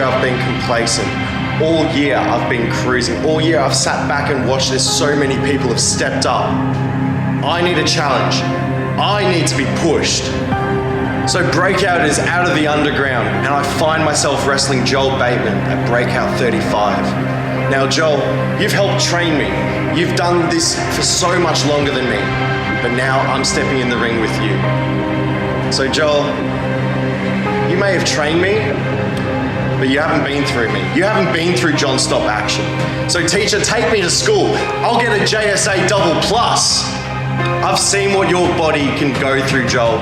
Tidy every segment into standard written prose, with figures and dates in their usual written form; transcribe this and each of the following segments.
year I've been complacent. All year I've been cruising. All year I've sat back and watched as so many people have stepped up. I need a challenge. I need to be pushed. So Breakout is out of the underground and I find myself wrestling Joel Baitman at Breakout 35. Now Joel, you've helped train me. You've done this for so much longer than me, but now I'm stepping in the ring with you. So Joel, you may have trained me, but you haven't been through me. You haven't been through John Stop action. So teacher, take me to school. I'll get a JSA double plus. I've seen what your body can go through, Joel.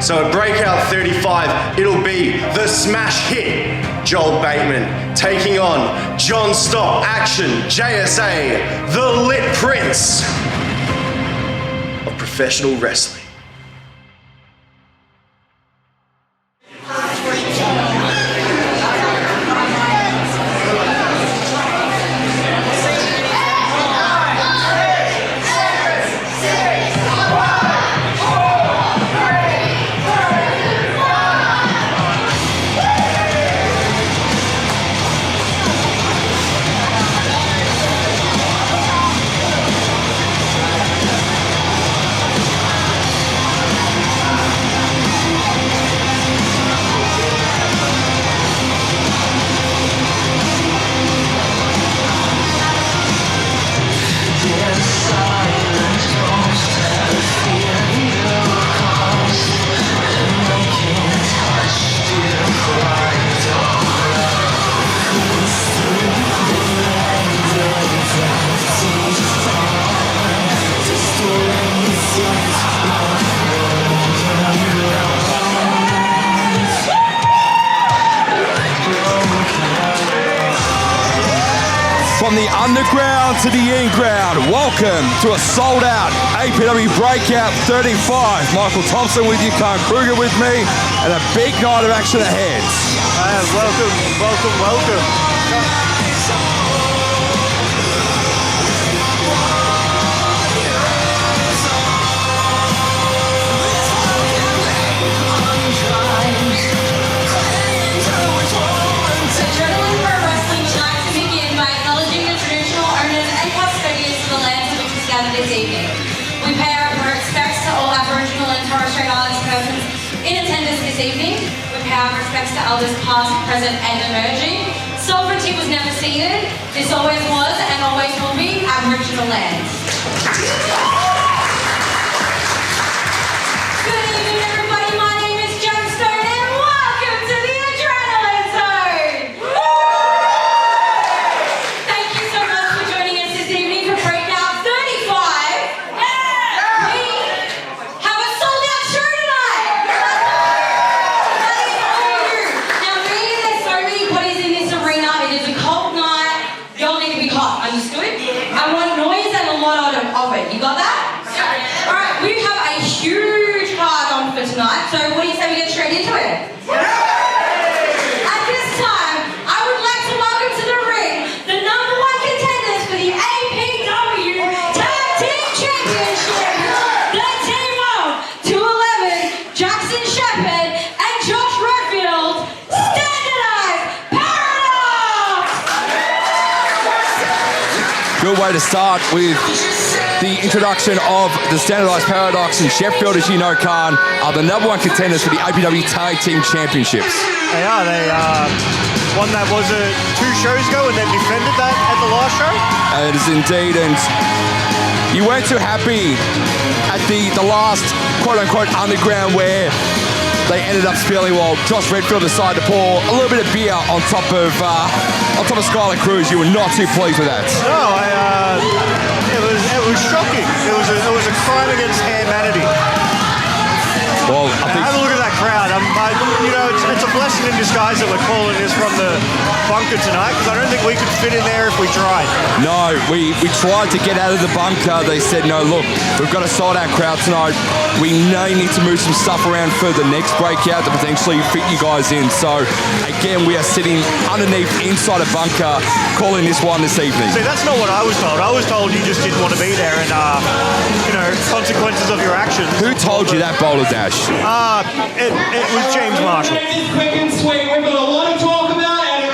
So at Breakout 35, it'll be the smash hit, Joel Baitman, taking on John Stop action, JSA, the lit prince of professional wrestling. From the underground to the in-ground, welcome to a sold-out APW Breakout 35. Michael Thompson with you, Khan Kruger with me, and a big night of action ahead. Welcome. This evening. We pay our respects to all Aboriginal and Torres Strait Islands persons in attendance this evening. We pay our respects to elders past, present and emerging. Sovereignty was never ceded. This always was and always will be Aboriginal lands. Good evening everybody, my name is Gemstone and welcome to the Adrenaline Zone! Thank you so much for joining us this evening for Breakout 35. We have a sold out show tonight! That is all you. Now there's so many bodies in this arena, it is a cold night, y'all need to be hot, understood? I want noise and a lot of it, you got that? Alright, we have a huge card on for tonight, so what do you say we get straight into it? At this time, I would like to welcome to the ring the #1 contenders for the APW Tag Team Championship, the team of 211, Jackson Shepherd and Josh Redfield, Standardized Paradox! Good way to start with the introduction of the Standardized Paradox and Sheffield, as you know, Khan, are the #1 contenders for the APW Tag Team Championships. They are. They won that, was it 2 shows ago, and then defended that at the last show? It is indeed, and you weren't too happy at the last quote-unquote underground where they ended up spilling while Josh Redfield decided to pour a little bit of beer on top of Skylar Cruz. You were not too pleased with that. No, it was shocking. It was a crime against humanity. Well, I think have a look at that crowd. You know, it's a blessing in disguise that we're calling this from the bunker tonight, because I don't think we could fit in there if we tried. No, we tried to get out of the bunker. They said, no, look, we've got a sold-out crowd tonight. We may need to move some stuff around for the next breakout to potentially fit you guys in. So, again, we are sitting underneath inside a bunker calling this one this evening. See, that's not what I was told. I was told you just didn't want to be there and, you know, consequences of your actions. Who told you that, Boulder Dash? It was James Marshall. Quick and sweet. We've got a lot to talk about, and it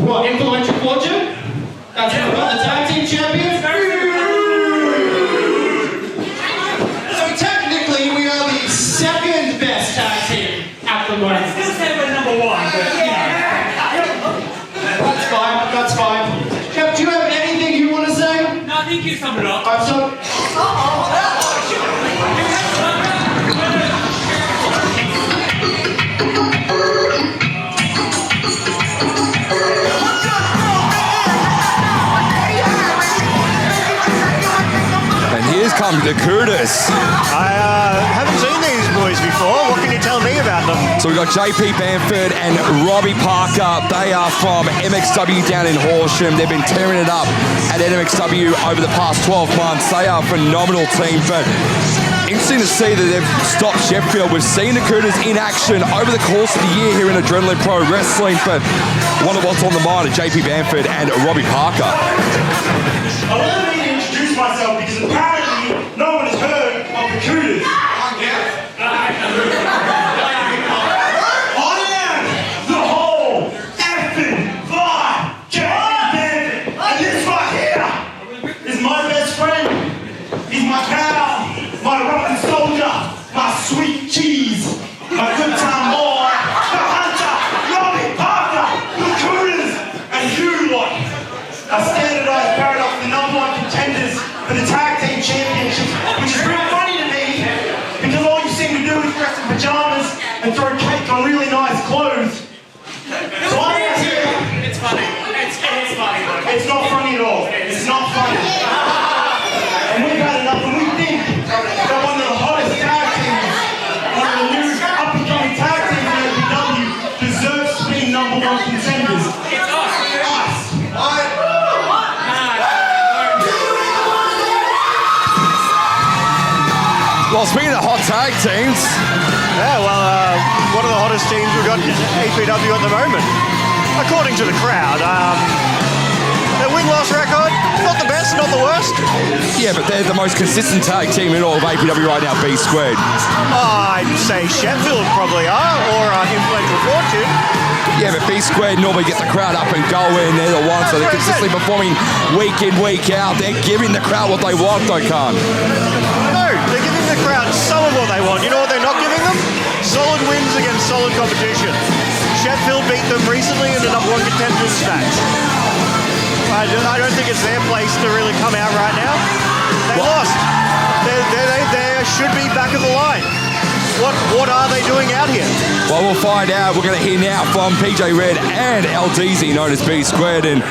What, influential fortune? That's what we've got, the Tag Team Champions. So technically, we are the second best tag team at the moment. Still say we're number one, but you know. That's fine. Kev, do you have anything you want to say? No, I think you summed it up. And here's come the Curtis. I haven't seen these boys before. What can you tell me about them? So we've got JP Bamford and Robbie Parker. They are from MXW down in Horsham. They've been tearing it up at MXW over the past 12 months. They are a phenomenal team, but interesting to see that they've stopped Sheffield. We've seen the Cooters in action over the course of the year here in Adrenaline Pro Wrestling, but one of what's on the mind are JP Bamford and Robbie Parker. I really need to introduce myself because apparently no one has heard of the Cooters. I am the whole effing vibe, Champion Valido. And this right here is my best friend. He's my pal, my rockin' soldier, my sweet cheese, my good time boy, the hunter, Robbie Parker, the Cooters, and you lot. A standardized paradox, the number one contenders for the Tag Team Championships, which is real funny to me because all you seem to do is dress in pajamas and throw cake on really nice clothes. So I'm out here. It's funny. It's funny. It's not funny at all. It's not funny. And we've had enough, and we think that one of the hottest tag teams, one of the new up-and-coming tag teams in APW deserves to be number one contenders. It's us. Well, speaking of hot tag teams, Yeah, well, one of the hottest teams we've got in APW at the moment. According to the crowd, their win-loss record, not the best, not the worst. yeah, but they're the most consistent tag team in all of APW right now, B squared. I'd say Sheffield probably are, or Influential Fortune. Yeah, but B squared normally get the crowd up and going. They're the ones that are consistently performing week in, week out. They're giving the crowd what they want, though, Khan. No, they're giving the crowd some of what they want. You know what they're not giving them? Solid wins against solid competition. Sheffield beat them recently in the number one contenders match. I don't think it's their place to really come out right now. They lost. They should be back of the line. What are they doing out here? Well, we'll find out. We're going to hear now from PJ Red and LDZ, known as B squared, and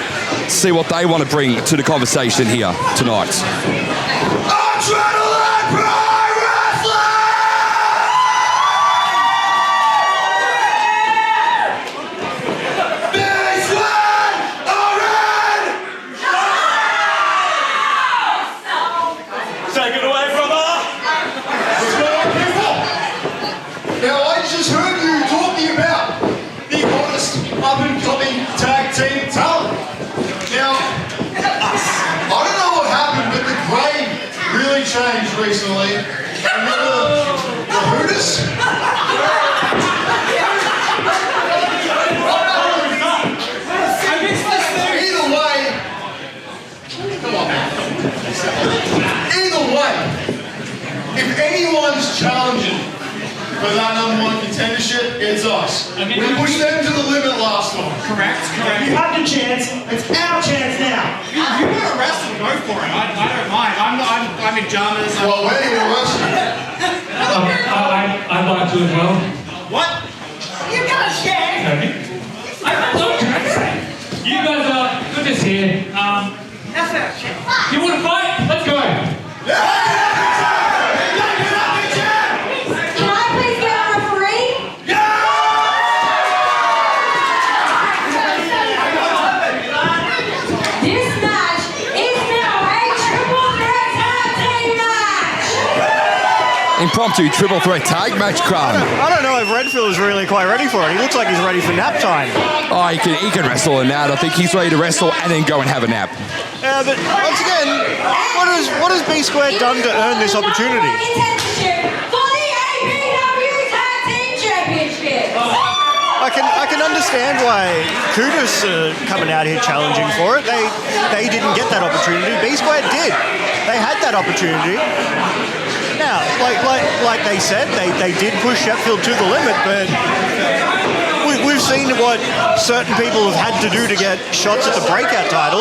see what they want to bring to the conversation here tonight. Adrenaline Pro Wrestling! This one, alright! Take it away, brother! What's going on, people? Now, I just heard you talking about the hottest up-and-coming tag team talent. Now, I don't know what happened, but the grade really changed recently. Remember the Hooters? Either way, come on, man. Either way, if anyone's challenging for that number one contendership, it's us. We pushed them to the limit last time. Correct. You had your chance. It's our chance now. You want to wrestle, go for it. I don't mind. I'm in pajamas. Well, we're here to wrestle. I'd like to as well. What? You got a share. You guys are good to see you. That's our share. You want to fight? Let's go. Can I please get a referee? This match is now a triple threat tag team match. Impromptu triple threat tag match, Khan. I don't know if Redfield is really quite ready for it. He looks like he's ready for nap time. Oh, he can wrestle in that. I think he's ready to wrestle and then go and have a nap. But once again, what has B squared done to earn this opportunity? For the APW Tag Team Championship. I can understand why Kudos coming out here challenging for it. They didn't get that opportunity. B Squared did. They had that opportunity. Now, like they said, they did push Sheffield to the limit, but we've seen what certain people have had to do to get shots at the breakout title.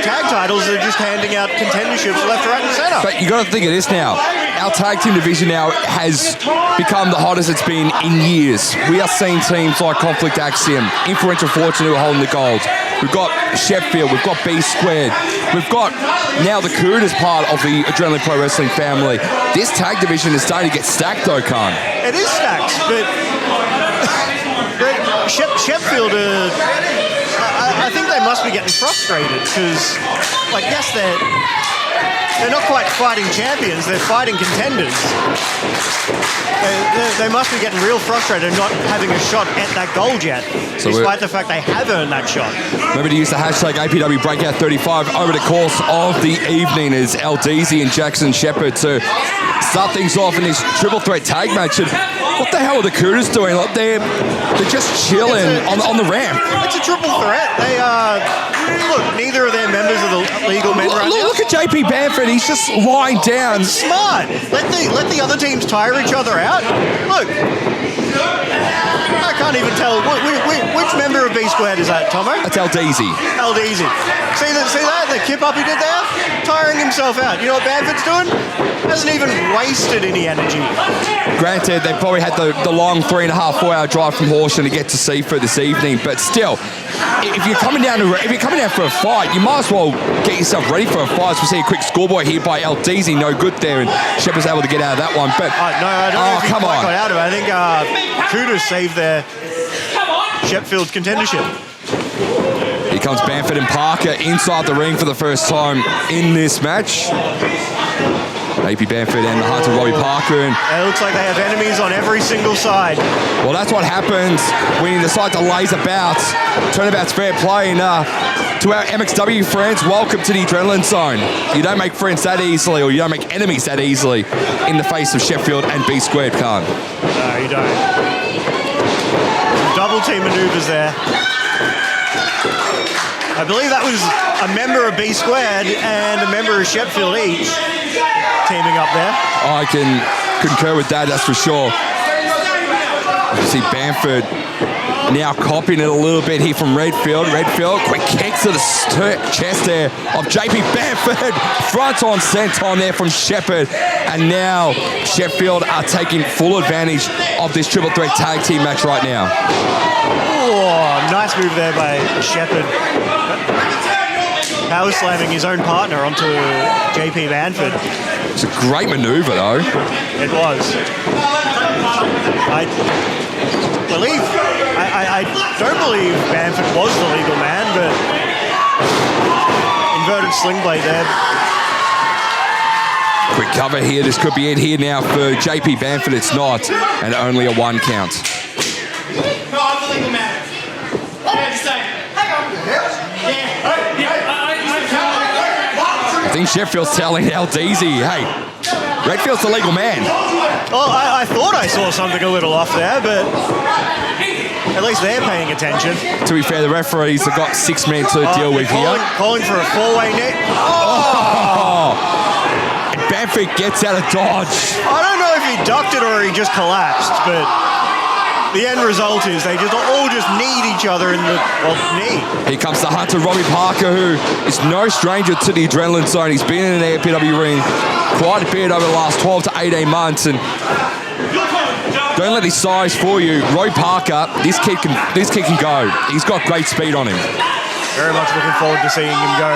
Tag titles are just handing out contenderships left, right, and centre. But you got to think of this now. Our tag team division now has become the hottest it's been in years. We are seeing teams like Conflict Axiom, Influential Fortune who are holding the gold. We've got Sheffield, we've got B Squared, we've got now the Cood as part of the Adrenaline Pro Wrestling family. This tag division is starting to get stacked though, Khan. It is stacked, but Sheffield, I think they must be getting frustrated because, like, yes, they're not quite fighting champions, they're fighting contenders. They must be getting real frustrated not having a shot at that gold yet, despite the fact they have earned that shot. Remember to use the hashtag APW Breakout 35 over the course of the evening as LDZ and Jackson Shepherd to start things off in this triple threat tag match. And what the hell are the Cooters doing? Like they're just chilling on the ramp. It's a triple threat. They look, neither of their members of the legal men right now. Look at JP Bamford. He's just lying down. Smart. Let the other teams tire each other out. Look, I can't even tell which member of B Squared is that, Tomo? That's LDZ. LDZ. See that? The kip up he did there? Tiring himself out. You know what Bamford's doing? Hasn't even wasted any energy. Granted, they probably had the long 3.5, 4 hour drive from Horsham to get to Seaford this evening, but still, if you're coming down for a fight, you might as well get yourself ready for a fight. So we see a quick scoreboard here by LDZ, no good there, and Shepard's able to get out of that one. But no, I don't know if he quite got out of it. I think Kudos saved their Sheffield contendership. Here comes Bamford and Parker inside the ring for the first time in this match. AP Bamford and the Hunter Robbie Parker. And it looks like they have enemies on every single side. Well, that's what happens when you decide to laser bouts. Turnabout's fair play. And to our MXW friends, welcome to the Adrenaline Zone. You don't make friends that easily, or you don't make enemies that easily in the face of Sheffield and B Squared, Khan. No, you don't. Double team maneuvers there. I believe that was a member of B Squared and a member of Sheffield each teaming up there. I can concur with that, that's for sure. You see Bamford now copying it a little bit here from Redfield. Redfield, quick kick to the chest there of JP Bamford. Front on senton there from Shepherd. And now Sheffield are taking full advantage of this triple threat tag team match right now. Oh, nice move there by Shepherd. Power slamming his own partner onto JP Bamford. It's a great maneuver though. It was. I don't believe Bamford was the legal man, but inverted sling blade there. Quick cover here. This could be it here now for JP Bamford. It's not, and only a 1 count. No, I'm the legal man. Hang on. I think Sheffield's telling LDZ, hey, Redfield's the legal man. Well, I thought I saw something a little off there, but at least they're paying attention. To be fair, the referees have got 6 men to deal with here. Calling for a 4-way net. Oh! And Bamford gets out of dodge. I don't know if he ducked it or he just collapsed, but the end result is they all just need each other in the knee. Here comes the Hunter, Robbie Parker, who is no stranger to the Adrenaline Zone. He's been in the APW ring quite a bit over the last 12 to 18 months, and don't let his size fool you. Roy Parker, this kid can go. He's got great speed on him. Very much looking forward to seeing him go.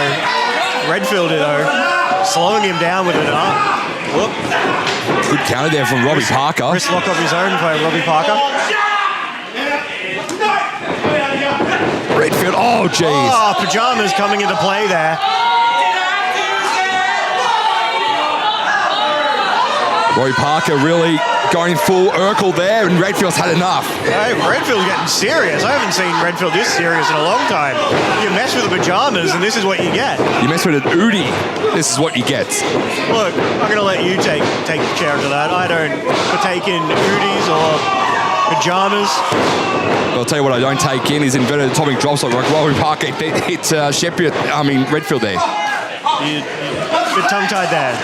Redfield, though, slowing him down with an arm. Whoop. Good counter there from Robbie Parker. Wrist lock of his own by Robbie Parker. Redfield, oh jeez. Oh, pajamas coming into play there. Roy Parker really going full Urkel there, and Redfield's had enough. Hey, Redfield's getting serious. I haven't seen Redfield this serious in a long time. You mess with the pajamas, and this is what you get. You mess with an Udi, this is what you get. Look, I'm going to let you take the chair to that. I don't partake in Udis or Pajamas. I'll tell you what I don't take in is inverted atomic drops like Robbie Parker hit Redfield there. A bit tongue-tied there.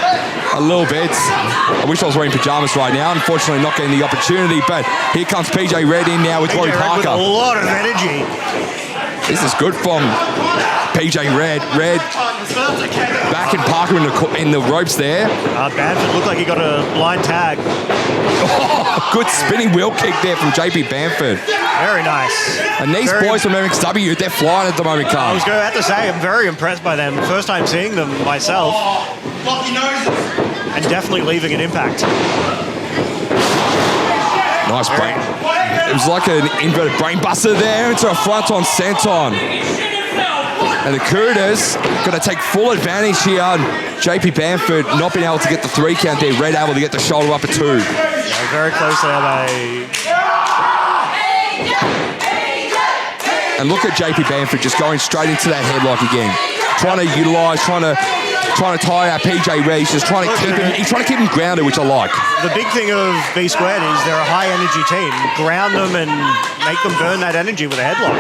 A little bit. I wish I was wearing pajamas right now. Unfortunately, not getting the opportunity, but here comes PJ Red in now with Robbie PJ Red with Parker. a lot of energy. This is good from PJ Red. Red back in Parker in the ropes there. Bamford looked like he got a blind tag. Oh, good spinning wheel kick there from JP Bamford. Very nice. And these boys from MXW, they're flying at the moment, I Carl. was going to have to say, I'm very impressed by them. First time seeing them myself. Lucky noses. And definitely leaving an impact. Nice brain. It was like an inverted brain buster there into a front on senton. And the Cooters going to take full advantage here. JP Bamford not being able to get the 3 count there. Red able to get the shoulder up at 2. Yeah, very close there by... And look at JP Bamford just going straight into that headlock again. Trying to utilise, trying to tie out PJ Red. He's just trying to keep him grounded, which I like. The big thing of B Squared is they're a high energy team. Ground them and make them burn that energy with a headlock.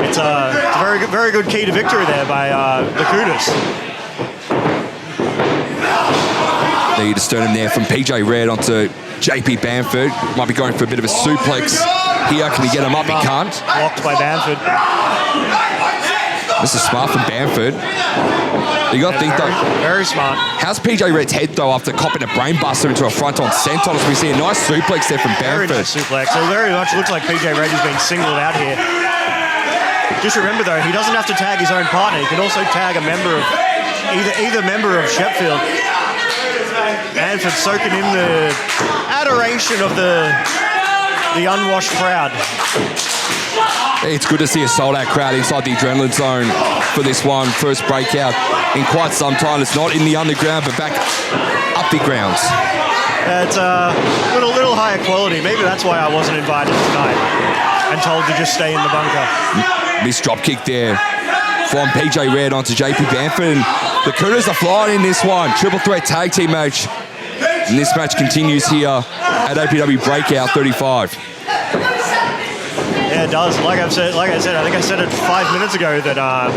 It's a very, very good key to victory there by the Cooters. Need to sternum there from PJ Red onto JP Bamford. Might be going for a bit of a suplex here. Can he get him up? He can't. Blocked by Bamford. This is smart from Bamford. You got to think though. Very smart. How's PJ Red's head though after copping a brain buster into a front on senton? As we see a nice suplex there from Very Bamford. nice suplex. It very much looks like PJ Red has been singled out here. Just remember though, he doesn't have to tag his own partner. He can also tag a member of either member of Sheffield. Bamford soaking in the adoration of the unwashed crowd. It's good to see a sold-out crowd inside the adrenaline zone for this one. First breakout in quite some time. It's not in the underground, but back up the grounds. It's a little higher quality. Maybe that's why I wasn't invited tonight and told to just stay in the bunker. Missed drop kick there from PJ Red onto JP Bamford. And the Cooters are flying in this one. Triple threat tag team match. And this match continues here at APW Breakout 35. Yeah, it does. Like I said, I think I said it 5 minutes ago that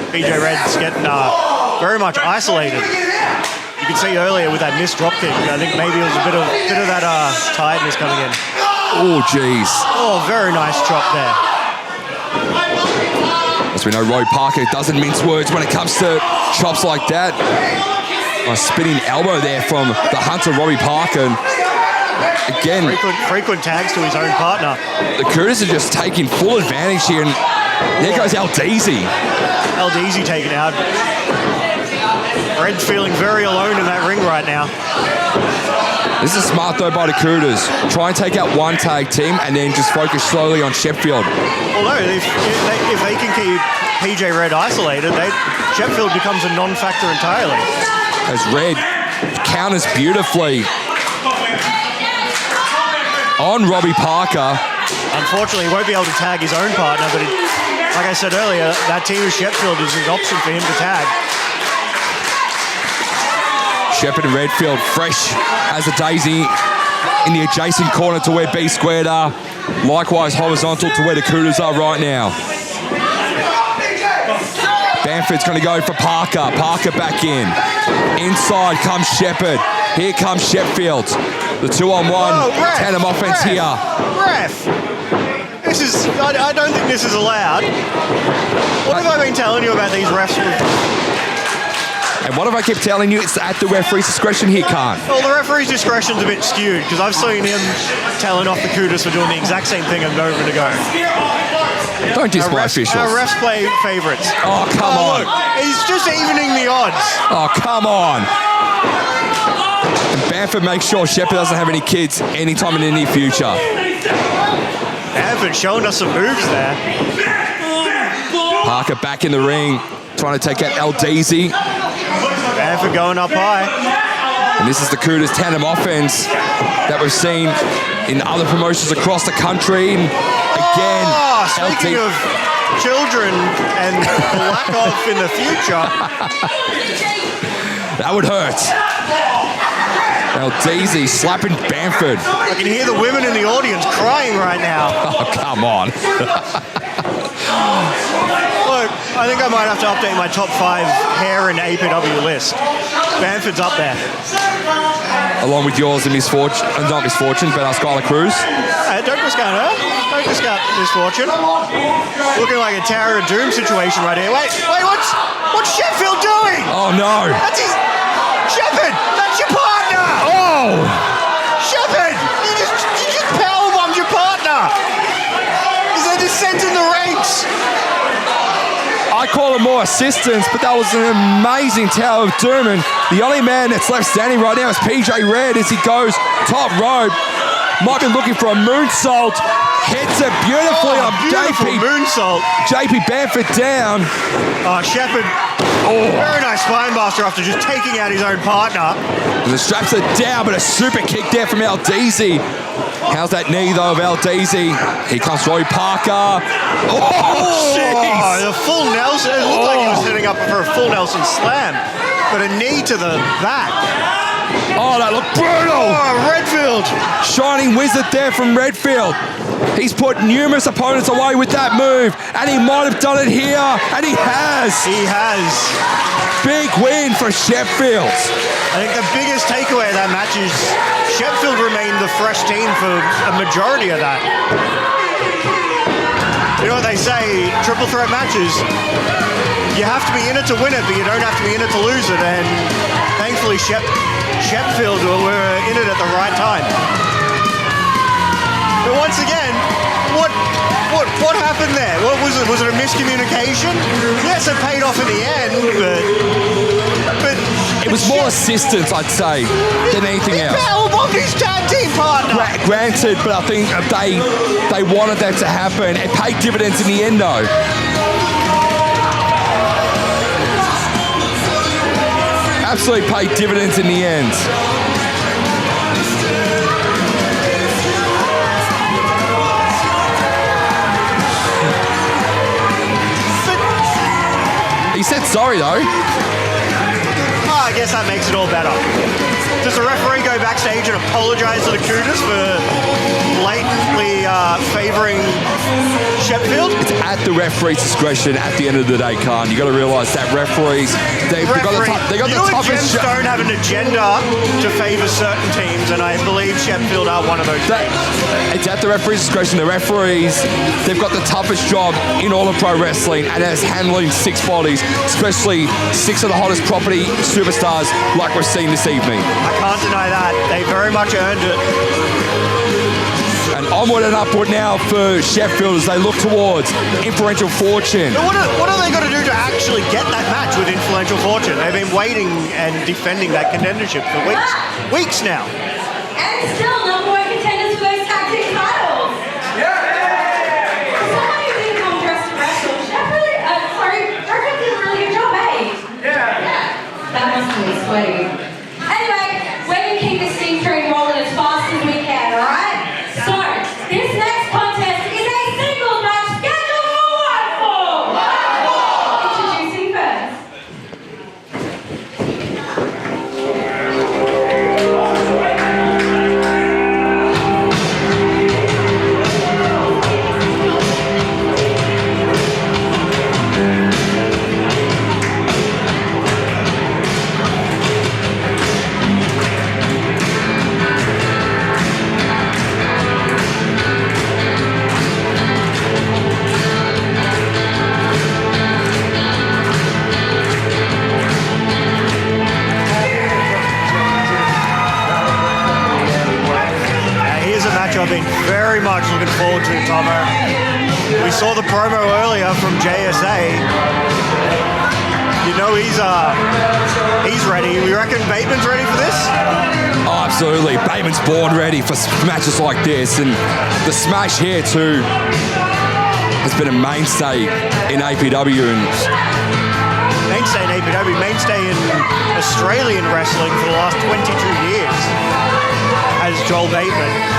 PJ Red's getting very much isolated. You could see earlier with that missed drop kick. I think maybe it was a bit of that tiredness coming in. Oh, jeez. Oh, very nice chop there. As we know, Robbie Parker doesn't mince words when it comes to chops like that. A spinning elbow there from the Hunter, Robbie Parker. And again, frequent tags to his own partner. the Cooters are just taking full advantage here. And there goes LDZ. LDZ taken out. Red's feeling very alone in that ring right now. This is smart though by the Cooters. Try and take out one tag team and then just focus slowly on Sheffield. Although if they can keep PJ Red isolated, Sheffield becomes a non-factor entirely. As Red counters beautifully on Robbie Parker. Unfortunately, he won't be able to tag his own partner, but like I said earlier, that team of Sheffield is an option for him to tag. Shepard and Redfield fresh as a daisy in the adjacent corner to where B Squared are. Likewise horizontal to where the Cooters are right now. Bamford's going to go for Parker. Parker back in. Inside comes Shepard. Here comes Sheffield. The 2-on-1 tandem offense here. Ref! I don't think this is allowed. What have I been telling you about these refs? And what if I keep telling you it's at the referee's discretion here, Khan? Well, the referee's discretion's a bit skewed because I've seen him telling off the Cooters for doing the exact same thing over and ago. Don't diss my officials. Our refs play favourites. Oh, come on. Look, he's just evening the odds. Oh, come on. And Bamford makes sure Shepard doesn't have any kids anytime in the near future. Bamford showing us some moves there. Parker back in the ring, trying to take out LDZ. Bamford going up high. And this is the Cooters tandem offense that we've seen in other promotions across the country. And again, speaking of children and the lack of in the future. That would hurt. Now Deasy slapping Bamford. I can hear the women in the audience crying right now. Oh, come on. Look, I think I might have to update my top 5 hair in APW list. Bamford's up there. Along with yours and misfortune, not misfortune, but Skylar Cruz. Hey, don't discount her. Don't discount misfortune. Looking like a Tower of Doom situation right here. Wait, what's Sheffield doing? Oh no. That's his... Shepard, that's your partner! Oh! Shepard, you just powerbombed your partner! Is there descent in the ranks? I call it more assistance, but that was an amazing Tower of Doom, and the only man that's left standing right now is PJ Red as he goes top rope. Might be looking for a moonsault. Hits it beautifully on beautiful JP. moonsault. JP Bamford down. Oh, Shepard. Oh. Very nice spinebuster after just taking out his own partner. The straps are down, but a super kick there from Aldeasy. How's that knee though of Aldeasy? Here comes Roy Parker. Oh, jeez. The full Nelson. It looked like he was setting up for a full Nelson slam, but a knee to the back. Oh, that looked brutal. Oh, Redfield. Shining wizard there from Redfield. He's put numerous opponents away with that move, and he might have done it here, and he has. He has. Big win for Sheffield. I think the biggest takeaway of that match is Sheffield remained the fresh team for a majority of that. You know what they say, triple threat matches, you have to be in it to win it, but you don't have to be in it to lose it, and thankfully Sheffield were in it at the right time. But once again, what happened there? What was it? Was it a miscommunication? Yes, it paid off in the end, but It was more assistance, I'd say, than anything else. Powerbombed his tag team partner. Granted, but I think they wanted that to happen. It paid dividends in the end, though. Absolutely paid dividends in the end. He said sorry, though. I guess that makes it all better. Does the referee go backstage and apologise to the Cougars for blatantly favouring Sheffield? It's at the referee's discretion at the end of the day, Khan. You got to realise that referees, they got the toughest. Gems don't have an agenda to favour certain teams, and I believe Sheffield are one of those teams. It's at the referee's discretion. The referees, they've got the toughest job in all of pro wrestling, and that's handling 6 bodies, especially 6 of the hottest property superstars like we're seeing this evening. I can't deny that. They very much earned it. And onward and upward now for Sheffield as they look towards Influential Fortune. But what are they going to do to actually get that match with Influential Fortune? They've been waiting and defending that contendership for weeks now. And still number 1 contenders for those tag team titles. Somebody did come dressed to wrestle. Redfield did a really good job, eh? Yeah. That must be sweaty. Anyway, we're going to keep this steam train rolling as fast as we can, alright? So, this next contest is a singles match scheduled for one fall. Introducing first. I've been very much looking forward to, Tomo. We saw the promo earlier from JSA. You know he's ready. We reckon Baitman's ready for this? Oh, absolutely. Bateman's born ready for matches like this, and the smash here too has been a mainstay in APW and mainstay in APW, mainstay in Australian wrestling for the last 22 years as Joel Baitman.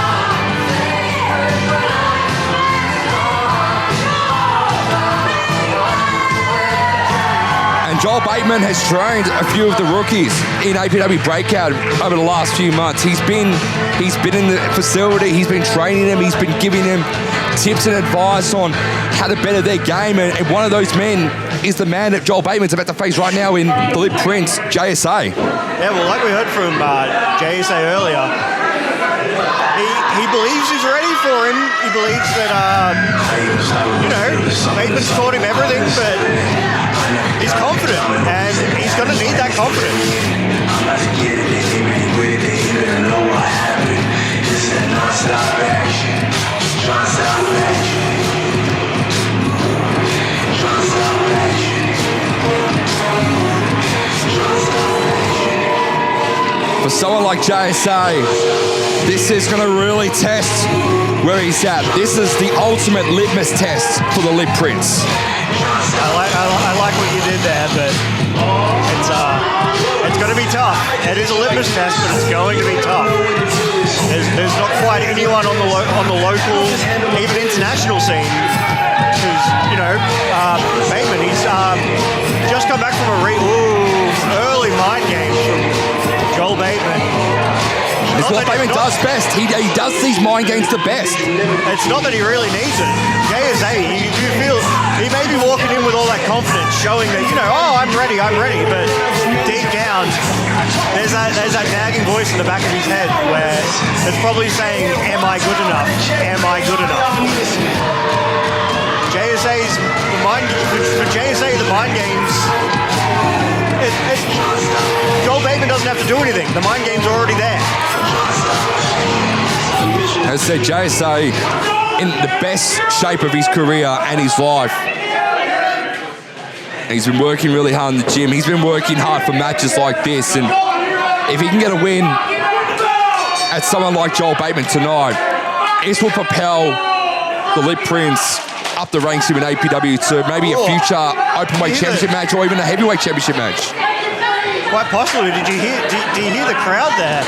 And Joel Joel Baitman has trained a few of the rookies in APW Breakout over the last few months. He's been in the facility, he's been training them, he's been giving them tips and advice on how to better their game, and one of those men is the man that Joel Baitman's about to face right now in the Lip Prince, JSA. Yeah, well, like we heard from JSA earlier, he believes he's ready for him. He believes that, Baitman's taught him everything, but he's confident, and he's going to need that confidence. For someone like JSA, this is going to really test where he's at. This is the ultimate litmus test for the Lip Prince. I like what you did there, but it's going to be tough. It is a litmus test, but it's going to be tough. There's not quite anyone on the local, even international scene, who's Baitman. He's just come back from a early mind game from Joel Baitman. It's what Baitman does best. He does these mind games the best. It's not that he really needs it. JSA, you feel he may be walking in with all that confidence, showing that, I'm ready, but deep down, there's that nagging voice in the back of his head where it's probably saying, am I good enough? Am I good enough? For JSA, the mind games, Joel Baitman doesn't have to do anything. The mind game's already there. As I said, JSA in the best shape of his career and his life. And he's been working really hard in the gym. He's been working hard for matches like this. And if he can get a win at someone like Joel Baitman tonight, this will propel the Lip Prince up the ranks in APW to maybe a future openweight championship match or even a heavyweight championship match. Quite possibly. Do you hear the crowd there?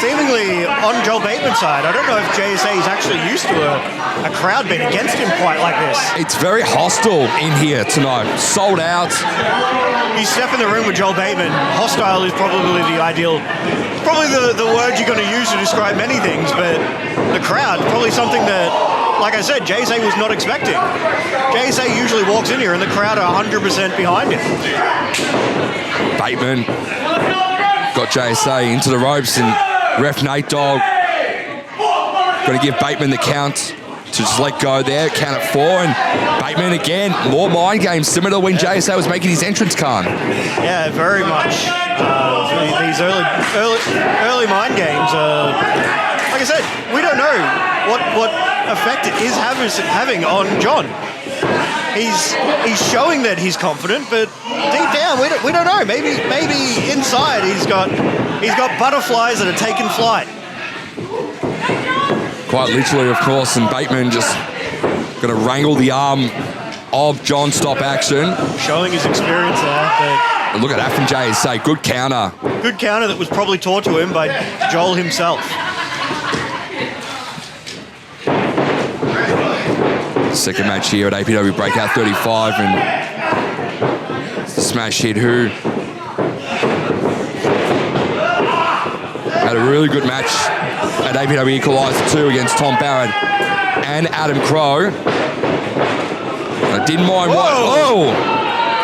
Seemingly on Joel Baitman's side. I don't know if JSA is actually used to a crowd being against him quite like this. It's very hostile in here tonight. Sold out. You step in the room with Joel Baitman. Hostile is probably the ideal, probably the word you're going to use to describe many things, but the crowd, probably something that, like I said, JSA was not expecting. JSA usually walks in here and the crowd are 100% behind him. Baitman got JSA into the ropes, and ref Nate Dogg going to give Baitman the count to just let go there, count at 4, and Baitman again, more mind games, similar to when JSA was making his entrance card. Yeah, very much. These early mind games, like I said, we don't know what effect it is having on John. He's showing that he's confident, but deep down we don't know. Maybe inside he's got butterflies that are taking flight. Quite literally, of course, and Baitman just going to wrangle the arm of John Stop Action. Showing his experience there. But look at that from JSA. Good counter. Good counter that was probably taught to him by Joel himself. Second match here at APW Breakout 35, and Smash Hit who had a really good match at APW Equalizer 2 against Tom Barrett and Adam Crow. I didn't mind what. Oh!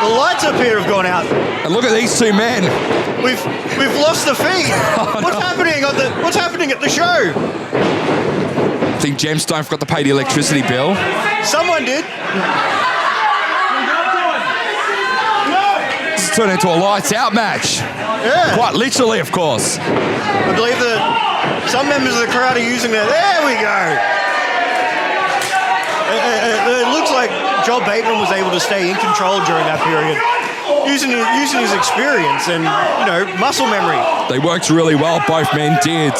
The lights up here have gone out. And look at these two men. We've lost the feed. What's happening at the show? I think Gemstone forgot to pay the electricity bill. Someone did. This turned into a lights out match. Yeah. Quite literally, of course. I believe that some members of the crowd are using their. There we go. It looks like Joel Baitman was able to stay in control during that period, using his experience and muscle memory. They worked really well. Both men did.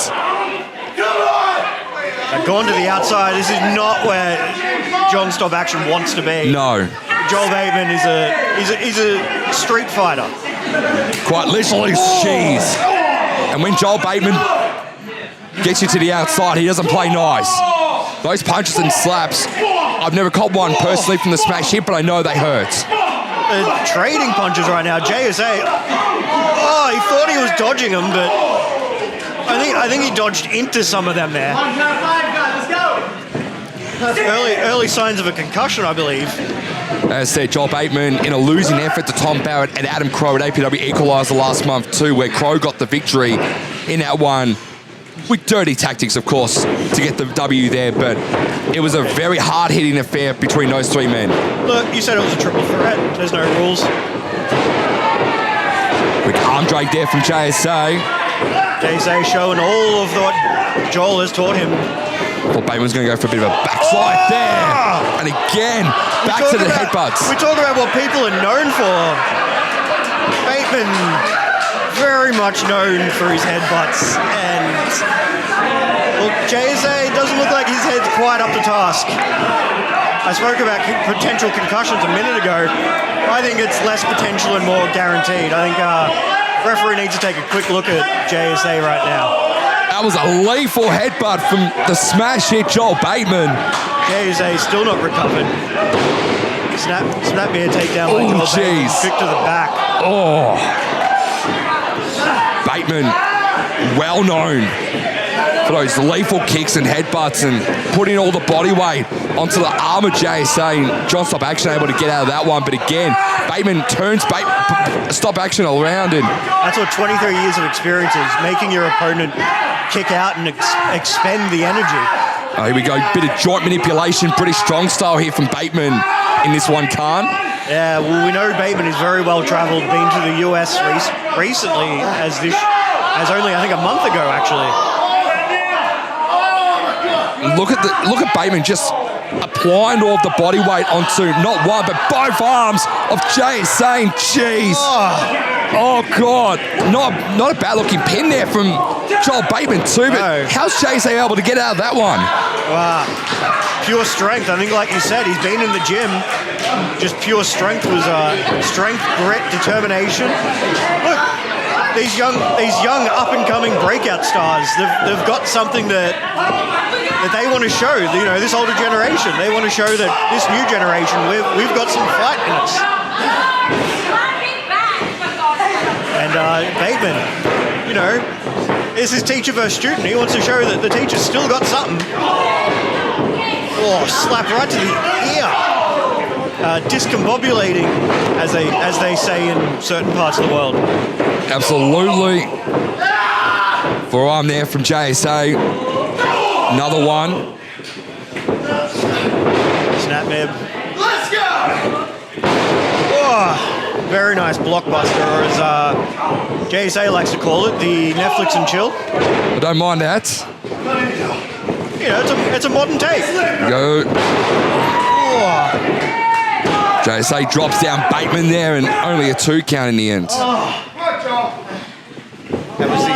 Gone to the outside. This is not where John Stop Action wants to be. No. Joel Baitman is a street fighter. Quite literally, jeez. And when Joel Baitman gets you to the outside, he doesn't play nice. Those punches and slaps, I've never caught one personally from the Smash Hit, but I know they hurt. trading punches right now. JSA, oh, he thought he was dodging them, but I think he dodged into some of them there. Early signs of a concussion, I believe. As said, Joel Baitman in a losing effort to Tom Barrett and Adam Crow at APW Equalizer last month too, where Crow got the victory in that one with dirty tactics, of course, to get the W there, but it was a very hard-hitting affair between those three men. Look, you said it was a triple threat. There's no rules. Quick arm drag there from JSA. JSA showing all of what Joel has taught him. Thought Bateman's going to go for a bit of a backslide there. And again, back to the headbutts. We talk about what people are known for. Bateman, very much known for his headbutts. And, well, JSA doesn't look like his head's quite up to task. I spoke about potential concussions a minute ago. I think it's less potential and more guaranteed. I think referee needs to take a quick look at JSA right now. That was a lethal headbutt from the smash hit Joel Bateman. JSA still not recovered. Snap me a takedown by Joel Bateman. Kick to the back. Oh. Bateman, well known for those lethal kicks and headbutts and putting all the body weight onto the arm of JSA. And John Stop Action able to get out of that one. But again, Bateman turns Stop Action around. And that's what 23 years of experience is, making your opponent kick out and expend the energy. Here we go, bit of joint manipulation, pretty strong style here from Bateman in this one, Khan. Yeah, well, we know Bateman is very well travelled, been to the US recently, as only I think a month ago actually. Look at Bateman just applying all of the body weight onto not one but both arms of JSA. Jeez. Oh God, not a bad looking pin there from Joel Bateman too, but how's JSA able to get out of that one? Pure strength. I think, like you said, he's been in the gym. Just pure strength was strength, grit, determination. Look, these young up and coming breakout stars. They've got something that they want to show. You know, this older generation. They want to show that this new generation we've got some fight in us. And Bateman, you know, this is teacher versus student. He wants to show that the teacher's still got something. Oh, slap right to the ear. Discombobulating, as they say in certain parts of the world. Absolutely. Forearm there from JSA. Another one. Snap nib. Let's go! Oh, very nice blockbuster, or as JSA likes to call it, the Netflix and chill. I don't mind that. You know, it's a modern take. Go. Oh. JSA drops down Bateman there, and only a 2 count in the end. That was the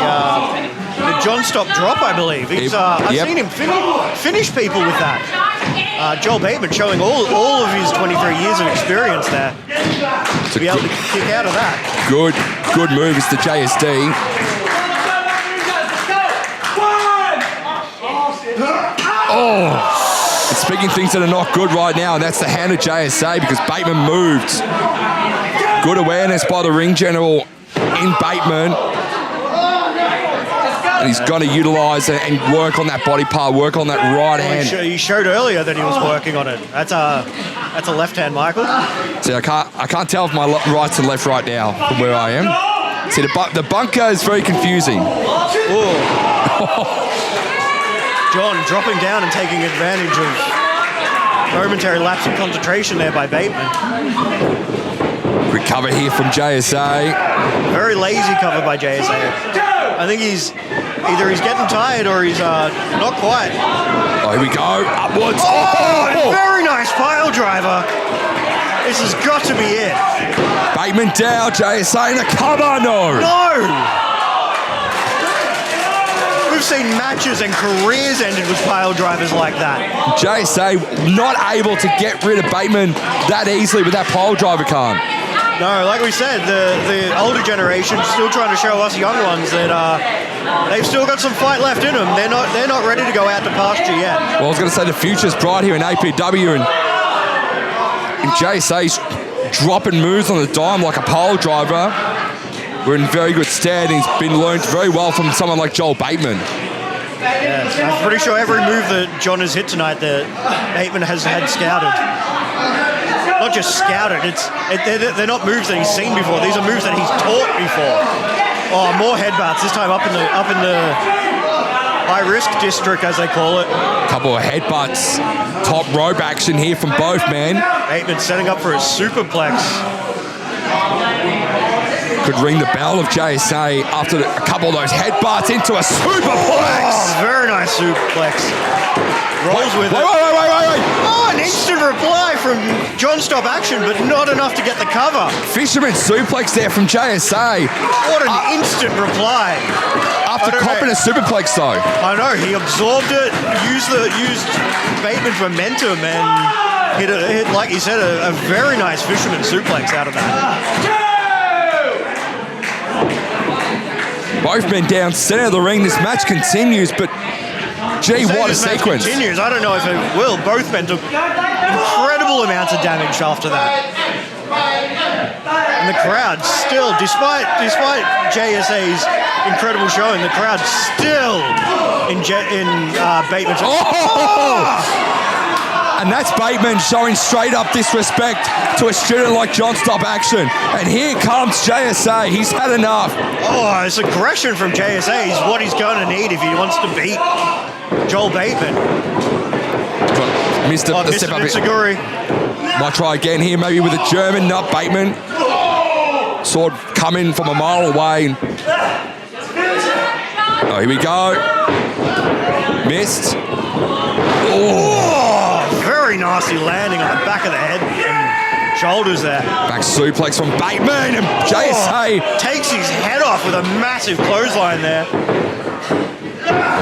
John Stop drop, I believe. I've seen him finish people with that. Joel Bateman showing all of his 23 years of experience there to be able to kick out of that. Good move. It's the JSD. Oh, it's speaking things that are not good right now, and that's the hand of JSA because Bateman moved. Good awareness by the ring general in Bateman. And he's going to utilise and work on that body part, work on that right hand. He showed earlier that he was working on it. That's a left hand, Michael. See, I can't tell if my right's and left right now from where I am. See, the bunker is very confusing. John dropping down and taking advantage of momentary lapse of concentration there by Bateman. Recover here from JSA. Very lazy cover by JSA. I think he's getting tired or he's not quite. Oh, here we go. Upwards. Oh, very nice pile driver. This has got to be it. Bateman down, JSA in the cover. No. We've seen matches and careers ended with pile drivers like that. JSA not able to get rid of Bateman that easily with that pile driver, Khan. No, like we said, the older generation still trying to show us young ones that they've still got some fight left in them. They're not ready to go out to pasture yet. Well, I was going to say the future's bright here in APW, and JSA's dropping moves on the dime like a pole driver, we're in very good stead. He's been learned very well from someone like Joel Baitman. Yeah, I'm pretty sure every move that John has hit tonight that Baitman has had scouted. Not just scouted, they're not moves that he's seen before. These are moves that he's taught before. Oh, more headbutts, this time up in the high risk district, as they call it. Couple of headbutts, top rope action here from both men. Baitman setting up for a superplex. Could ring the bell of JSA after a couple of those headbutts into a superplex. Oh, very nice suplex. Rolls with it. Wait. Oh, an instant reply from John Stop Action, but not enough to get the cover. Fisherman suplex there from JSA. What an instant reply. After copping a superplex though. I know, he absorbed it, used Bateman's momentum and hit like you said, a very nice fisherman suplex out of that. Both men down center of the ring. This match continues, but gee, what a sequence. Continues. I don't know if it will. Both men took incredible amounts of damage after that. And the crowd still, despite JSA's incredible showing, the crowd still in Bateman's. And that's Baitman showing straight up disrespect to a student like John Stop Action. And here comes JSA. He's had enough. Oh, it's aggression from JSA is what he's going to need if he wants to beat Joel Baitman. Missed a step up Nitsuguri. Might try again here, maybe with a German, not Baitman. Sword coming from a mile away. Oh, here we go. Missed. Oh, very nasty landing on the back of the head and shoulders there. Back suplex from Baitman, and JSA takes his head off with a massive clothesline there.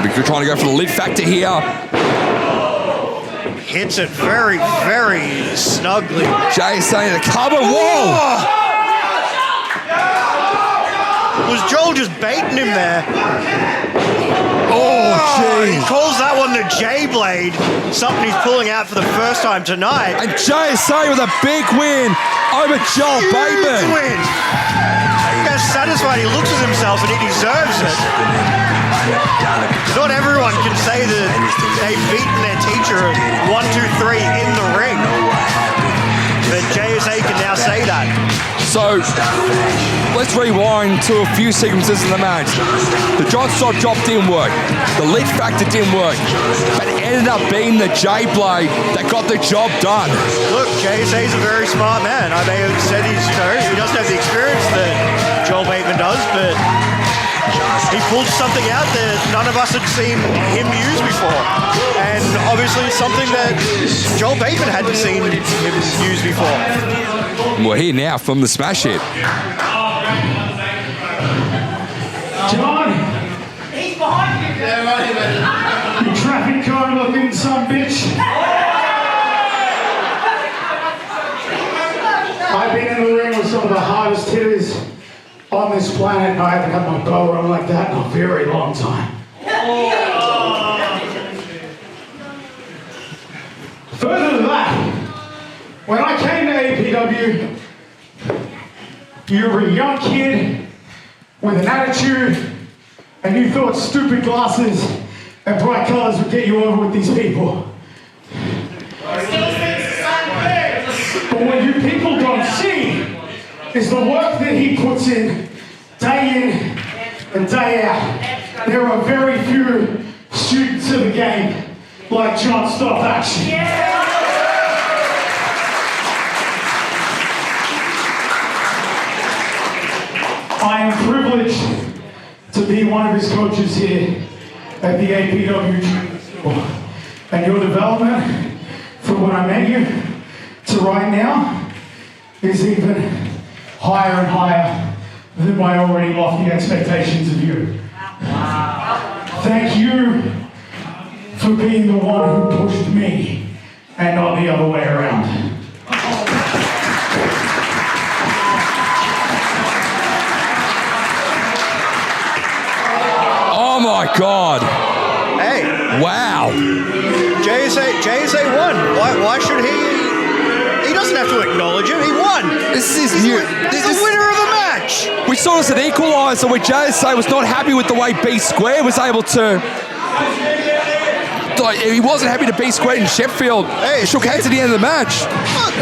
We're trying to go for the lid factor here. Hits it very, very snugly. JSA in the cover. Whoa! Was Joel just baiting him there? Oh, He jeez. calls that one the J-Blade, something he's pulling out for the first time tonight. And JSA with a big win over Joel Baitman. Huge win. He's satisfied. He looks at himself and he deserves it. Not everyone can say that they've beaten their teacher 1, 2, 3 in the ring. But JSA can now say that. So, let's rewind to a few sequences in the match. The John Stop drop didn't work. The lid factor didn't work. But it ended up being the J-Blade that got the job done. Look, JSA's a very smart man. I may have said he doesn't have the experience that Joel Baitman does, but he pulled something out that none of us had seen him use before. And obviously something that Joel Baitman hadn't seen him use before. We're here now from the smash hit. John! He's behind you! You traffic cone looking son bitch! I've been in the ring with some of the hardest hitters on this planet, and I haven't had my bow run like that in a very long time. Further to that, when I came to APW, you were a young kid with an attitude, and you thought stupid glasses and bright colors would get you over with these people. But what you people don't see is the work that he puts in and day out. There are very few students of the game like John Stop Action. I am privileged to be one of his coaches here at the APW Champions. And your development from when I met you to right now is even higher and higher than my already lofty expectations of you. Thank you for being the one who pushed me and not the other way around. Oh my God. Hey. Wow. JSA won. Why should he doesn't have to acknowledge him. He won. This is new. He's the winner of the match. We saw this at Equaliser where JSA was not happy with the way B Square was able to. Like, he wasn't happy to be squared in Sheffield. Hey, He shook hands at the end of the match. Look,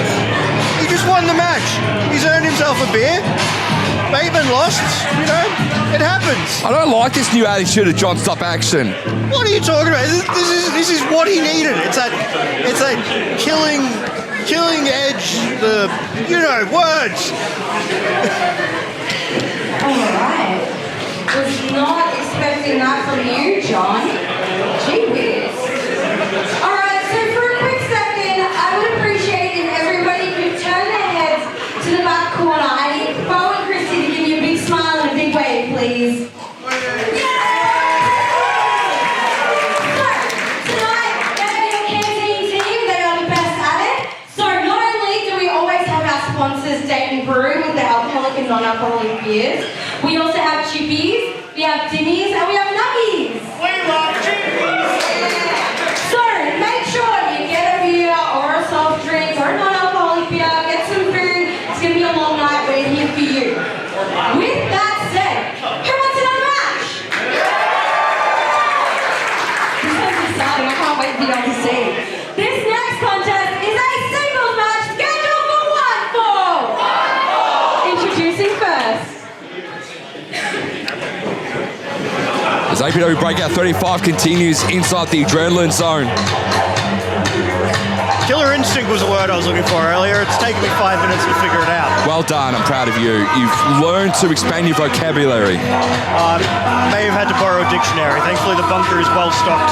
he just won the match. He's earned himself a beer. Baitman lost. You know, it happens. I don't like this new attitude of John Stop action. What are you talking about? This is what he needed. It's that killing edge. The words. Alright. Was not expecting that from you, John. Gee whiz. Alright, so for a quick second, I would appreciate if everybody could turn their heads to the back corner. I need Bo and Christy to give you a big smile and a big wave, please. Brew with the alcoholic and non-alcoholic beers. We also have chippies, we have dimmies, and we have nuggies. We love chippies. So make sure you get a beer or a soft drink or a non-alcoholic beer, get some food. It's going to be a long night. We're here for you. With that said, who wants another match? This has been starting. I can't wait for you guys to see. This next contest is a singles match scheduled for one fall. Introducing first. As APW Breakout 35 continues inside the adrenaline zone. Killer instinct was the word I was looking for earlier. It's taken me 5 minutes to figure it out. Well done, I'm proud of you. You've learned to expand your vocabulary. May have had to borrow a dictionary. Thankfully, the bunker is well stocked.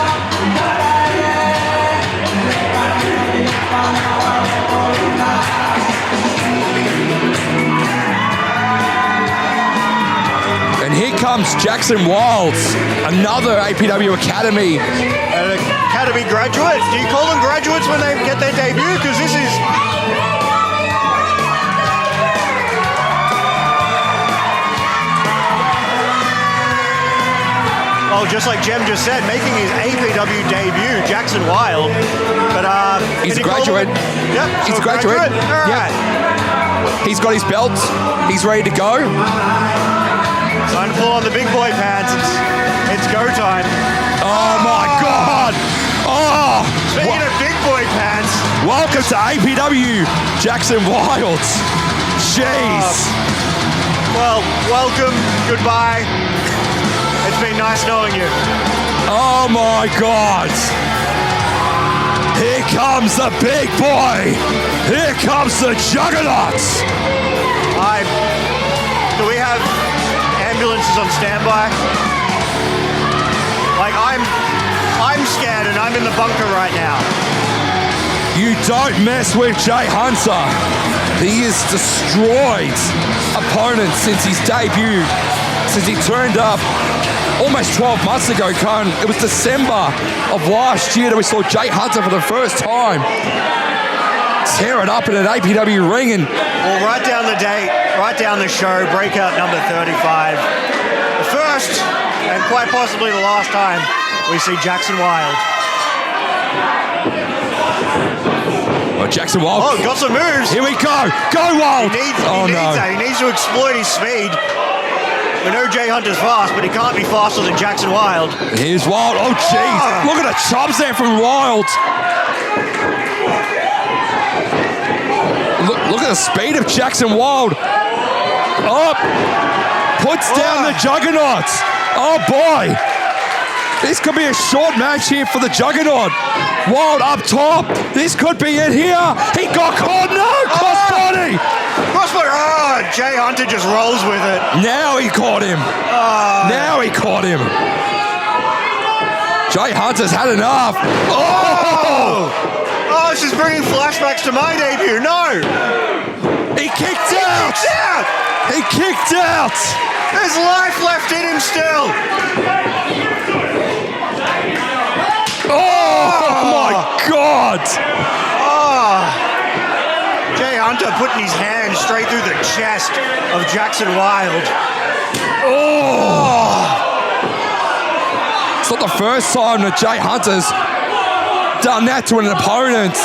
And here comes Jackson Wilds, another APW Academy. An academy graduate. Do you call them graduates when they get their debut? Because this is... Well, just like Jem just said, making his APW debut, Jackson Wild. But He's a graduate. Yep, He's so a graduate. All Yep. right. He's got his belt. He's ready to go. Time to pull on the big boy pants. It's go time. Oh my God! Oh! Speaking of big boy pants, Welcome to APW, Jackson Wilds. Jeez. well, welcome, goodbye. It's been nice knowing you. Oh my God. Here comes the big boy. Here comes the Juggernaut. Do we have ambulances on standby? Like I'm scared and I'm in the bunker right now. You don't mess with Jay Hunter. He has destroyed opponents since his debut, since he turned up almost 12 months ago, Cohen. It was December of last year that we saw Jay Hunter for the first time tear it up in an APW ring. And We'll write down the date, write down the show, breakout number 35. The first, and quite possibly the last time, we see Jackson Wild. oh, Jackson Wild. Oh, got some moves. Here we go. Go Wild. He needs no. that. He needs to exploit his speed. We know Jay Hunter's fast, but he can't be faster than Jackson Wild. Here's Wild. Oh, jeez. Oh. Look at the chops there from Wild. Look at the speed of Jackson Wild. Up. Puts down the Juggernaut. Oh, boy. This could be a short match here for the Juggernaut. Wild up top. This could be it here. He got caught. No, crossbody. Crossbody. Oh, Jay Hunter just rolls with it. Now he caught him. Now he caught him. Jay Hunter's had enough. Oh! Oh, this is bringing flashbacks to my debut. No. He kicked out. He kicked out. There's life left in him still. Oh my God. Oh. Jay Hunter putting his hand straight through the chest of Jackson Wild. Oh. It's not the first time that Jay Hunter's done that to an opponent.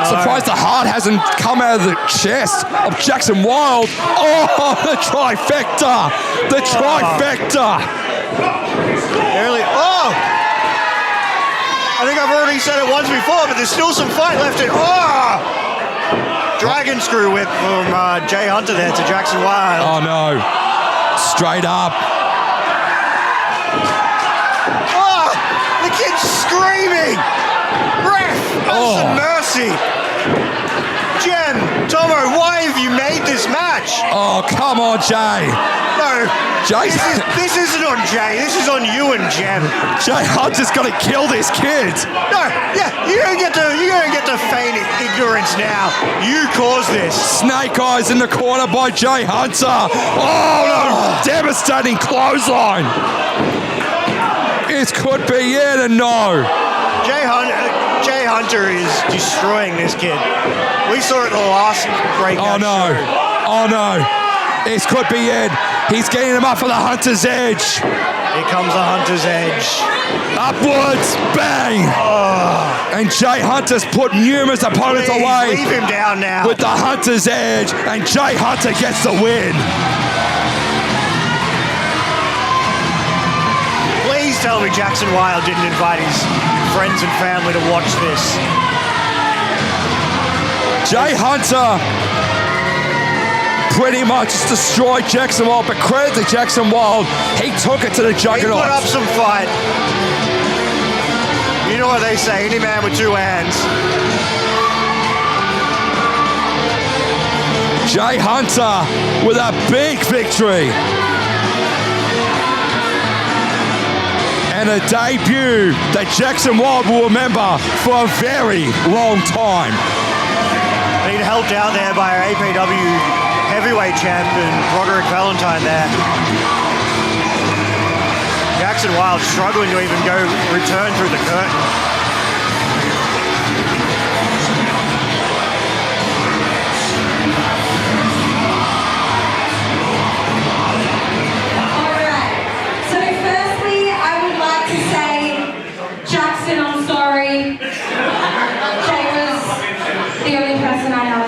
Surprised the heart hasn't come out of the chest of Jackson Wild. Oh, the trifecta! The trifecta! I think I've already said it once before, but there's still some fight left in. Dragon screw whip from Jay Hunter there to Jackson Wild. Oh no. Straight up. The kid's screaming! Ref, have some mercy! Jem, Tomo, why have you made this match? Oh, come on, Jay. No, Jay. this isn't on Jay. This is on you and Jem. Jay Hunter's got to kill this kid. No, yeah, you don't get to feign ignorance now. You caused this. Snake eyes in the corner by Jay Hunter. Oh, no, devastating clothesline. This could be it, and no. Jay Hunter is destroying this kid. We saw it the last breakout. Oh no. show. Oh no. This could be it. He's getting him up for the Hunter's Edge. Here comes the Hunter's Edge. Upwards. Bang. And Jay Hunter's put numerous opponents Please, away. leave him down now. With the Hunter's Edge. And Jay Hunter gets the win. Please tell me Jackson Wild didn't invite his friends and family to watch this. Jay Hunter pretty much destroyed Jackson Wild, but credit to Jackson Wild, he took it to the Juggernaut. He put up some fight. You know what they say, any man with two hands. Jay Hunter with a big victory. And a debut that Jackson Wild will remember for a very long time. Being helped out there by our APW heavyweight champion, Valentine there. Jackson Wild struggling to even return through the curtain. I'm sorry. Jay was the only person I know.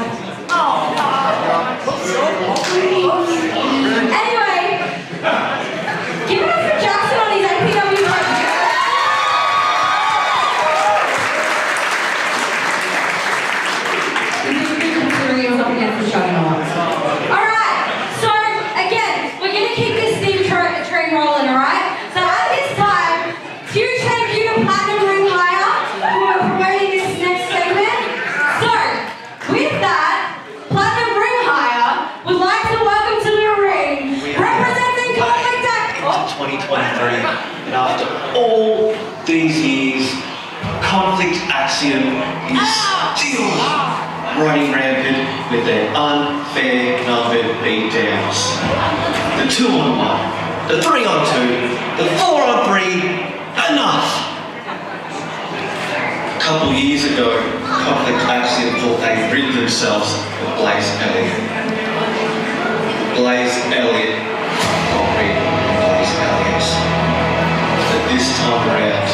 Anyway, give it up for Jackson on his APW breakout. Considering he was up against the Juggernaut. Alright, so again, we're going to keep this steam train rolling, alright? So at this time, huge thank you to Platinum Ring Hire for promoting this next segment. So, with that, Platinum Ring Hire would like to welcome to the ring, representing Conflict Act. 2023, and after all these years, Conflict Axiom is still running rampant with their unfair numbered beatdowns. The 2-on-1, the 3-on-2, the 4-on-3, enough! A couple years ago, Conflict Axiom thought they'd rid themselves of Blaze Elliott. Blaze Elliott got rid of Blaze Elliott. But this time around,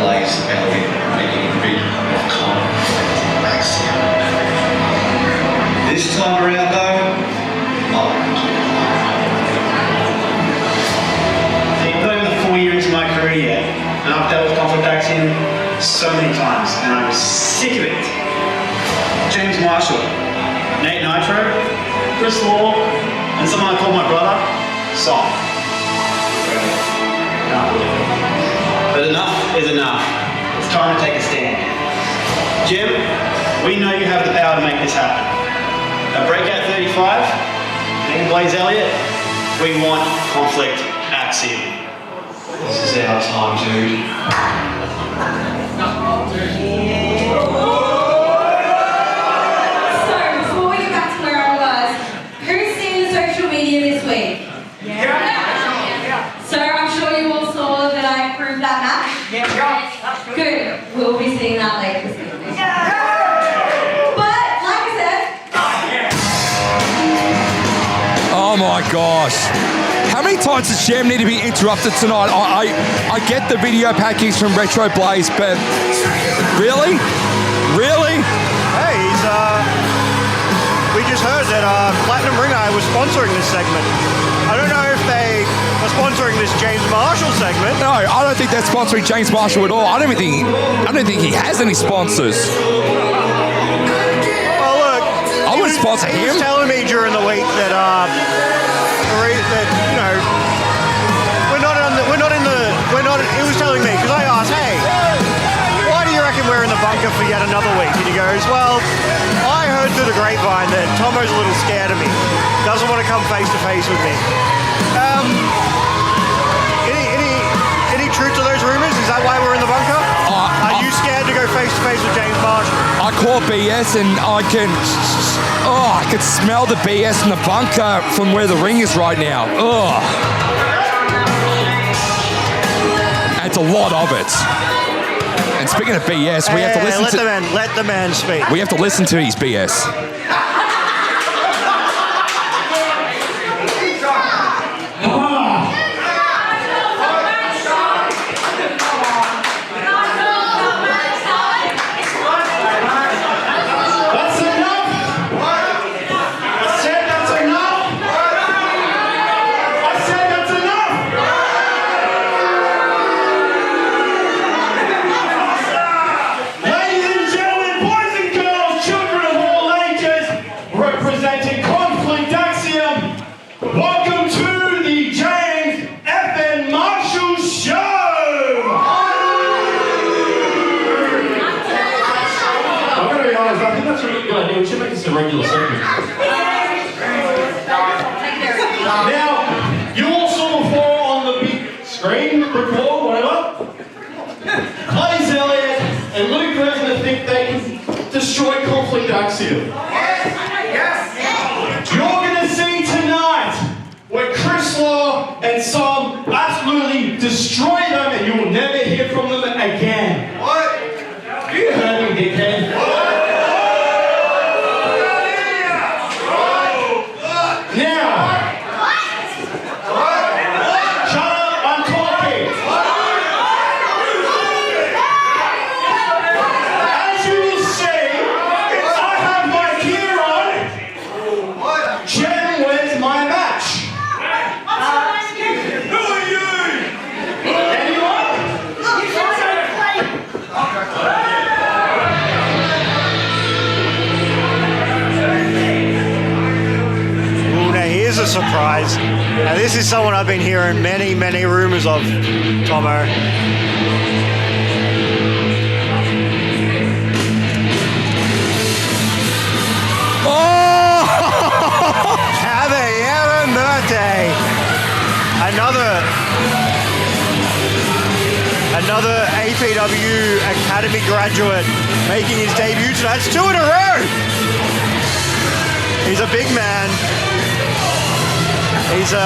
Blaze Elliott are getting rid of Conflict Axiom. This time around though, You've not even 4 years into my career yet, and I've dealt with Conflict Axiom so many times, and I'm sick of it. James Marshall, Nate Nitro, Chris Law, and someone I call my brother, Soft. But enough is enough. It's time to take a stand. Jim, we know you have the power to make this happen. At Breakout 35, and Blaze Elliott, we want Conflict Axiom. this is our time, dude. So, before we get back to where I was, who's seen the social media this week? Yeah. So, I'm sure you all saw that I approved that match. Yeah. Good. We'll be seeing that later this evening. But, like I said, Oh my gosh. How many times does Jam need to be interrupted tonight? I get the video package from Retro Blaze, but really? Really? sponsoring this segment. I don't know if they are sponsoring this James Marshall segment. No, I don't think they're sponsoring James Marshall at all. I don't think he has any sponsors. Well, look, I wouldn't sponsor he him. was telling me during the week that you know, he was telling me, because I asked, hey, why do you reckon we're in the bunker for yet another week? And he goes, well, I heard through the grapevine that Tomo's a little scared of me, doesn't want to come face to face with me. Any truth to those rumors? Is that why we're in the bunker? Are you scared to go face to face with James Marshall? I call BS and I can smell the BS in the bunker from where the ring is right now. It's a lot of it. And speaking of BS, we have to listen to... Let the man speak. We have to listen to his BS. Regular segment. Now, you all saw before on the big screen, before, whatever, Blaze Elliott and Luke Resner think they can destroy Conflict Axiom. Yes. You're going to see tonight where Chris Law and Sam absolutely destroy them and you will never hear from them again. What? You heard me, dickhead. Surprise. Now this is someone I've been hearing many rumors of, Tomo. Oh! Caballero Merte. Another APW Academy graduate making his debut tonight. That's 2 in a row. He's a big man. He's you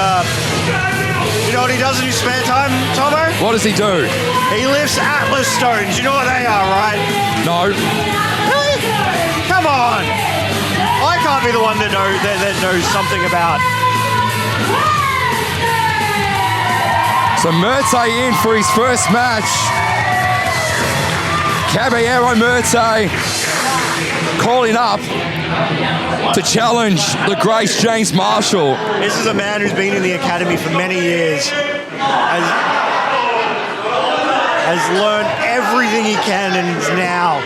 know what he does in his spare time, Tomo? What does he do? He lifts Atlas stones. You know what they are, right? No. Really? Come on. I can't be the one that knows something about. So Merte in for his first match. Caballero Merte calling up to challenge the great James Marshall. This is a man who's been in the academy for many years, has learned everything he can, and is now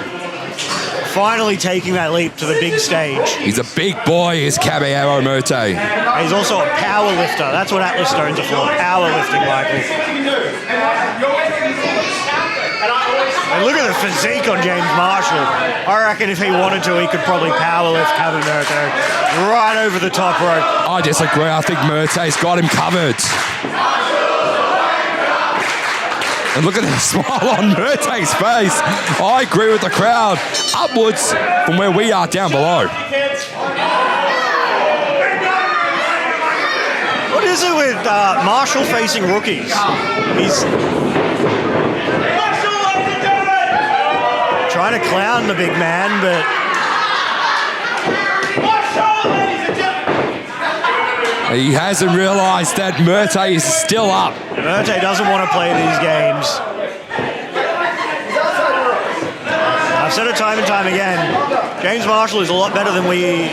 finally taking that leap to the big stage. He's a big boy, is Caballero Merte. He's also a power lifter. That's what Atlas stones are for, power lifting, Michael. And look at the physique on James Marshall. I reckon if he wanted to, he could probably power lift Caballero Merte right over the top rope. I disagree. I think Merte's got him covered. And look at the smile on Merte's face. I agree with the crowd. Upwards from where we are down below. What is it with Marshall facing rookies? He's trying to clown the big man, but he hasn't realised that Merte is still up. Merte doesn't want to play these games. I've said it time and time again. James Marshall is a lot better than you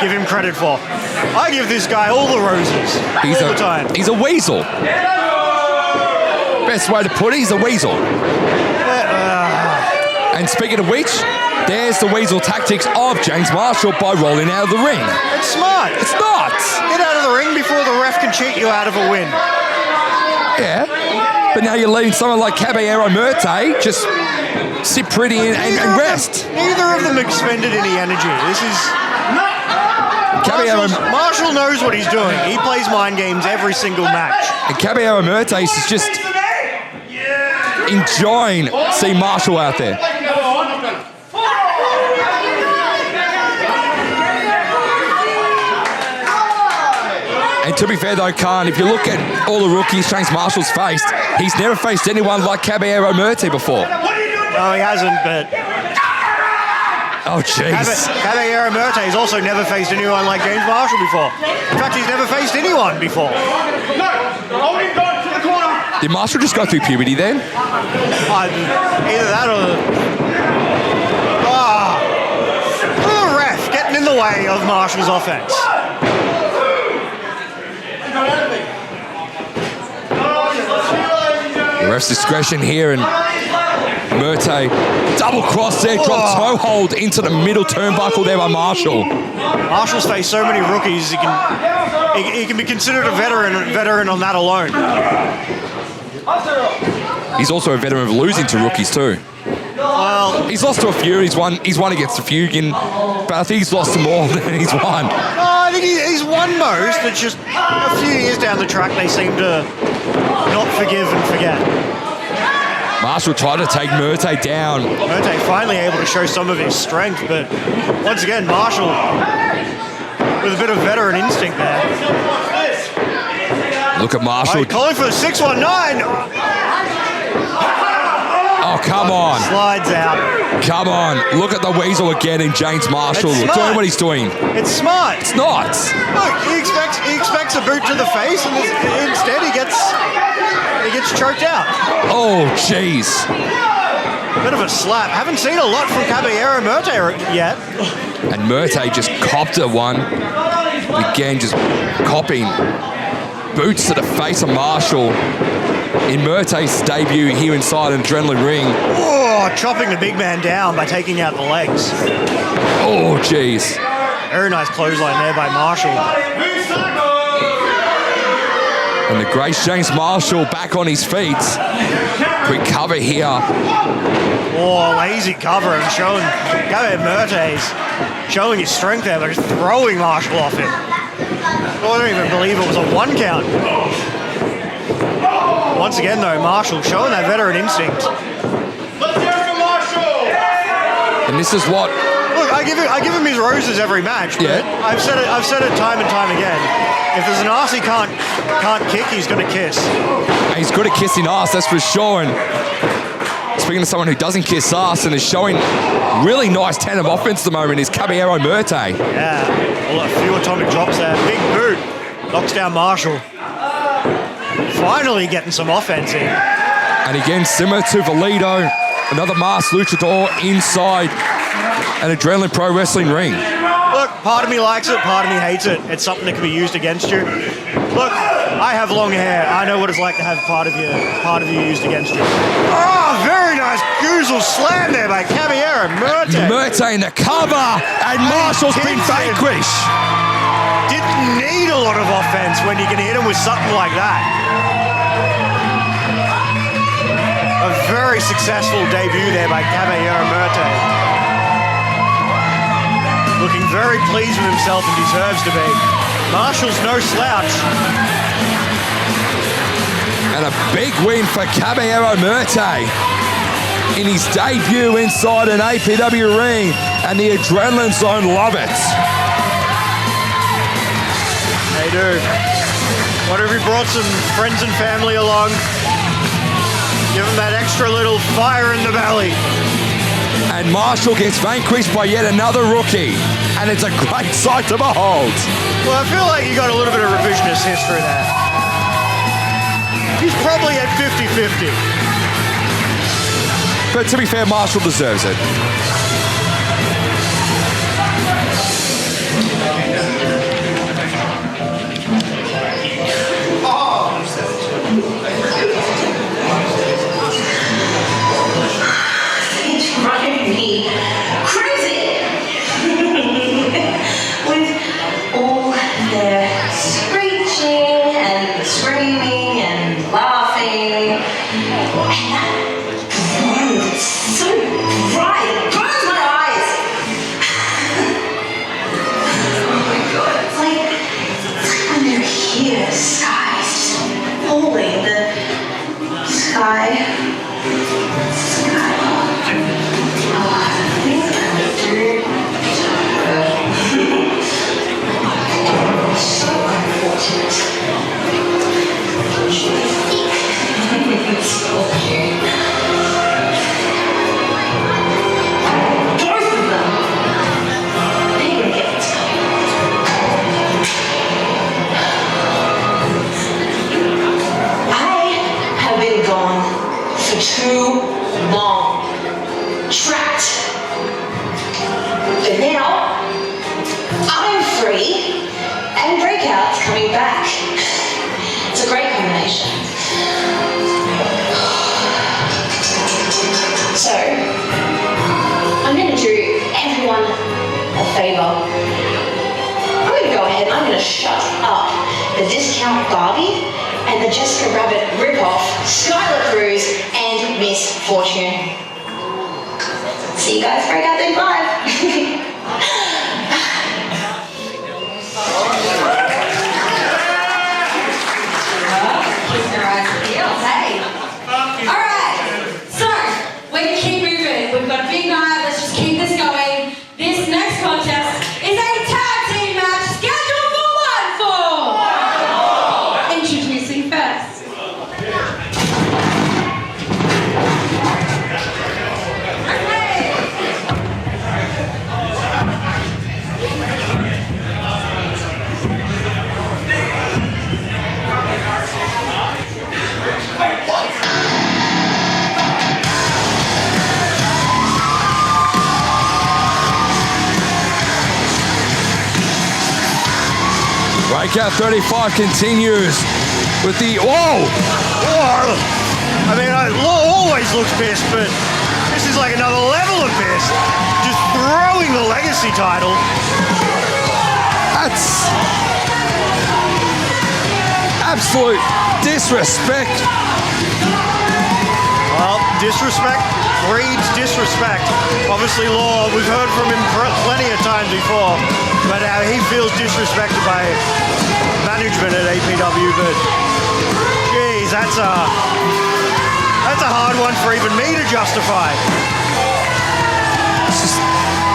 give him credit for. I give this guy all the roses, all the time. He's a weasel. Best way to put it, he's a weasel. And speaking of which, there's the weasel tactics of James Marshall by rolling out of the ring. It's smart. It's not. Get out of the ring before the ref can cheat you out of a win. Yeah, but now you're letting someone like Caballero Merte just sit pretty and rest. Neither of them expended any energy. This is... Marshall knows what he's doing. He plays mind games every single match. And Caballero Merte is just enjoying seeing Marshall out there. And to be fair though, Khan, if you look at all the rookies James Marshall's faced, he's never faced anyone like Caballero Merte before. No, he hasn't, but... Oh, jeez. Caballero Merte has also never faced anyone like James Marshall before. In fact, he's never faced anyone before. Did Marshall just go through puberty then? Either that or... Look at the ref getting in the way of Marshall's offense. The ref's discretion here, and Merte double cross there, drop toe hold into the middle turnbuckle there by Marshall. Marshall's faced so many rookies, he can be considered a veteran on that alone. He's also a veteran of losing to rookies too. Well, he's lost to a few. He's won against a few, but I think he's lost to more than he's won. I think he's won most. It's just a few years down the track they seem to not forgive and forget. Marshall tried to take Merte down. Merte finally able to show some of his strength, but once again, Marshall with a bit of veteran instinct there. Look at Marshall. Calling for the 619. Oh, come on. Slides out. Come on. Look at the weasel again in James Marshall doing what he's doing. It's smart. It's not. Look, he expects a boot to the face, and instead he gets choked out. Oh, jeez. Bit of a slap. Haven't seen a lot from Caballero Merte yet. And Merte just copped at one. Again, just copping boots to the face of Marshall in Merte's debut here inside an adrenaline ring. Oh, chopping the big man down by taking out the legs. Oh, jeez. Very nice clothesline there by Marshall. And the great James Marshall back on his feet. Quick cover here. Oh, lazy cover and showing Merte's showing his strength there, but just throwing Marshall off him. I don't even believe it was a 1 count. Once again, though, Marshall showing that veteran instinct. Let's hear it from Marshall! And this is what... Look, I give him his roses every match, but yeah. I've said it time and time again. If there's an ass he can't kick, he's going to kiss. And he's good at kissing ass, that's for sure. And speaking of someone who doesn't kiss ass and is showing really nice tandem offense at the moment is Caballero Merte. Yeah, a few atomic drops there. Big boot. Knocks down Marshall. Finally getting some offense in. And again, similar to Valido, another masked luchador inside an Adrenaline Pro Wrestling ring. Look, part of me likes it, part of me hates it. It's something that can be used against you. Look, I have long hair. I know what it's like to have part of you used against you. Oh, very nice goozle slam there by Caballero Merte. Merte in the cover, and Marshall's been vanquished. Didn't need a lot of offense when you can hit him with something like that. A very successful debut there by Caballero Merte. Looking very pleased with himself and deserves to be. Marshall's no slouch. And a big win for Caballero Merte in his debut inside an APW ring, and the Adrenaline Zone love it. They do. What if he brought some friends and family along? Give him that extra little fire in the belly. And Marshall gets vanquished by yet another rookie, and it's a great sight to behold. Well, I feel like you got a little bit of revisionist history there. He's probably at 50-50. But to be fair, Marshall deserves it. It's driving me crazy with all their screeching and screaming and laughing. And that blue is so bright, it burns my eyes. Oh my god, it's like when they're here, the sky is just falling, the sky. So unfortunate. So cute. Both of them. They're gonna get this going. I have been gone for too long. Trapped. But now, I'm free, and Breakout's coming back. It's a great combination. So, I'm going to do everyone a favor. I'm going to go ahead and I'm going to shut up the Discount Barbie and the Jessica Rabbit ripoff, Skylar Cruz, and Miss Fortune. See you guys, Breakout Day 5. Alright, so we can keep moving. We've got a big night, let's just keep this going. This next contest is a tag team match scheduled for 1 fall. Introducing first. Breakout 35 continues with the, whoa! I mean, Law always looks pissed, but this is like another level of pissed. Just throwing the legacy title. That's absolute disrespect. Well, disrespect breeds disrespect. Obviously, Law, we've heard from him plenty of times before, but how he feels disrespected by management at APW, but geez, that's a hard one for even me to justify. Just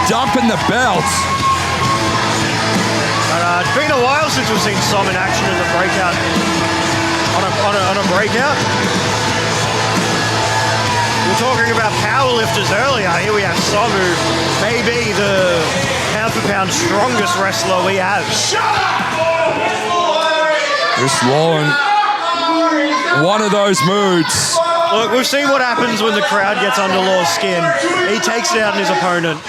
dumping the belt. But, it's been a while since we've seen Som in action in the breakout. On a breakout. We were talking about powerlifters earlier. Here we have Som, who may be the pound for pound strongest wrestler we have. Just Lauren, one of those moods. Look, we've seen what happens when the crowd gets under Law's skin. He takes it out on his opponent.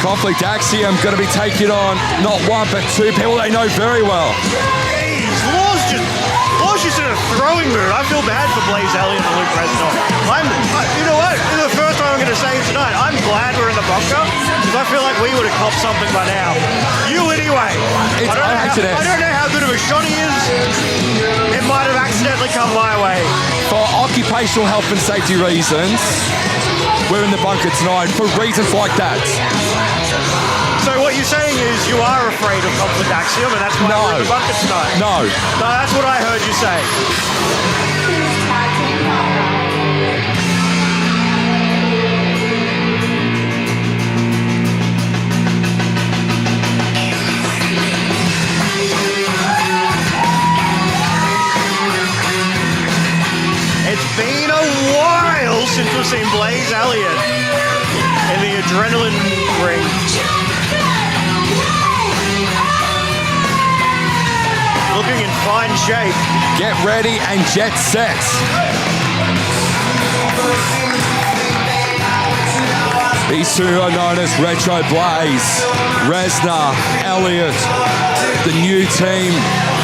Conflict Axiom going to be taking on not one but two people they know very well. Jeez, Law's just in a throwing mood. I feel bad for Blaze Elliott and Luke Reznor. You know what? This is the first time I'm going to say it tonight. I'm glad we're in the bunker because I feel like we would have copped something by now. You anyway. I don't know how good of a shot he is. It might have accidentally come my way. For occupational health and safety reasons, we're in the bunker tonight for reasons like that. So what you're saying is you are afraid of Conflict Axiom and that's why we're in the bunker tonight? No, that's what I heard you say. been a while since we've seen Blaze Elliott in the adrenaline ring. Looking in fine shape. Get ready and jet set. These two are known as Retro Blaze. Resner, Elliott, the new team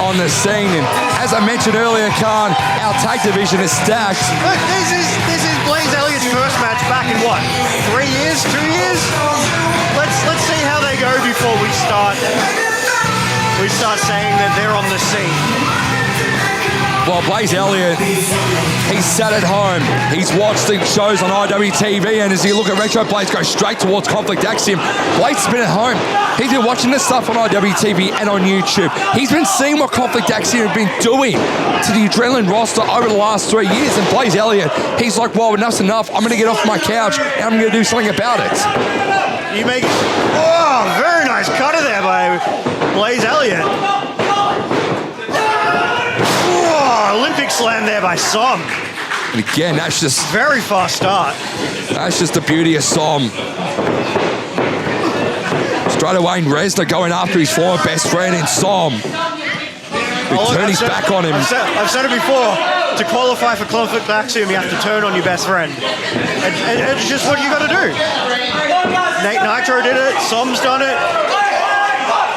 on the scene. And as I mentioned earlier, Khan, our tag division is stacked. Look, this is Blaze Elliott's first match back in what? 3 years? 2 years? Let's see how they go before we start saying that they're on the scene. Well, Blaze Elliott, he's sat at home. He's watched the shows on IWTV, and as you look at Retro Blaze go straight towards Conflict Axiom, Blaze has been at home. He's been watching this stuff on IWTV and on YouTube. He's been seeing what Conflict Axiom have been doing to the Adrenaline roster over the last 3 years, and Blaze Elliott, he's like, well, enough's enough. I'm going to get off my couch, and I'm going to do something about it. You make... Oh, very nice cutter there by Blaze Elliott. Olympic slam there by Som. And again, that's just... Very fast start. That's just the beauty of Som. Straight away, Resner going after his former best friend in Som. Turn his back on him. I've said it before. To qualify for Conflict Axiom, you have to turn on your best friend. And it's just what you got to do. Nate Nitro did it. Som's done it.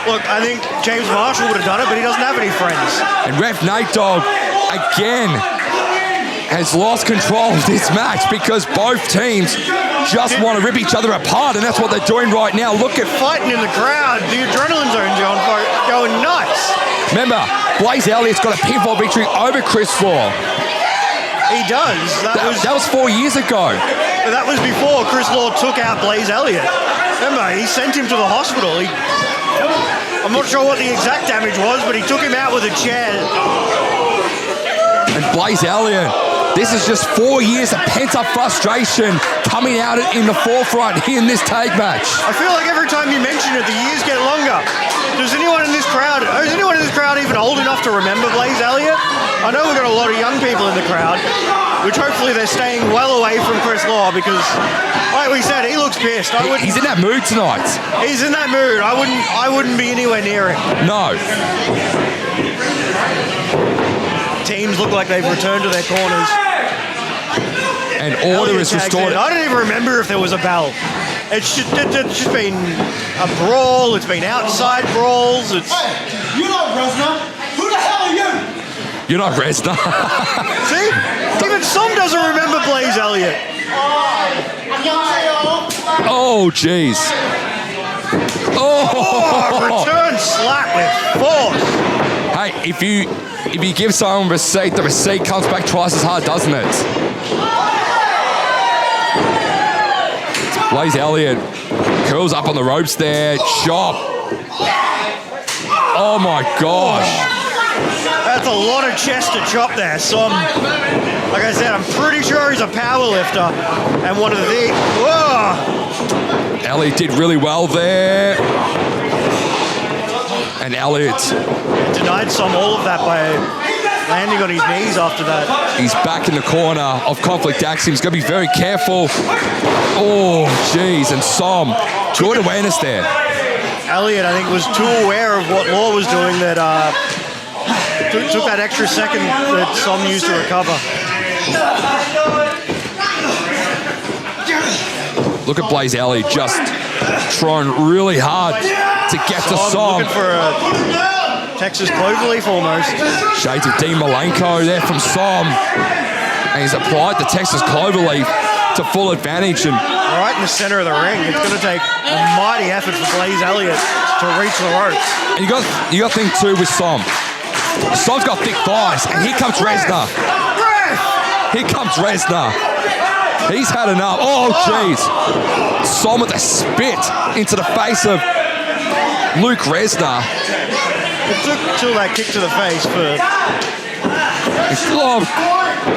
Look, I think James Marshall would have done it, but he doesn't have any friends. And Ref Nate Dogg, again, has lost control of this match because both teams just want to rip each other apart, and that's what they're doing right now. Look at... Fighting in the crowd. The adrenaline zone's going nuts. Remember, Blaze Elliott's got a pinfall victory over Chris Law. He does. That was 4 years ago. That was before Chris Law took out Blaze Elliott. Remember, he sent him to the hospital. I'm not sure what the exact damage was, but he took him out with a chair. And Blaze Elliott, this is just 4 years of pent-up frustration coming out in the forefront in this tag match. I feel like every time you mention it, the years get longer. Is anyone in this crowd even old enough to remember Blaze Elliott? I know we've got a lot of young people in the crowd, which hopefully they're staying well away from Chris Law because, like we said, he looks pissed. He's in that mood tonight. He's in that mood. I wouldn't be anywhere near him. No. Teams look like they've returned to their corners. And order is restored. I don't even remember if there was a bell. It's just been a brawl. It's been outside brawls. It's... Hey, you're not Resner. Who the hell are you? You're not Resner. See? Even Som doesn't remember Blaze Elliott. Oh, jeez. Oh, return slap with force. Hey, if you give someone a receipt, the receipt comes back twice as hard, doesn't it? Blaze Elliott curls up on the ropes there. Chop. Oh my gosh. That's a lot of chest to chop there. Som, like I said, I'm pretty sure he's a power lifter. And one of the... Whoa. Elliott did really well there. And Elliott denied Som all of that by landing on his knees after that. He's back in the corner of Conflict Axiom. He's got to be very careful. Oh, jeez. And Som, good awareness there. Elliott, I think, was too aware of what Law was doing that took that extra second that Som used to recover. Look at Blaze Elliott just trying really hard to get to Som. Looking for a Texas cloverleaf almost. Shades of Dean Malenko there from Som. And he's applied the Texas cloverleaf to full advantage. And right in the center of the ring. It's going to take a mighty effort for Blaze Elliott to reach the ropes. And you got to think too with Som. Som's got thick thighs, and here comes Resner. Here comes Resner. He's had enough. Oh, jeez. Som with a spit into the face of Luke Resner. It took till that kick to the face for...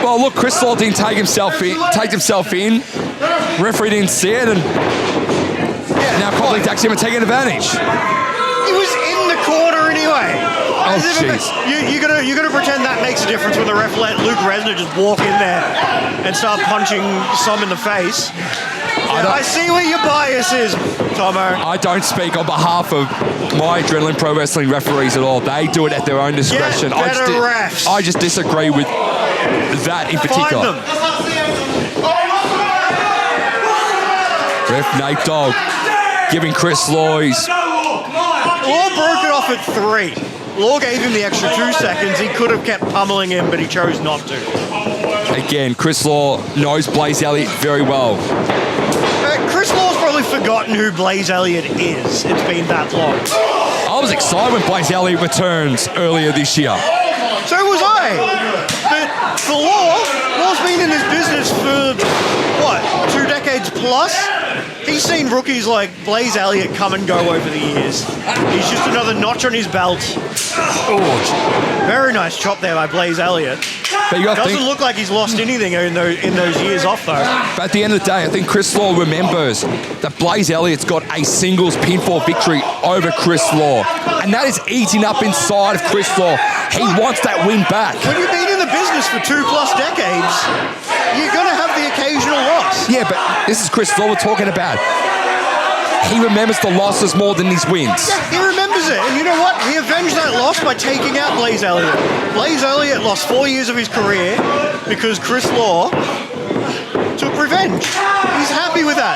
Well, look, Chris Law didn't take himself in. Referee didn't see it, and now Conflict Axiom are taking advantage. He was in the corner anyway. Oh, As if it- jeez. you're gonna pretend that makes a difference when the ref let Luke Resner just walk in there and start punching some in the face. I see where your bias is, Tomo. I don't speak on behalf of my Adrenaline Pro Wrestling referees at all. They do it at their own discretion. Get better refs. I just disagree with that in particular. Find them. Ref Nate Dogg giving Chris Loy's. Law broke it off at 3. Law gave him the extra 2 seconds. He could have kept pummeling him, but he chose not to. Again, Chris Law knows Blaze Elliott very well. Chris Law's probably forgotten who Blaze Elliott is. It's been that long. I was excited when Blaze Elliott returns earlier this year. So was I. But for Law's been in this business for, what, 2 decades plus? He's seen rookies like Blaze Elliott come and go over the years. He's just another notch on his belt. Oh, Very nice chop there by Blaze Elliott. but you got to Doesn't think, look like he's lost anything in those years off, though. but at the end of the day, I think Chris Law remembers that Blaze Elliott's got a singles pinfall victory over Chris Law. And that is eating up inside of Chris Law. He wants that win back. When you've been in the business for 2+ decades, you're going to have the occasional loss. Yeah, but this is Chris Law we're talking about. He remembers the losses more than his wins. He remembers it, and you know what? He avenged that loss by taking out Blaze Elliott. Blaze Elliott lost 4 years of his career because Chris Law took revenge. He's happy with that.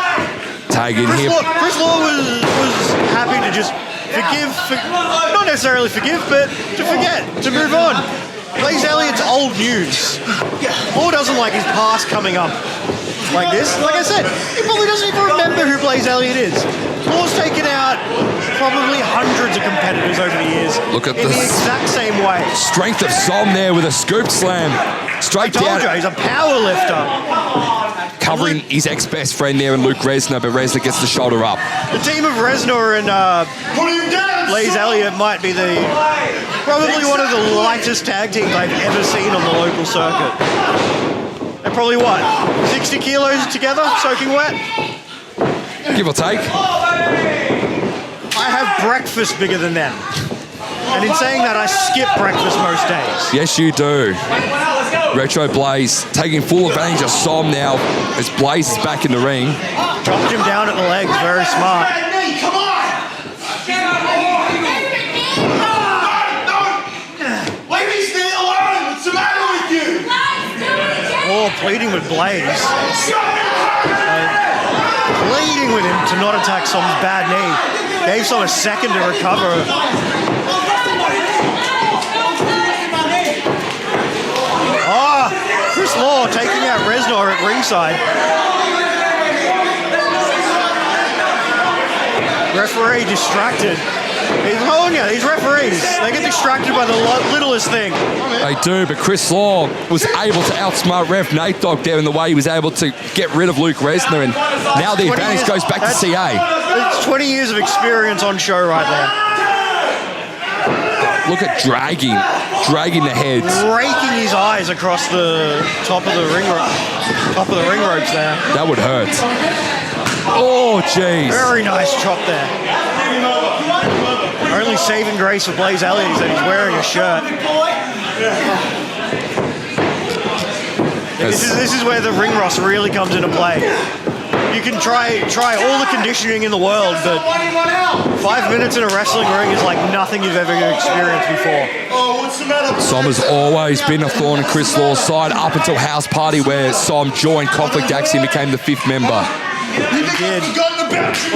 Tagging him. Chris Law was happy to just forgive, not necessarily forgive, but to forget, to move on. Blaze Elliott's old news. Law doesn't like his past coming up like this. Like I said, he probably doesn't even remember who Blaze Elliott is. Law's taken out probably hundreds of competitors over the years. Look at in the this. exact same way. Strength of Som there with a scoop slam. Straight Told down. you, he's a power lifter. Covering his ex-best friend there in Luke Resner, but Resner gets the shoulder up. The team of Resner and Blaze Elliott might be probably one of the lightest tag teams I've ever seen on the local circuit. They're probably, 60 kilos together, soaking wet? Give or take. I have breakfast bigger than them. And in saying that, I skip breakfast most days. Yes, you do. Retro Blaze taking full advantage of Som now as Blaze is back in the ring. Dropped him down at the legs, very smart. Come on! Leave me stay alone! What's the matter with you? Oh, pleading with Blaze. Pleading with him to not attack Som's bad knee. Gave Som a second to recover. Chris Law taking out Resner at ringside. Referee distracted. He's telling you, these referees, they get distracted by the littlest thing. They do, but Chris Law was able to outsmart Ref Nate Dogg there in the way he was able to get rid of Luke Resner, and now the advantage goes back to CA. It's 20 years of experience on show right there. Look at dragging the heads. Raking his eyes across the top of the ring ropes there. That would hurt. Oh, jeez. Very nice chop there. Only saving grace for Blaze Elliott is that he's wearing a shirt. This is where the ring rust really comes into play. You can try all the conditioning in the world, but 5 minutes in a wrestling ring is like nothing you've ever experienced before. Oh, what's the matter? Som has always been a thorn in Chris Law's side up until House Party, where Som joined Conflict Axe and became the 5th member. He did.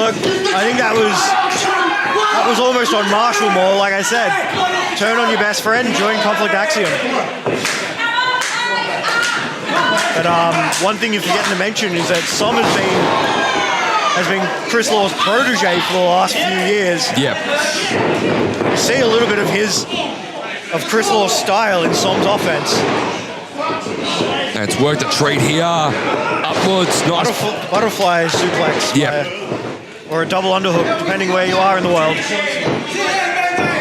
Look, I think that was almost on Marshall Mall, like I said. Turn on your best friend, join Conflict Axiom. But one thing you're forgetting to mention is that Som has been Chris Law's protege for the last few years. Yep. You see a little bit of Chris Law's style in Som's offense. And it's worked a treat here. Upwards, nice. Butterfly suplex. Yeah. Or a double underhook, depending where you are in the world.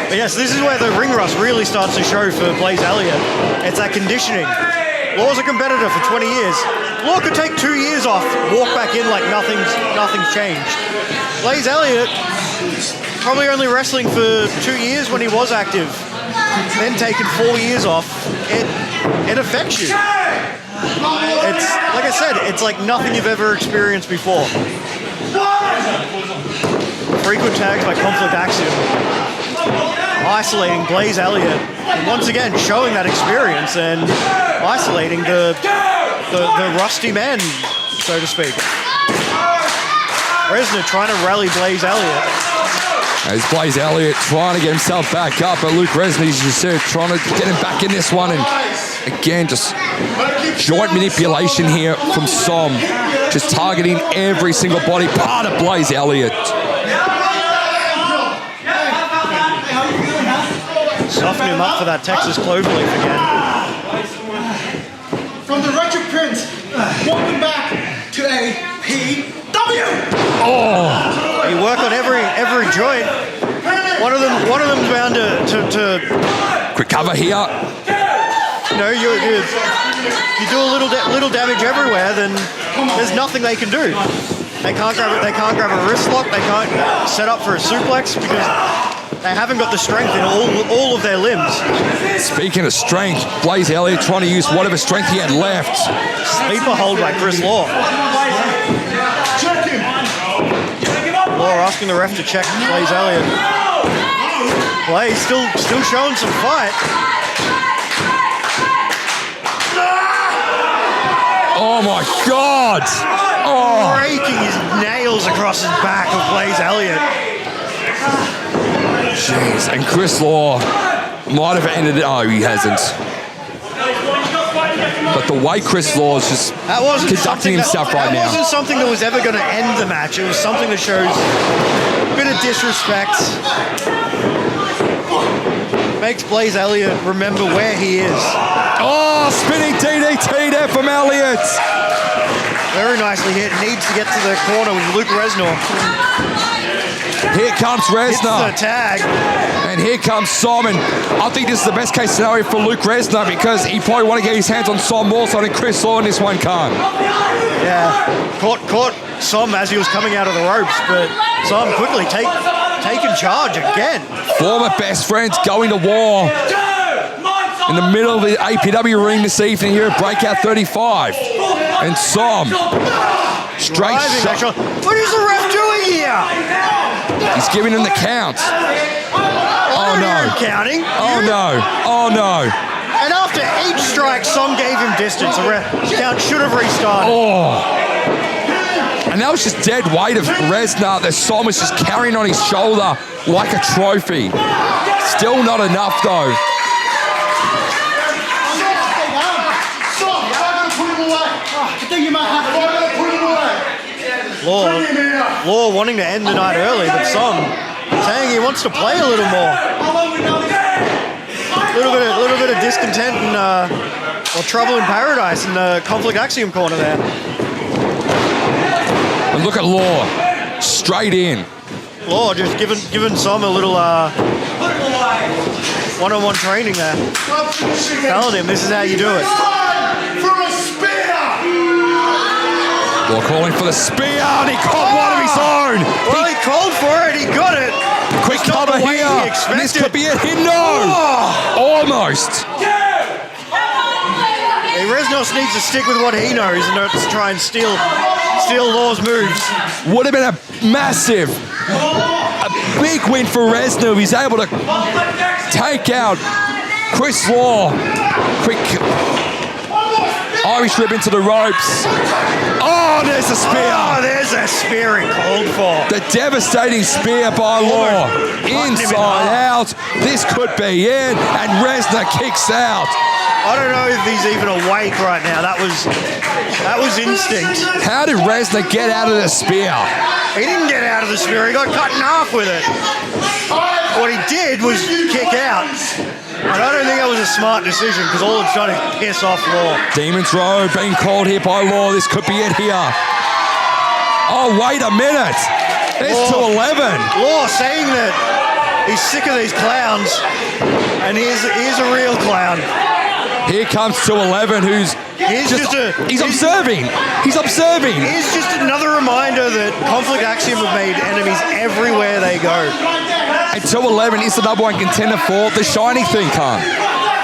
But yes, this is where the ring rust really starts to show for Blaze Elliott. It's that conditioning. Law's a competitor for 20 years. Law could take 2 years off, walk back in like nothing's changed. Blaze Elliott probably only wrestling for 2 years when he was active. then taking 4 years off, it affects you. It's like I said, it's like nothing you've ever experienced before. Frequent tags by Conflict Axiom, isolating Blaze Elliott, and once again showing that experience and isolating the rusty men, so to speak. Resner trying to rally Blaze Elliott. As Blaze Elliott trying to get himself back up, but Luke Resner, as you said, trying to get him back in this one, and again, just joint manipulation here from Som, just targeting every single body part of Blaze Elliott. Soften him up for that Texas Cloverleaf again. From the Wretched Prince, welcome back to APW. Oh! You work on every joint. One of them's bound to Quick cover here. you know, you do a little damage everywhere, then there's nothing they can do. They can't grab a wrist lock. They can't set up for a suplex because they haven't got the strength in all of their limbs. Speaking of strength, Blaze Elliott trying to use whatever strength he had left. Sleeper hold by Chris Law. Check him. Law asking the ref to check Blaze Elliott. Blaze still showing some fight. Oh my God! Oh! Breaking his nails across his back of Blaze Elliott. Jeez, and Chris Law might have ended it. Oh, he hasn't. But the way Chris Law is just conducting himself right now. That wasn't something that was ever going to end the match. It was something that shows a bit of disrespect. Makes Blaze Elliott remember where he is. Oh, spinning DDT there from Elliott. Very nicely hit. Needs to get to the corner with Luke Resnor. Here comes Hits Resner. the tag. And here comes Simon. I think this is the best case scenario for Luke Resner because he probably want to get his hands on Som more so than Chris Law, and this one can't. Yeah. Caught Som as he was coming out of the ropes, but Som quickly taking charge again. Former best friends going to war in the middle of the APW ring this evening here at Breakout 35. And Som, straight shot. What is the ref doing here? He's giving him the count. Oh no. Counting. Oh no. Oh no. And after each strike, Som gave him distance. The ref count should have restarted. Oh. And that was just dead weight of Resner that Som was just carrying on his shoulder like a trophy. Still not enough though. Law wanting to end the night early, but Som saying he wants to play a little more. Little bit of discontent and or trouble in paradise in the Conflict Axiom corner there. And look at Law, straight in. Law just giving Som a little one-on-one training there. Telling him this is how you do it. Law calling for the spear, and he caught one of his own. Well, he called for it, he got it. Quick cover here, and this could be it. Almost. Hey, Resnos needs to stick with what he knows and not to try and steal Law's moves. Would have been a massive, a big win for Resner if he's able to take out Chris Law. Quick Irish rib into the ropes. Oh, there's a spear. Oh, there's a spear he called for. The devastating spear by Law. Inside out. This could be it. And Resner kicks out. I don't know if he's even awake right now. That was instinct. How did Resner get out of the spear? He didn't get out of the spear. He got cut in half with it. What he did was kick out. And I don't think that was a smart decision because all it's done is piss off Law. Demon's Row being called here by Law. This could be it here. Oh, wait a minute. It's to 11. Law saying that he's sick of these clowns, and here's a real clown. Here comes 211, who's he's observing. He's observing. Here's just another reminder that Conflict Axiom have made enemies everywhere they go. And 211 is the #1 contender for the shiny thing, Khan.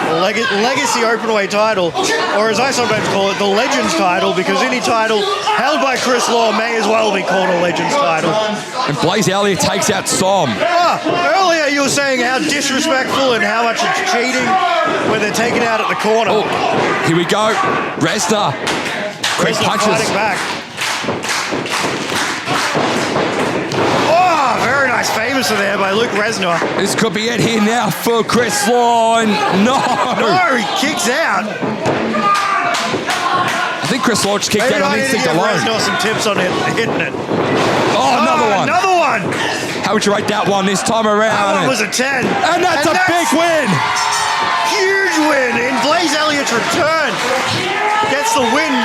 Legacy Openweight title, or as I sometimes call it, the Legends title, because any title held by Chris Law may as well be called a Legends title. And Blaze Elliott takes out Som. Earlier you were saying how disrespectful and how much it's cheating when they're taken out at the corner. Oh, here we go. Resner. Quick punches. Fighting back. Oh, very nice famouser there by Luke Resner. This could be it here now for Chris Law. No, he kicks out. I think Chris Law just kicked out on instinct alone. Resner some tips on it, hitting it. Oh, another one. Another one. How would you rate that one this time around? That one was a 10. And that's a big win. Huge win in Blaze Elliott's return. Gets the win.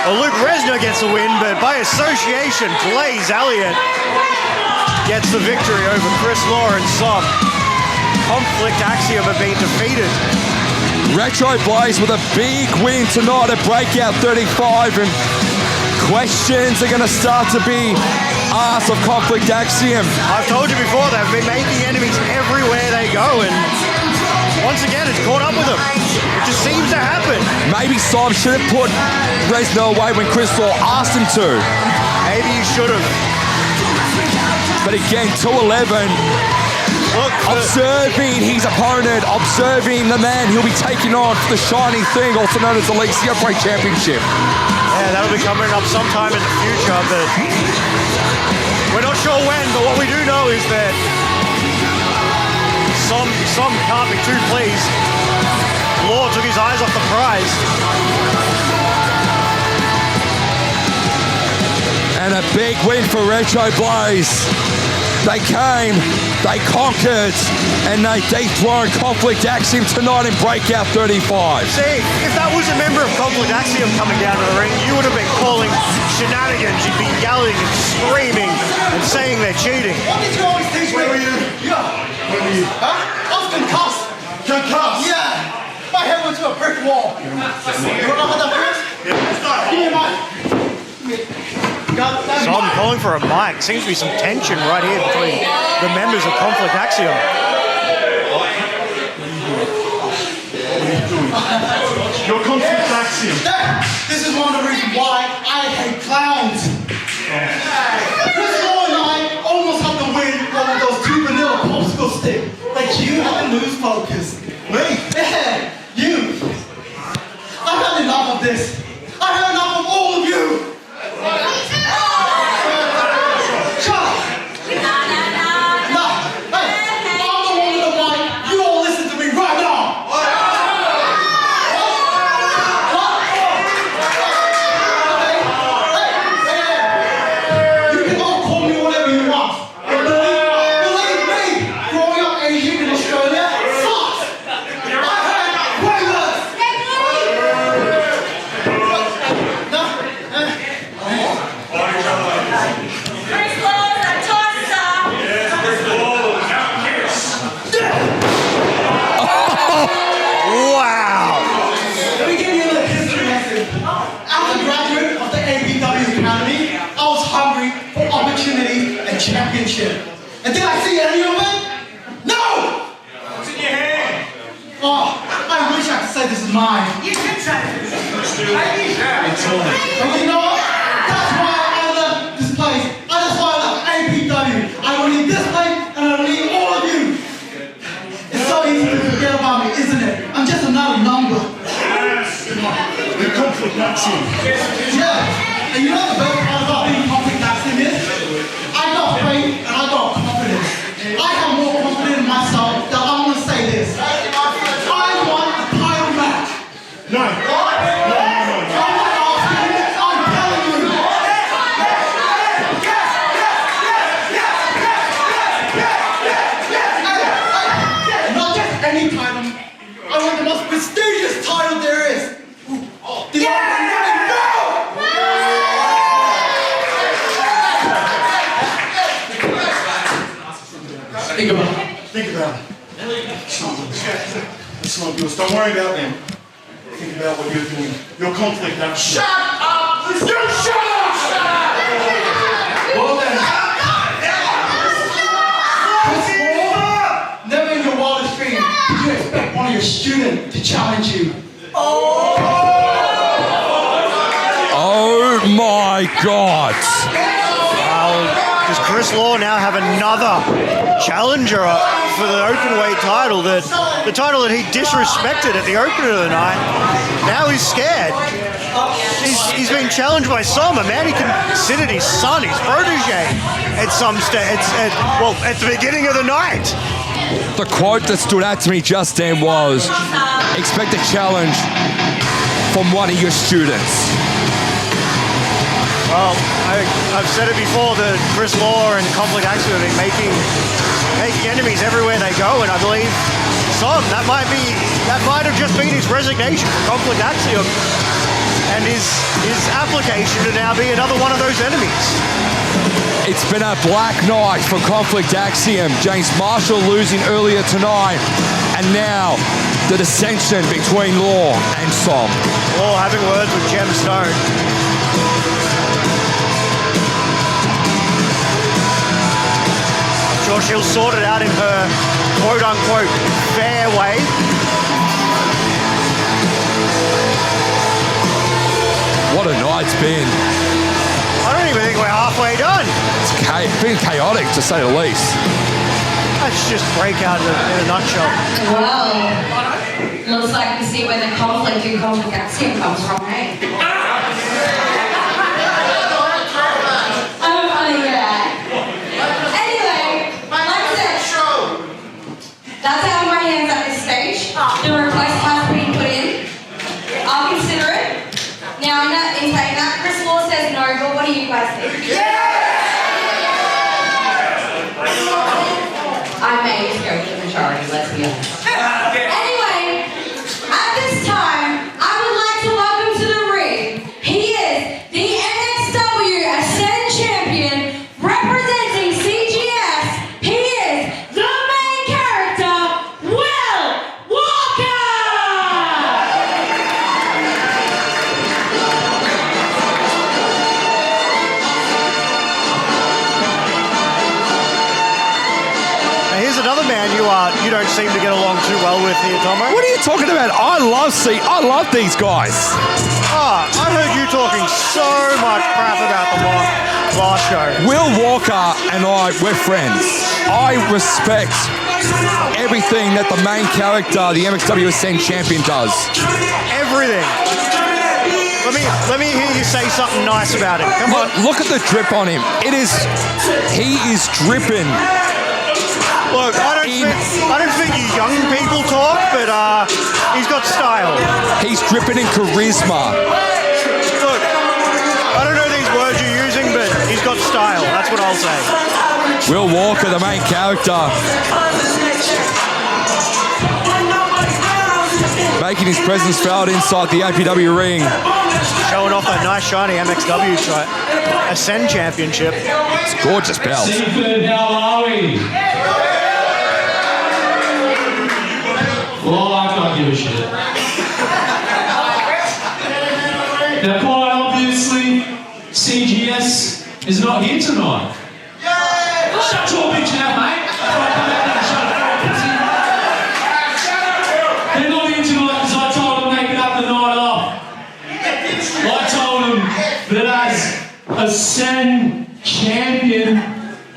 Well, Luke Resner gets the win, but by association, Blaze Elliott gets the victory over Chris Law and Som. Conflict Axiom have been defeated. Retro Blaze with a big win tonight at Breakout 35, and questions are going to start to be asked of Conflict Axiom. I've told you before, they've been making enemies everywhere they go, and once again, it's caught up with them. It just seems to happen. Maybe Som should have put Resner away when Chris Law asked him to. Maybe you should have. But again, 211, observing his opponent, observing the man he'll be taking on for the shiny thing, also known as the Alexio Break Championship. Yeah, that'll be coming up sometime in the future, but we're not sure when, but what we do know is that some can't be too pleased. Law took his eyes off the prize. And a big win for Retro Blaze. They came, they conquered, and they dethroned Conflict Axiom tonight in Breakout 35. See, if that was a member of Conflict Axiom coming down to the ring, you would have been calling shenanigans. You'd be yelling and screaming and saying they're cheating. What did you always teach me? Where were you? Yeah. Where were you? Huh? I was concussed. Concussed? Yeah. My head went to a brick wall. You don't know how that feels? Yeah. Give me a mic. Som calling for a mic. Seems to be some tension right here between the members of Conflict Axiom. Your Conflict Axiom. This is one of the reasons why I hate clowns. Chris Law and I almost had to win one of those 2 vanilla popsicle sticks. Like you had to lose focus. Me? Yeah, you. I've had enough of this. I've had enough of all of you. Shut up. No. Hey, I'm the one with the mic. You all listen to me right now. You can all call me whatever you want. But believe me, growing up Asian in Australia sucks. I've had way worse. Wow! Let me give you a little history lesson. As a graduate of the APW Academy, I was hungry for opportunity and championship. And did I see any of it? No! What's in your hand? Oh, I wish I could say this is mine. You can say this. Let's do it. But you know what? That's why I left this place. That's why I left APW. I don't need this place, and I don't need all of you. It's so easy to forget about me, isn't it? I'm just another number. Yes. The Conflict Axiom. Yeah. And you know the best part about being Conflict Axiom is? I got faith and I got confidence. I have more confidence in myself that I'm going to say this. I want a title match. No. I'm not asking you, I'm telling you. Not just any title. I want the most prestigious title there is. The Running Belt! Think about it. Think about it. It's not yours. Don't worry about them. about what you're doing. Your conflict action. Shut up! You shut up! Well then. Never in your wildest dream did you expect one of your students to challenge you. Oh my God. Does Chris Law now have another challenger for the openweight title? The title that he disrespected at the opener of the night. Now he's scared. He's being challenged by some, a man he considered his son, his protege, at some stage. At the beginning of the night. The quote that stood out to me just then was, expect a challenge from one of your students. Well, I've said it before that Chris Law and Conflict Axiom have been making enemies everywhere they go, and I believe that might have just been his resignation from Conflict Axiom and his application to now be another one of those enemies. It's been a black night for Conflict Axiom. James Marshall losing earlier tonight, and now the dissension between Law and Som. Law having words with Gem Stone. Sure, she'll sort it out in her quote-unquote fair way. What a night's been. I don't even think we're halfway done. It's been chaotic, to say the least. That's just Breakout in a nutshell. Well, looks like we see where the conflict in Conflict Axiom comes from, eh? I'm a funny guy. Anyway, like I said, that's out of my hands at this stage. The request has been put in. I'll consider it. Now, in saying that, Chris Law says no, but what do you guys think? I may just go with the majority, let's be honest. Anyway, at this time, I would like to welcome to the ring. He is the NXW Ascend Champion representing CGS. He is the main character, Will Walker! Now here's another man you don't seem to get along too well with here, Tomo. What are you talking about? I love these guys. I heard you talking so much crap about the last show. Will Walker and we're friends. I respect everything that the main character, the MXW Ascend Champion, does. Everything. Let me hear you say something nice about him. Come on. Look at the drip on him. He is dripping. Look, I don't think you young people talk, but he's got style. He's dripping in charisma. Look, I don't know these words you're using, but he's got style. That's what I'll say. Will Walker, the main character, making his presence felt inside the APW ring. Showing off that nice shiny MXW Ascend Championship. It's a gorgeous belt. Seaford, how are we? Well, I can't give a shit. Now, quite obviously, CGS is not here tonight. Shut your bitch out, mate. They're not here tonight because I told them they could have the night off. I told them that as Ascend Champion,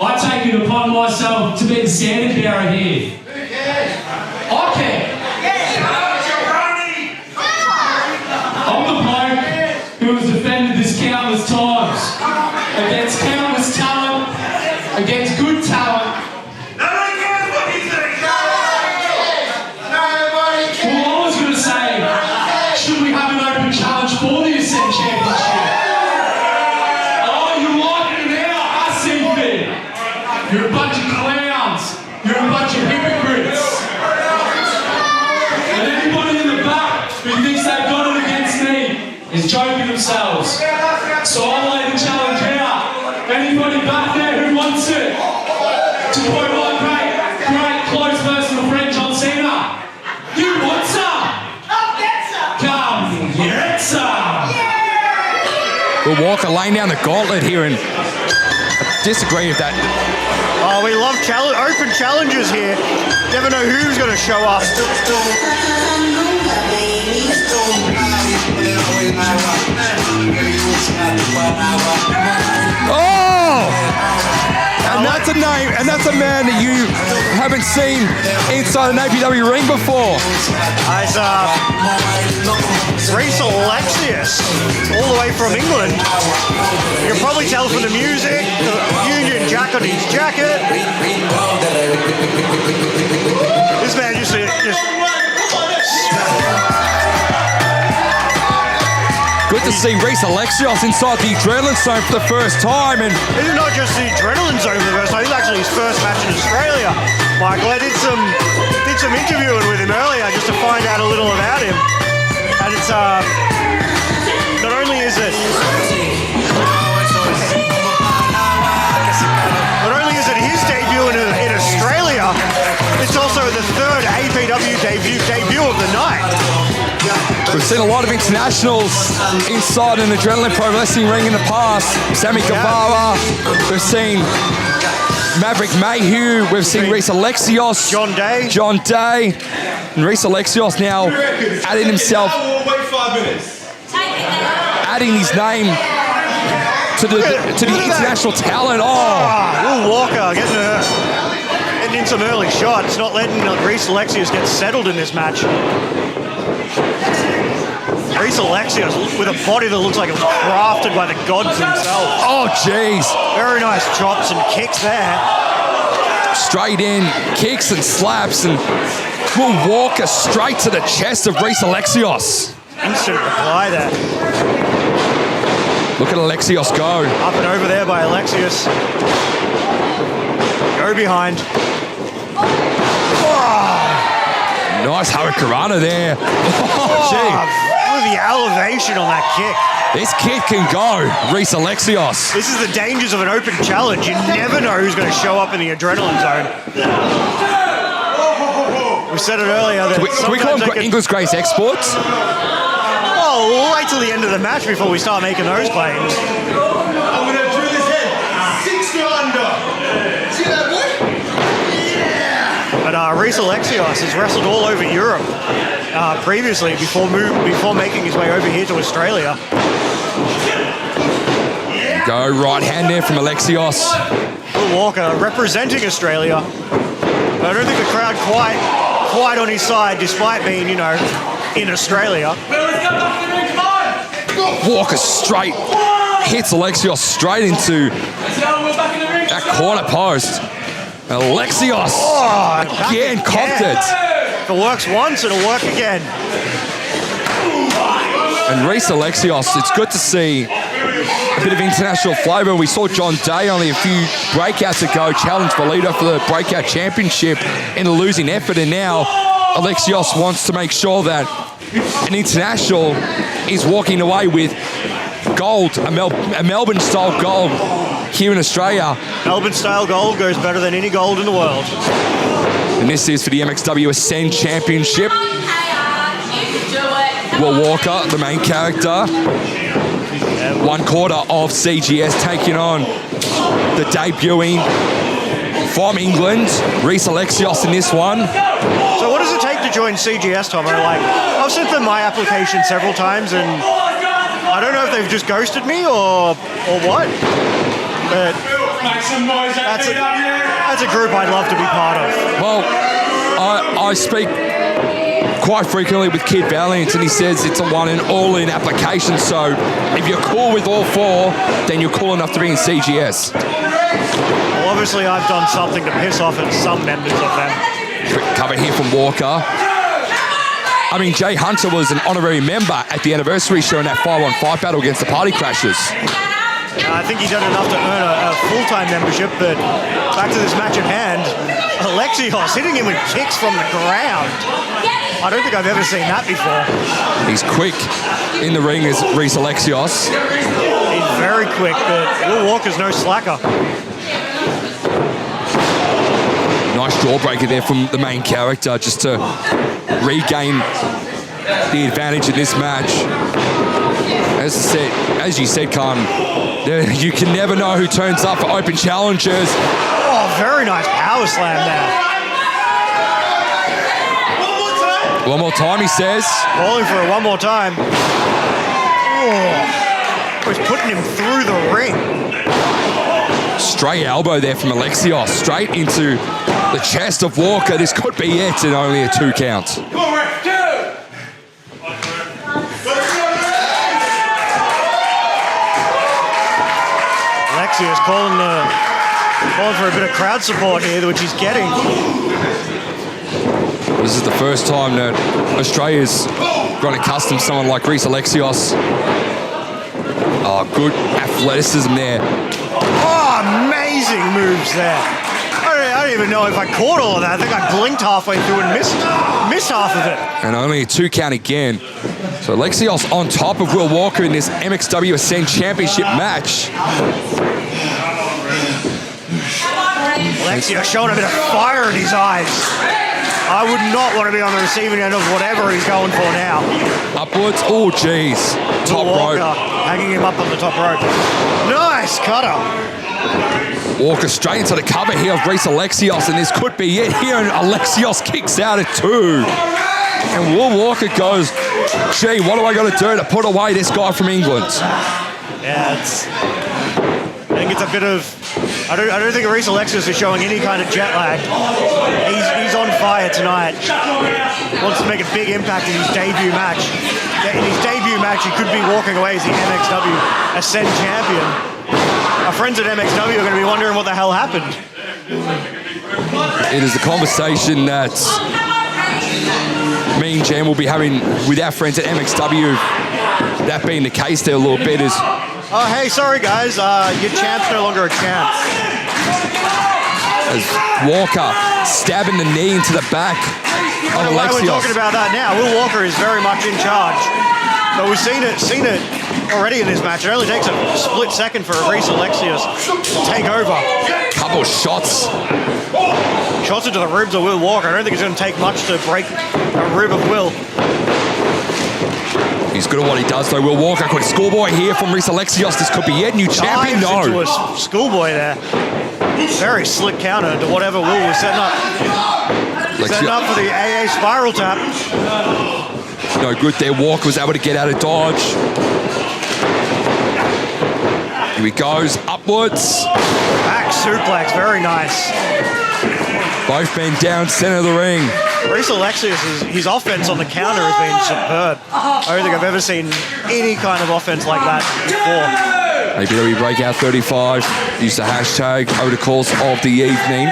I take it upon myself to be the standard bearer here. I can. I'm the bloke who has defended this countless times against countless talent, against good talent. Nobody cares what you think! Nobody cares! Well, I was going to say, should we have an open challenge for the Ascend Championship? Oh, you like it now? I see fit. You're a bunch of clowns. You're a bunch of hypocrites. And anybody in the back who thinks they've got it against me is joking themselves. So I'll lay the challenge out. Anybody back there who wants it to quote my great close personal friend John Cena, you want some? I'll get some! Come Will Walker laying down the gauntlet here, and I disagree with that. Oh, we love open challenges here. Never know who's going to show up. Oh! And that's a name, and that's a man that you haven't seen inside an APW ring before. It's Reese Alexius, all the way from England. You can probably tell from the music, the Union Jack on his jacket. This man just Good to see Reese Alexios inside the Adrenaline Zone for the first time. And this is not just the Adrenaline Zone for the first time, this is actually his first match in Australia. Michael, I did some interviewing with him earlier just to find out a little about him. And it's not only is it his debut in Australia, it's also the third APW debut of the night. we've seen a lot of internationals inside an Adrenaline Pro Wrestling ring in the past. Sammy Guevara, we've seen Maverick Mayhew, we've seen Reese Alexios, John Day, and Reese Alexios now adding himself, adding his name to the international talent. Will Walker getting in some early shots, not letting Reese Alexios get settled in this match. Reese Alexios with a body that looks like it was crafted by the gods themselves. Oh, jeez. Very nice chops and kicks there. Straight in, kicks and slaps, and Will Walker straight to the chest of Reese Alexios. Instant reply there. Look at Alexios go. Up and over there by Alexios. Go behind. Nice Hurricanrana there. Oh, gee. Look at the elevation on that kick. This kid can go, Reese Alexios. This is the dangers of an open challenge. You never know who's going to show up in the Adrenaline Zone. We said it earlier. That Can we call them English Grace exports? Oh, we'll wait till the end of the match before we start making those claims. I'm going to drill his head 6 feet under. See that, boy? But Reese Alexios has wrestled all over Europe previously before making his way over here to Australia. Go right hand there from Alexios. Will Walker representing Australia. But I don't think the crowd quite on his side, despite being, in Australia. Walker straight hits Alexios straight into that corner post. Alexios again copped it. If it works once, it'll work again. And Reese Alexios, it's good to see a bit of international flavour. We saw John Day only a few breakouts ago challenge Valido for the Breakout Championship in a losing effort, and now Alexios wants to make sure that an international is walking away with gold, a Melbourne-style gold here in Australia. Melbourne-style gold goes better than any gold in the world. And this is for the MXW Ascend Championship. Will Walker, the main character. 1/4 of CGS taking on the debuting from England, Reese Alexios in this one. So what does it take to join CGS, Tomo? I've sent them my application several times, and I don't know if they've just ghosted me or what, but that's a group I'd love to be part of. Well, I speak quite frequently with Kid Valiant, and he says it's a one and all-in application, so if you're cool with all four, then you're cool enough to be in CGS. Well, obviously I've done something to piss off at some members of them. Quick cover here from Walker. I mean, Jay Hunter was an honorary member at the anniversary show in that 5-on-5 battle against the Party Crashers. I think he's done enough to earn a full-time membership, but back to this match at hand, Alexios hitting him with kicks from the ground. I don't think I've ever seen that before. He's quick in the ring as Reese Alexios. He's very quick, but Will Walker's no slacker. Nice jawbreaker there from the main character just to regain the advantage in this match. As you said, Khan, you can never know who turns up for open challenges. Oh, very nice power slam there. One more time, he says. Calling for it one more time. Oh, he's putting him through the ring. Straight elbow there from Alexio, straight into the chest of Walker. This could be it, and only a 2 count. Alexio is calling for a bit of crowd support here, which he's getting. This is the first time that Australia's grown accustomed to someone like Reece Alexios. Oh, good athleticism there. Oh, amazing moves there. I don't even know if I caught all of that. I think I blinked halfway through and missed half of it. And only a 2 count again. So Alexios on top of Will Walker in this MXW Ascend Championship match. Alexio showing a bit of fire in his eyes. I would not want to be on the receiving end of whatever he's going for now. Upwards, oh geez. Top Walker rope. hanging him up on the top rope. Nice cutter. Walker straight into the cover here of Reece Alexios, and this could be it here, and Alexios kicks out at 2. And Will Walker goes, gee, what do I got to do to put away this guy from England? Yeah, I think it's a bit of... I don't think Reece Alexios is showing any kind of jet lag. He's on fire tonight. Wants to make a big impact in his debut match. In his debut match, he could be walking away as the MXW Ascend Champion. Our friends at MXW are going to be wondering what the hell happened. It is a conversation that me and Jam will be having with our friends at MXW. That being the case there a little bit is... Oh, hey, sorry guys, your champ's no longer a champ. As Walker stabbing the knee into the back of Why we're Alexios. talking about that now? Will Walker is very much in charge. But we've seen it already in this match. It only takes a split second for Reece Alexios to take over. Couple shots. Shots into the ribs of Will Walker. I don't think it's going to take much to break a rib of Will. He's good at what he does though. Will Walker, quick schoolboy here from Reece Alexios. This could be it. New champion, Dives no. into a schoolboy there. Very slick counter to whatever Will was setting up. Setting up for the AA spiral tap. No good there. Walker was able to get out of dodge. Here he goes, upwards. Back suplex, very nice. Both men down center of the ring. Reece Alexios, his offense on the counter has been superb. I don't think I've ever seen any kind of offense like that before. APW Breakout 35. Use the hashtag over the course of the evening.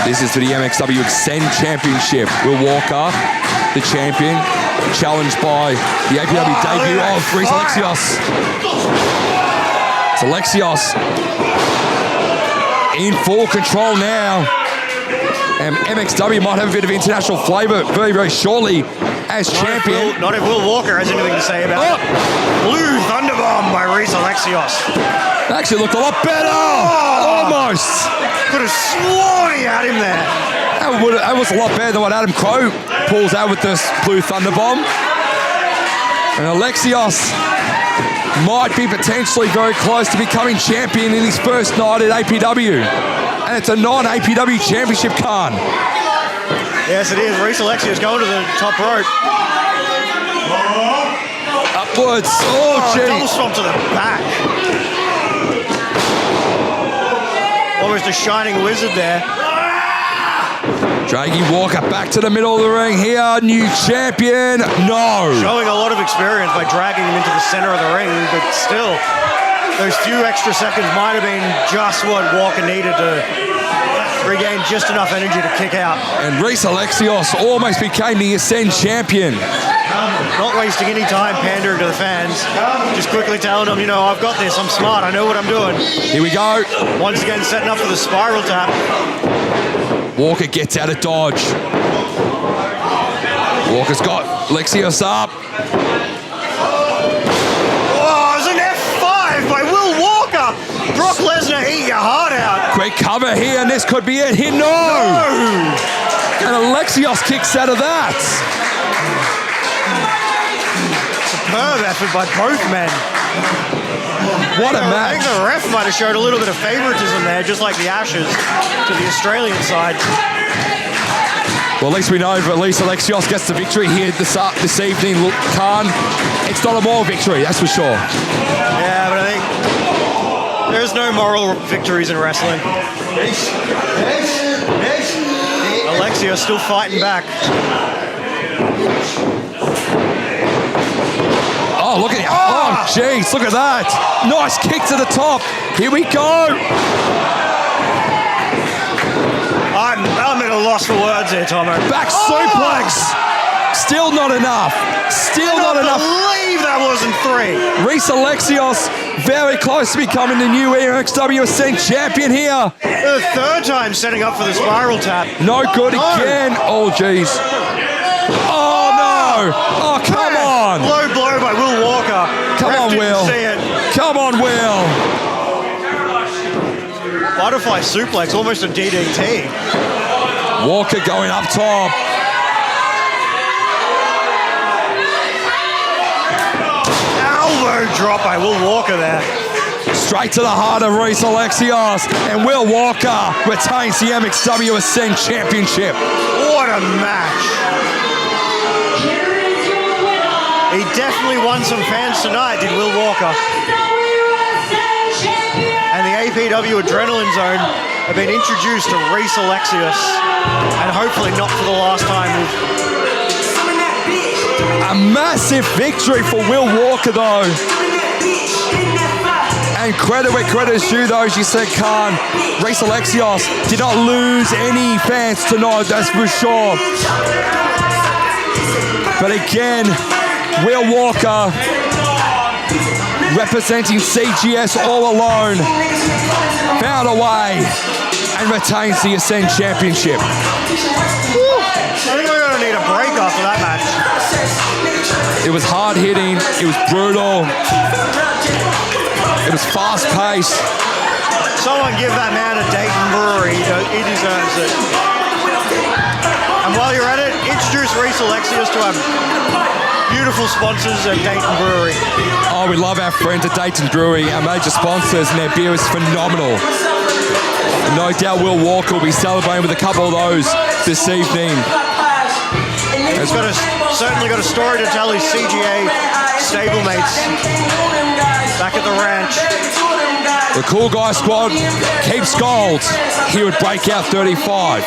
This is for the MXW Ascend Championship. Will Walker, the champion, challenged by the APW debut of Reece Alexios. It's Alexios in full control now. And MXW might have a bit of international flavour very, very shortly as champion. Not if Will Walker has anything to say about it. Blue Thunderbomb by Reece Alexios. That actually looked a lot better. Almost. Could have sworn he had him there. That was a lot better than what Adam Crow pulls out with this Blue Thunderbomb. And Alexios might be potentially very close to becoming champion in his first night at APW. And it's a non-APW championship card. Yes, it is. Reece Alexios going to the top rope. Upwards. Oh, gee. Double stomp to the back. Almost a shining wizard there. Dragging Walker back to the middle of the ring here. New champion. No. Showing a lot of experience by dragging him into the center of the ring, but still, those few extra seconds might have been just what Walker needed to regain just enough energy to kick out. And Reece Alexios almost became the Ascend champion. Not wasting any time pandering to the fans. Just quickly telling them, I've got this, I'm smart, I know what I'm doing. Here we go. Once again, setting up for the spiral tap. Walker gets out of dodge. Walker's got Alexios up. Oh, it's an F5 by Will Walker. Brock Lesnar, eat your heart out. Quick cover here, and this could be it. Here, no! And Alexios kicks out of that. Superb effort by both men. What a I think match. the ref might have showed a little bit of favoritism there, just like the Ashes to the Australian side. Well, at least we know, at least Alexios gets the victory here this evening. Look, Khan, it's not a moral victory, that's for sure. Yeah, but I think there's no moral victories in wrestling. Alexio still fighting back. Oh, look at it. Oh, jeez, look at that. Nice kick to the top. Here we go. I'm at a loss for words here, Tomo. Back suplex. Still not enough. Still not enough. I believe that wasn't 3. Reese Alexios very close to becoming the new APW Ascent champion here. The third time setting up for the spiral tap. No good again. Oh, jeez. Oh, no. Oh, come on. Low blow by Will Walker. Come Ref on, didn't Will. see it. Come on, Will. Butterfly suplex, almost a DDT. Walker going up top. Elbow drop by Will Walker there. Straight to the heart of Reese Alexios, and Will Walker retains the MXW Ascent Championship. What a match. He definitely won some fans tonight, did Will Walker. And the APW Adrenaline Zone have been introduced to Reese Alexios, and hopefully not for the last time. A massive victory for Will Walker, though. And credit where credit is due, though, as you said, Khan. Reese Alexios did not lose any fans tonight, that's for sure. But again, Will Walker representing CGS all alone found a way and retains the Ascent Championship. I think we're going to need a break after that match. It was hard hitting, it was brutal, it was fast paced. Someone give that man a Dayton brewery, he deserves it. And while you're at it, introduce Reese Alexios to our beautiful sponsors at Dayton Brewery. Oh, we love our friends at Dayton Brewery, our major sponsors, and their beer is phenomenal. And no doubt Will Walker will be celebrating with a couple of those this evening. He's certainly got a story to tell his CGA stablemates back at the ranch. The Cool Guy Squad keeps gold here at Breakout 35.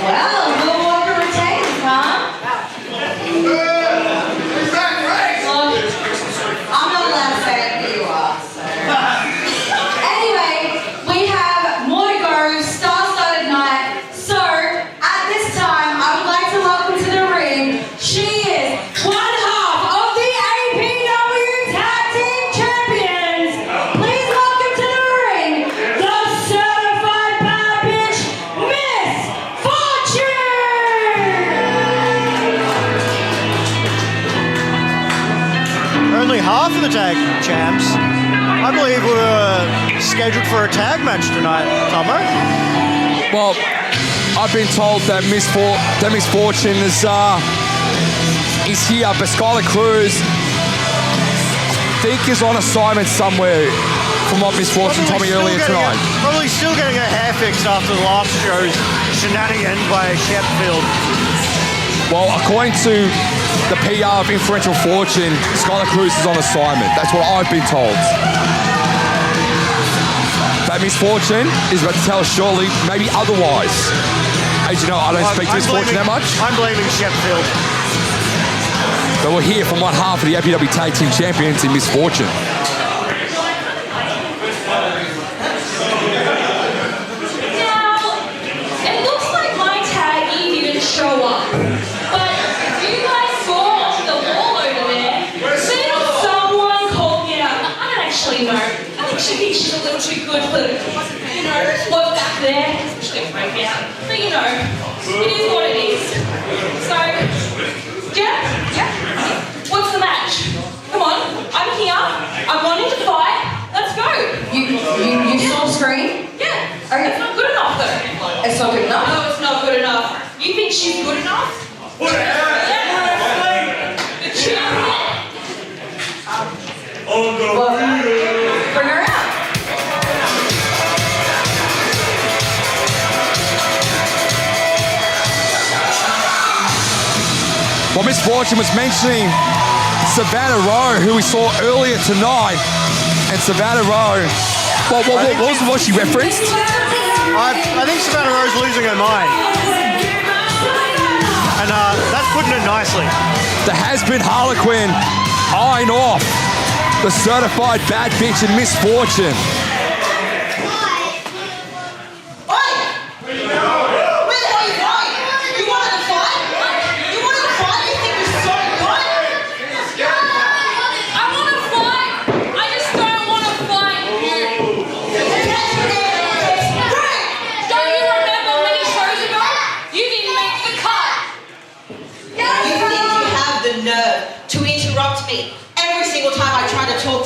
Well, Will Walker retains, huh? Well, I'm not allowed to say it, but you are. So. Anyway, we have more to go, star-studded night. So, at this time, I would like to welcome to the ring, she is one half of the APW Tag Team Champions. Please welcome to the ring, the certified power bitch, Miss Fortune! Only half of the tag champs. I believe we were scheduled for a tag match tonight, Tomo. Well, I've been told that Miss Fortune is here, but Skylar Cruz, I think, is on assignment somewhere, from what Miss Fortune told me earlier tonight. Probably still getting her hair fixed after the last show's shenanigans by Sheffield. Well, according to the PR of Influential Fortune, Skylar Cruz is on assignment. That's what I've been told. But Miss Fortune is about to tell us shortly, maybe otherwise. As you know, I don't speak to Miss Fortune that much. I'm blaming Sheffield. But we'll hear from one half of the APW Tag Team Champions in Miss Fortune. Now, it looks like my taggy didn't show up. But you guys saw on the wall over there, see someone called me out. I don't actually know. I think she thinks she's a little too good for, what's back there. Especially a breakout. But it is what it is. So, yeah? What's the match? Come on, I'm here. Fortune was mentioning Savannah Rowe, who we saw earlier tonight. And Savannah Rowe, what was she referenced? I think Savannah Rowe's losing her mind. And that's putting it nicely. The has-been Harlequin eyeing off the certified bad bitch in Misfortune.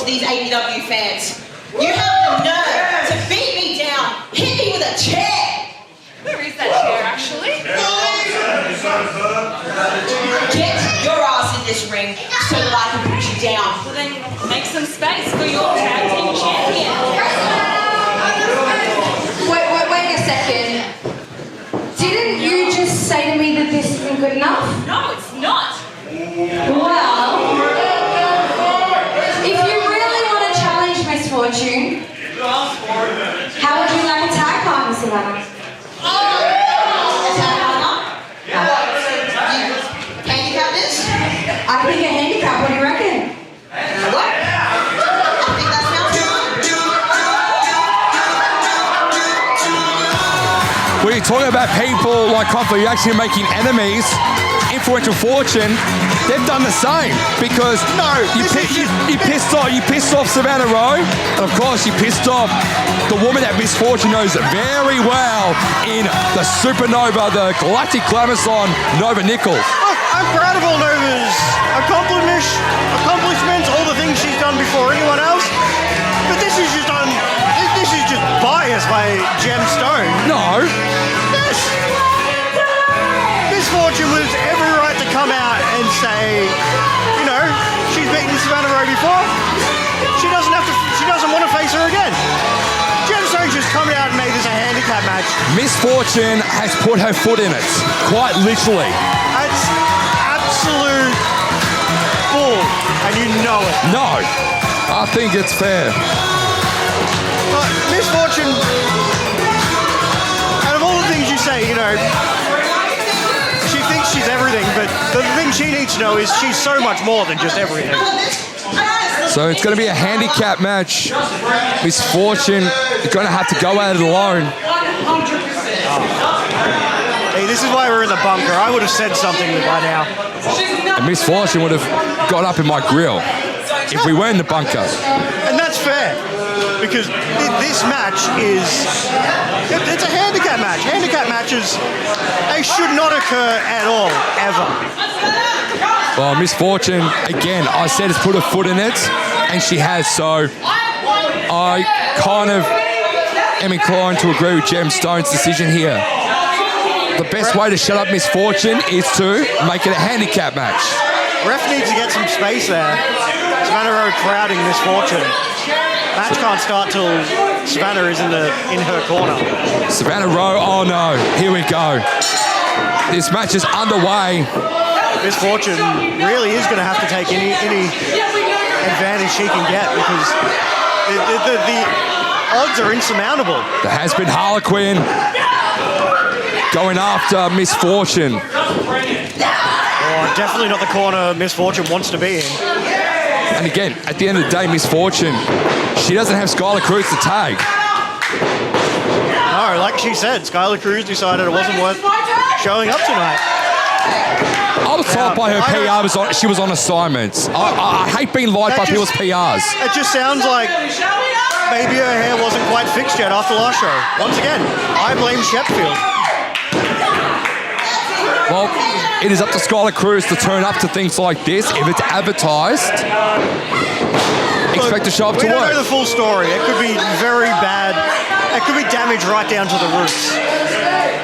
These APW fans. You have the nerve to beat me down, hit me with a chair. Where is that chair, actually? Get your ass in this ring so that I can put you down. Well, then make some space for your tag team champion. Wait a second. Didn't you just say to me that this isn't good enough? No, it's not. Well, Misfortune. How would you like a tag partner, Savannah? A tag partner? Handicap this? I think a handicap. What do you reckon? What? I think that sounds good. When you're talking about people like Confer, you're actually making enemies. Influential Fortune, they've done the same because you pissed off Savannah Rowe, and of course you pissed off the woman that Misfortune knows very well in the Supernova, the Galactic Glamazon, Nova Nichols. Look, I'm proud of all Nova's accomplishments, all the things she's done before anyone else, but this is just biased by Gemstone. No. Yes. Misfortune was every right to come out and say, you know, she's beaten Savannah Rowe before. She doesn't want to face her again. Gemstone's just come out and made this a handicap match. Misfortune has put her foot in it, quite literally. That's absolute bull, and you know it. No, I think it's fair. But Misfortune, out of all the things you say, you know, she thinks she's everything, but the thing she needs to know is she's so much more than just everything. So it's going to be a handicap match. Misfortune is going to have to go at it alone. Hey, this is why we're in the bunker. I would have said something by now. And Misfortune would have got up in my grill if we were in the bunker. And that's fair, because this match it's a handicap match. Handicap matches, they should not occur at all, ever. Well, Misfortune, again, I said has put her foot in it, and she has, so I kind of am inclined to agree with Gemstone's decision here. The best way to shut up Misfortune is to make it a handicap match. Ref needs to get some space there. Savannah Rowe crowding Misfortune. Match can't start till Savannah is in her corner. Savannah Rowe, oh no, here we go. This match is underway. Misfortune really is going to have to take any advantage she can get, because the odds are insurmountable. There has been Harlequin going after Misfortune. Oh, definitely not the corner Misfortune wants to be in. And again, at the end of the day, Misfortune, she doesn't have Skylar Cruz to tag. No, like she said, Skylar Cruz decided it wasn't worth showing up tonight. I was told by her PR she was on assignments. I hate being lied by people's PRs. It just sounds like maybe her hair wasn't quite fixed yet after last show. Once again, I blame Sheffield. Well, it is up to Skylar Cruz to turn up to things like this. If it's advertised, expect to show up to work. We don't know the full story. It could be very bad. It could be damage right down to the roots.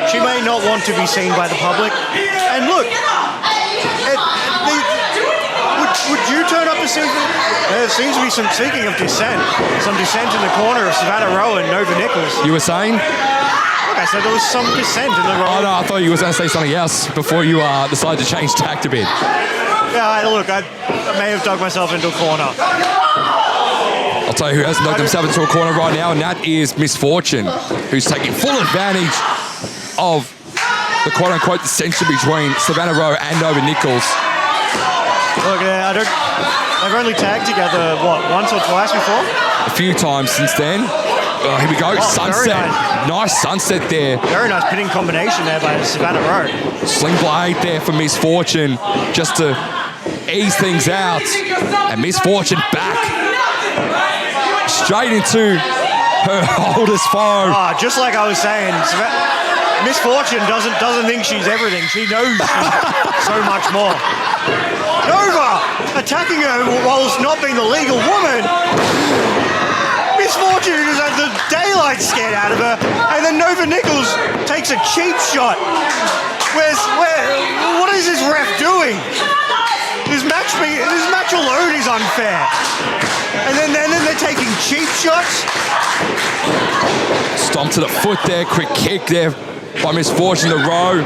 She may not want to be seen by the public. And look, would you turn up to see? There seems to be some seeking of dissent. Some dissent in the corner of Savannah Rowe and Nova Nichols. You were saying? Look, I said there was some dissent in the Rowe. Oh no, I thought you were going to say something else before you decided to change tact a bit. Yeah, look, I may have dug myself into a corner. I'll tell you who hasn't dug himself into a corner right now, and that is Misfortune, who's taking full advantage of the quote-unquote dissension between Savannah Rowe and Nova Nichols. Look, they've only tagged together, what, once or twice before? A few times since then. Oh, here we go, sunset. Nice sunset there. Very nice pinning combination there by Savannah Rowe. Sling blade there for Misfortune, just to ease things out. And Misfortune back. Straight into her oldest foe. Ah, just like I was saying, Misfortune doesn't think she's everything. She knows she's so much more. Nova attacking her whilst not being the legal woman. Misfortune just had the daylight scared out of her, and then Nova Nichols takes a cheap shot. What is this ref doing? This match alone is unfair. And then they're taking cheap shots. Stomp to the foot there, quick kick there by Misfortune to Rowe.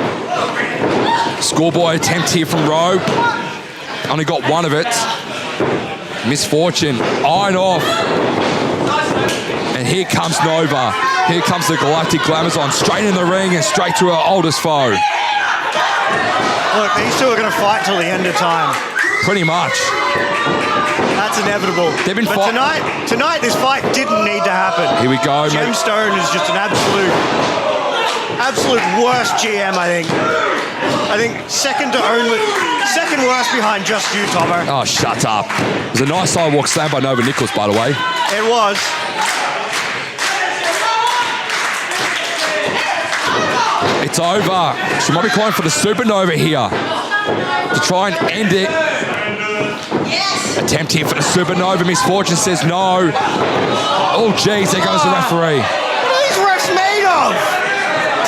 Schoolboy attempt here from Rowe. Only got one of it. Misfortune eyeing off. And here comes Nova. Here comes the Galactic Glamazon, straight in the ring and straight to her oldest foe. Look, these two are going to fight till the end of time. Pretty much. That's inevitable. They've been but tonight this fight didn't need to happen. Here we go, mate. Gemstone is just an absolute worst GM, I think. I think second worst behind just you, Tomo. Oh, shut up. It was a nice sidewalk slam by Nova Nichols, by the way. It was. It's over. She might be calling for the supernova here to try and end it. Yes. Attempt here for the supernova. Misfortune says no. Oh, geez, there goes the referee. What are these refs made of?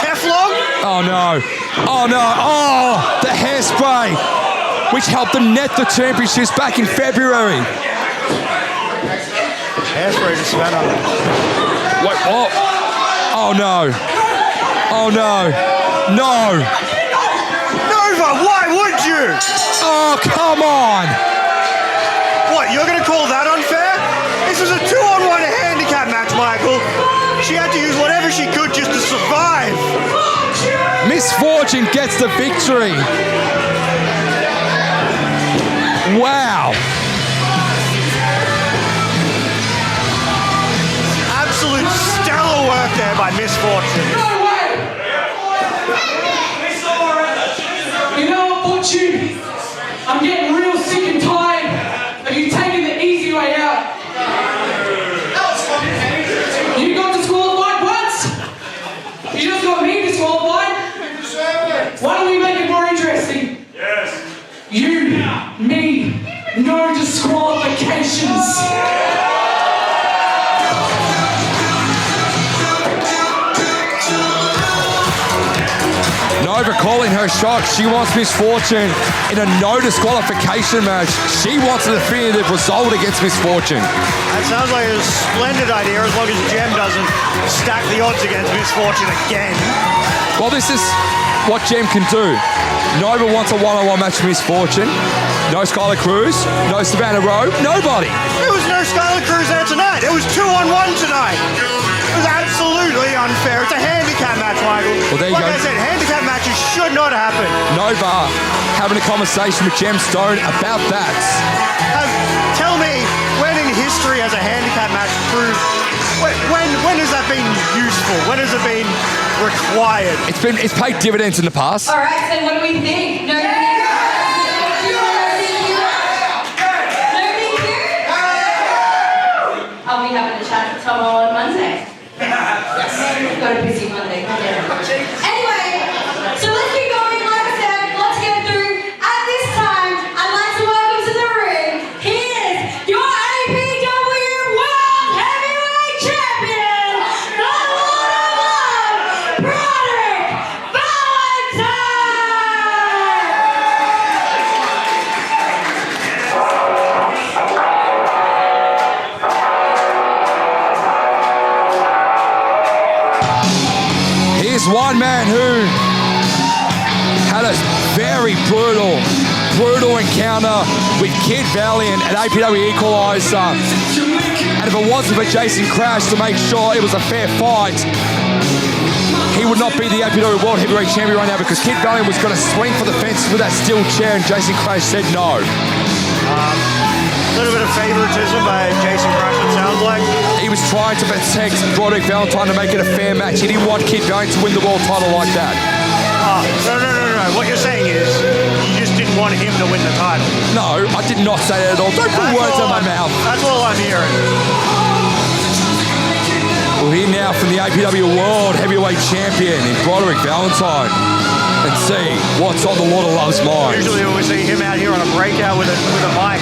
Teflon? Oh, no. Oh, no. Oh, the hairspray, which helped them net the championships back in February. Hairspray to Savannah. Wait, what? Oh, no. Oh, no. No. Nova, why would you? Oh, come on. What, you're going to call that unfair? This was a 2-on-1 handicap match, Michael. She had to use whatever she could just to survive. Misfortune gets the victory. Wow. Absolute stellar work there by Misfortune. No way! You know what, Fortune? I'm getting real sick and tired of you taking the easy way out. You got disqualified once. You just got me disqualified. Why don't we make it more interesting? Yes. You, me, no disqualifications. Nova calling her shot. She wants Misfortune in a no disqualification match. She wants a definitive result against Misfortune. That sounds like a splendid idea as long as Gem doesn't stack the odds against Misfortune again. Well, this is what Gem can do. Nova wants a one-on-one match with Misfortune. No Skylar Cruz, no Savannah Rowe, nobody. There was no Skylar Cruz there tonight. It was 2-on-1 tonight. It was absolutely unfair. It's a handicap match, Michael. Well, there you like go. I said, handicap matches should not happen. Nova having a conversation with Gemstone about that. Tell me, when in history has a handicap match proved? When has that been useful? When has it been required? It's paid dividends in the past. All right, so what do we think? No, I'll be having a chat with Tom on Monday. Yes. Got a busy Monday. Anyway, so let's keep going. Like I said, let's get through. At this time, I'd like to welcome to the ring. He is your APW World Heavyweight Champion, the Lord of Love, Broderick Valentine. Here's one man who had a very brutal brutal encounter with Kid Valiant at APW Equalizer. And if it wasn't for Jason Crash to make sure it was a fair fight, he would not be the APW World Heavyweight Champion right now, because Kid Valiant was going to swing for the fences with that steel chair, and Jason Crash said no. A little bit of favoritism by Jason Crash, it sounds like. He was trying to protect Broderick Valentine to make it a fair match. He didn't want Kid Valiant to win the world title like that. No. What you're saying is you just didn't want him to win the title. No, I did not say that at all. Don't put words in my mouth. That's all I'm hearing. We'll hear now from the APW World Heavyweight Champion in Broderick Valentine and see what's on the Lord of Love's mind. Usually when we see him out here on a breakout with a mic,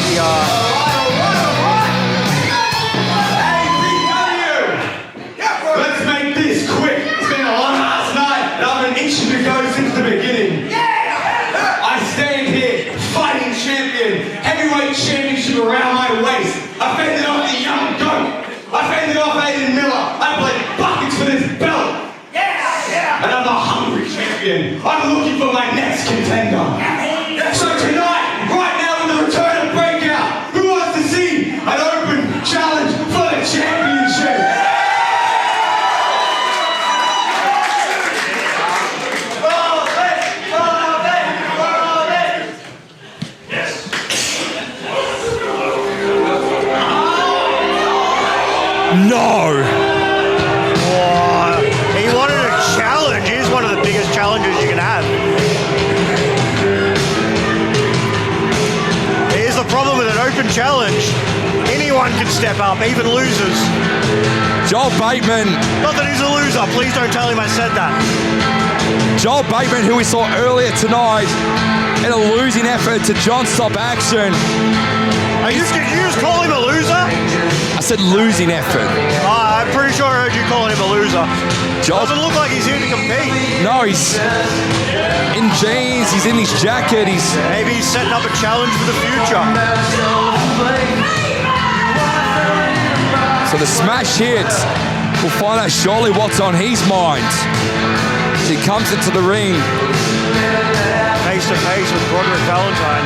Let's make this quick. It's been a long last night, and I've been itching to go since the beginning. I stand here, fighting champion, heavyweight championship around my waist. I fended off the young goat. I fended off Aiden Miller. I played buckets for this belt. And I'm a hungry champion. I'm looking for my next contender. So tonight, right now, with the return of Breakout, who wants to see an open challenge for the championship? No! he wanted a challenge. Here's one of the biggest challenges you can have. Here's the problem with an open challenge. Anyone can step up, even losers. Joel Baitman. Not that he's a loser. Please don't tell him I said that. Joel Baitman, who we saw earlier tonight in a losing effort to John Stop Action. Did you just call him a loser? I said losing effort. I'm pretty sure I heard you calling him a loser. Doesn't look like he's here to compete. No, he's in jeans, he's in his jacket, maybe he's setting up a challenge for the future. So the smash hits. We'll find out shortly what's on his mind as he comes into the ring. Face to face with Broderick Valentine.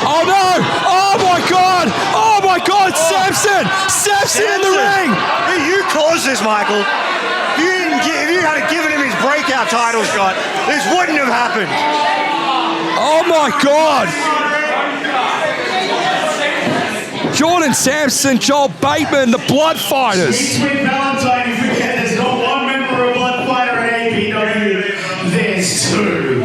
Oh no! Oh my God! Oh my God! Samson! Samson in the ring! You caused this, Michael. If you had given him his breakout title shot, this wouldn't have happened. Oh my God! Jordan Sampson, Joel Baitman, the Blood Fighters. Sweet Valentine, you forget there's not one member of Blood Fighter at APW. There's two.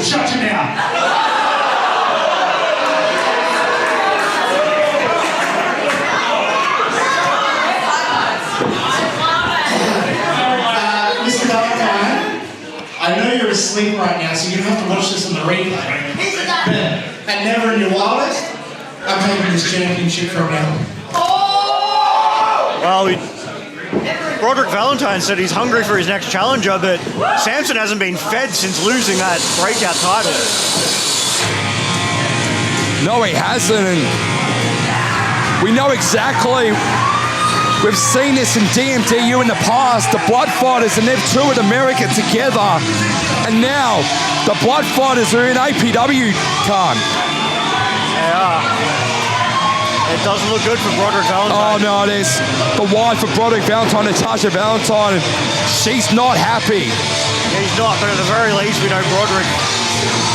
Shut you down. Mr. Valentine, I know you're asleep right now, so you're gonna have to watch this on the replay. But I never in your wildest, I'm taking this championship from now. Well, Broderick Valentine said he's hungry for his next challenger, but Samson hasn't been fed since losing that breakout title. No, he hasn't, and we know exactly. We've seen this in DMDU in the past, the Blood Fighters, and they've toured America together, and now the Blood Fighters are in APW, Khan. Yeah. It doesn't look good for Broderick Valentine. Oh no, there's the wife of Broderick Valentine, Natasha Valentine, and she's not happy. He's not, but at the very least, we know Broderick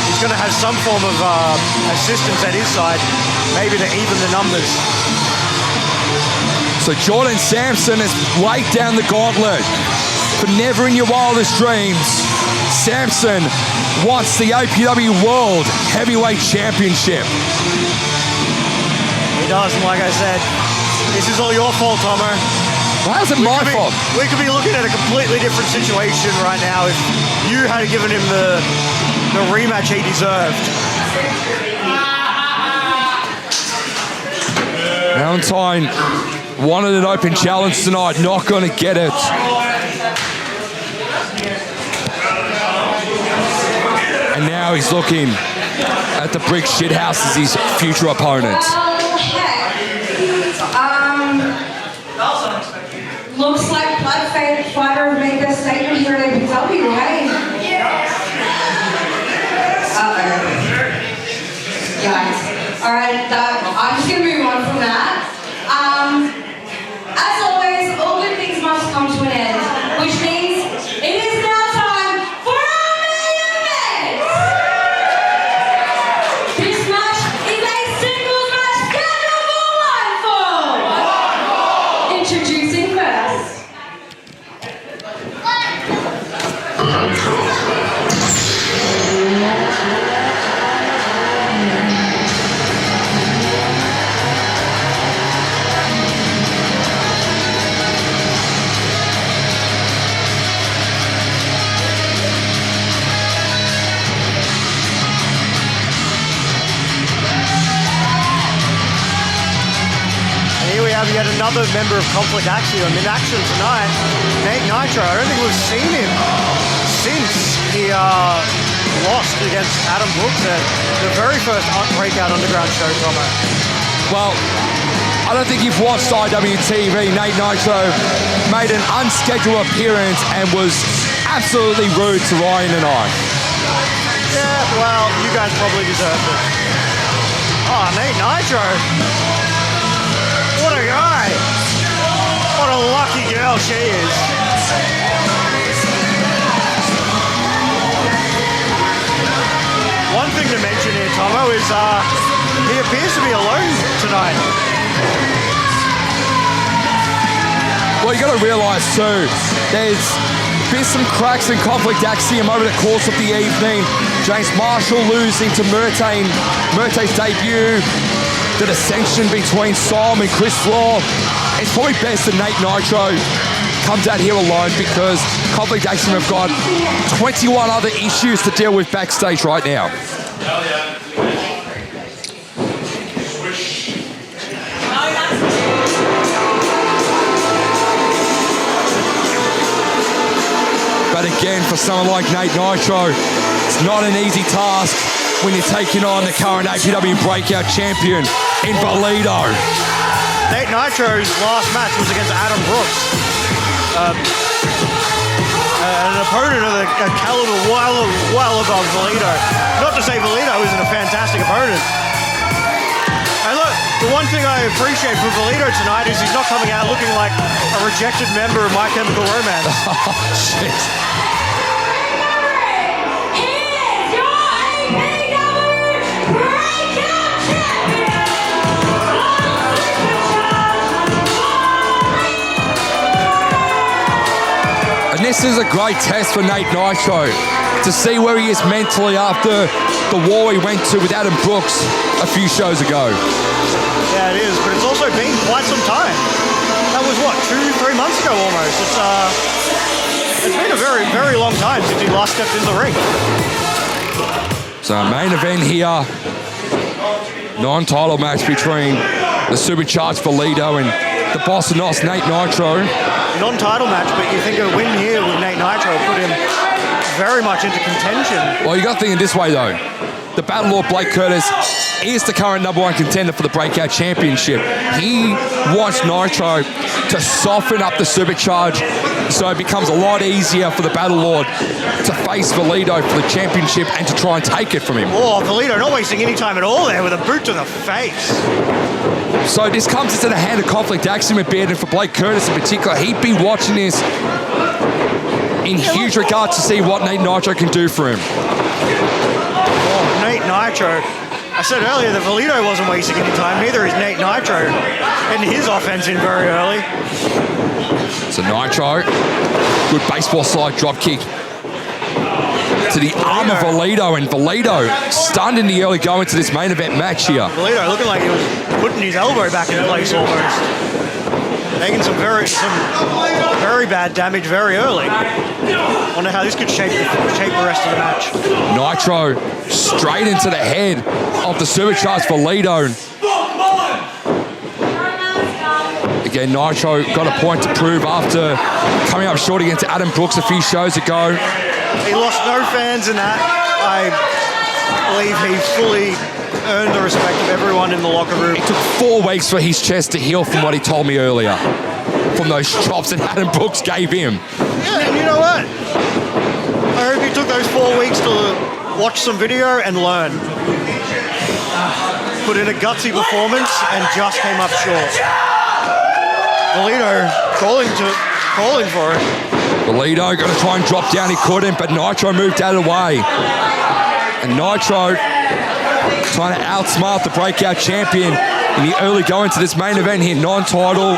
is going to have some form of assistance at his side, maybe to even the numbers. So Jordan Sampson has laid down the gauntlet for never in your wildest dreams. Sampson wants the APW World Heavyweight Championship. He does, and like I said, this is all your fault, Tomo. Why is it my fault? We could be looking at a completely different situation right now if you had given him the rematch he deserved. Valentine wanted an open challenge tonight, not going to get it. he's looking at the Brick Shithouse as his future opponent. Well, heck. Looks like Blood Fighter have made their statement here at APW, hey? Guys. Alright, I'm just gonna move on from that. As always, all good things must come to an end, which means it is now time for our main event! This match is a singles match scheduled for one fall! Introducing first. Here we have yet another member of Conflict Axiom in action tonight, Nate Nitro. I don't think we've seen him since he lost against Adam Brooks at the very first Breakout Underground show, Tomo. Well, I don't think you've watched IWTV. Nate Nitro made an unscheduled appearance and was absolutely rude to Ryan and I. Yeah, well, you guys probably deserved it. Oh, Nate Nitro. What a guy. What a lucky girl she is. One thing to mention here, Tomo, is he appears to be alone tonight. Well, you got to realise too, there's been some cracks in Conflict Axiom over the course of the evening. James Marshall losing to Merte, Merte's debut. The dissension between Som and Chris Law. It's probably best that Nate Nitro comes out here alone because Conflict Axiom have got 21 other issues to deal with backstage right now. But again, for someone like Nate Nitro, it's not an easy task when you're taking on the current APW Breakout Champion in Valido. Nate Nitro's last match was against Adam Brooks. An opponent of a caliber well above Valido. Not to say Valido isn't a fantastic opponent. And look, the one thing I appreciate from Valido tonight is he's not coming out looking like a rejected member of My Chemical Romance. Oh, shit. And this is a great test for Nate Nitro to see where he is mentally after the war he went to with Adam Brooks a few shows ago. Yeah, it is, but it's also been quite some time. That was what, 2-3 months ago almost. It's been a very, very long time since he last stepped in the ring. So main event here, non-title match between the supercharged Valido and the boss of Nos, Nate Nitro. Non-title match, but you think a win here with Nate Nitro will put him very much into contention. Well, you got to think it this way though. The Battle Lord Blake Curtis is the current #1 contender for the Breakout Championship. He wants Nitro to soften up the supercharge so it becomes a lot easier for the Battle Lord to face Valido for the championship and to try and take it from him. Oh, Valido not wasting any time at all there with a boot to the face. So this comes into the hand of Conflict Axiom a bit, and for Blake Curtis in particular, he'd be watching this in huge regards to see what Nate Nitro can do for him. Oh, Nate Nitro. I said earlier that Valido wasn't wasting any time, neither is Nate Nitro. Getting his offense in very early. So Nitro, good baseball slide drop kick to the arm of Valido, and Valido stunned in the early going to this main event match here. Valido looking like he was putting his elbow back into place almost. Taking some very bad damage very early. Wonder how this could shape the rest of the match. Nitro straight into the head of the supercharged Valido. Again, Nitro got a point to prove after coming up short against Adam Brooks a few shows ago. He lost no fans in that. believe he fully earned the respect of everyone in the locker room. It took 4 weeks for his chest to heal from what he told me earlier. From those chops that Adam Brooks gave him. Yeah, and you know what? I hope he took those 4 weeks to watch some video and learn. Put in a gutsy performance and just came up short. Valido calling for it. Valido going to try and drop down. He couldn't, but Nitro moved out of the way. And Nitro trying to outsmart the Breakout Champion in the early going to this main event here. Non-title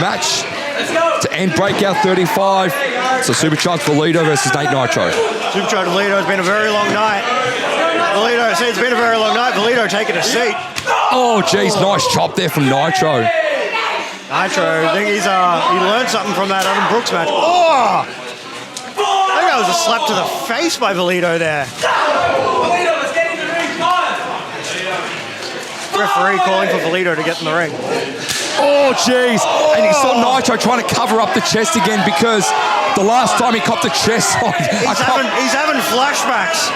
match to end Breakout 35. So Supercharged Valido versus Nate Nitro. Supercharged Valido, it's been a very long night. Valido, it's been a very long night. Valido taking a seat. Oh, geez, nice chop there from Nitro. Nitro, I think he learned something from that Adam Brooks match. Oh! I think that was a slap to the face by Valido there. Referee calling for Valido to get in the ring. Oh, jeez. And you saw Nitro trying to cover up the chest again because the last time he copped the chest side. He's having flashbacks.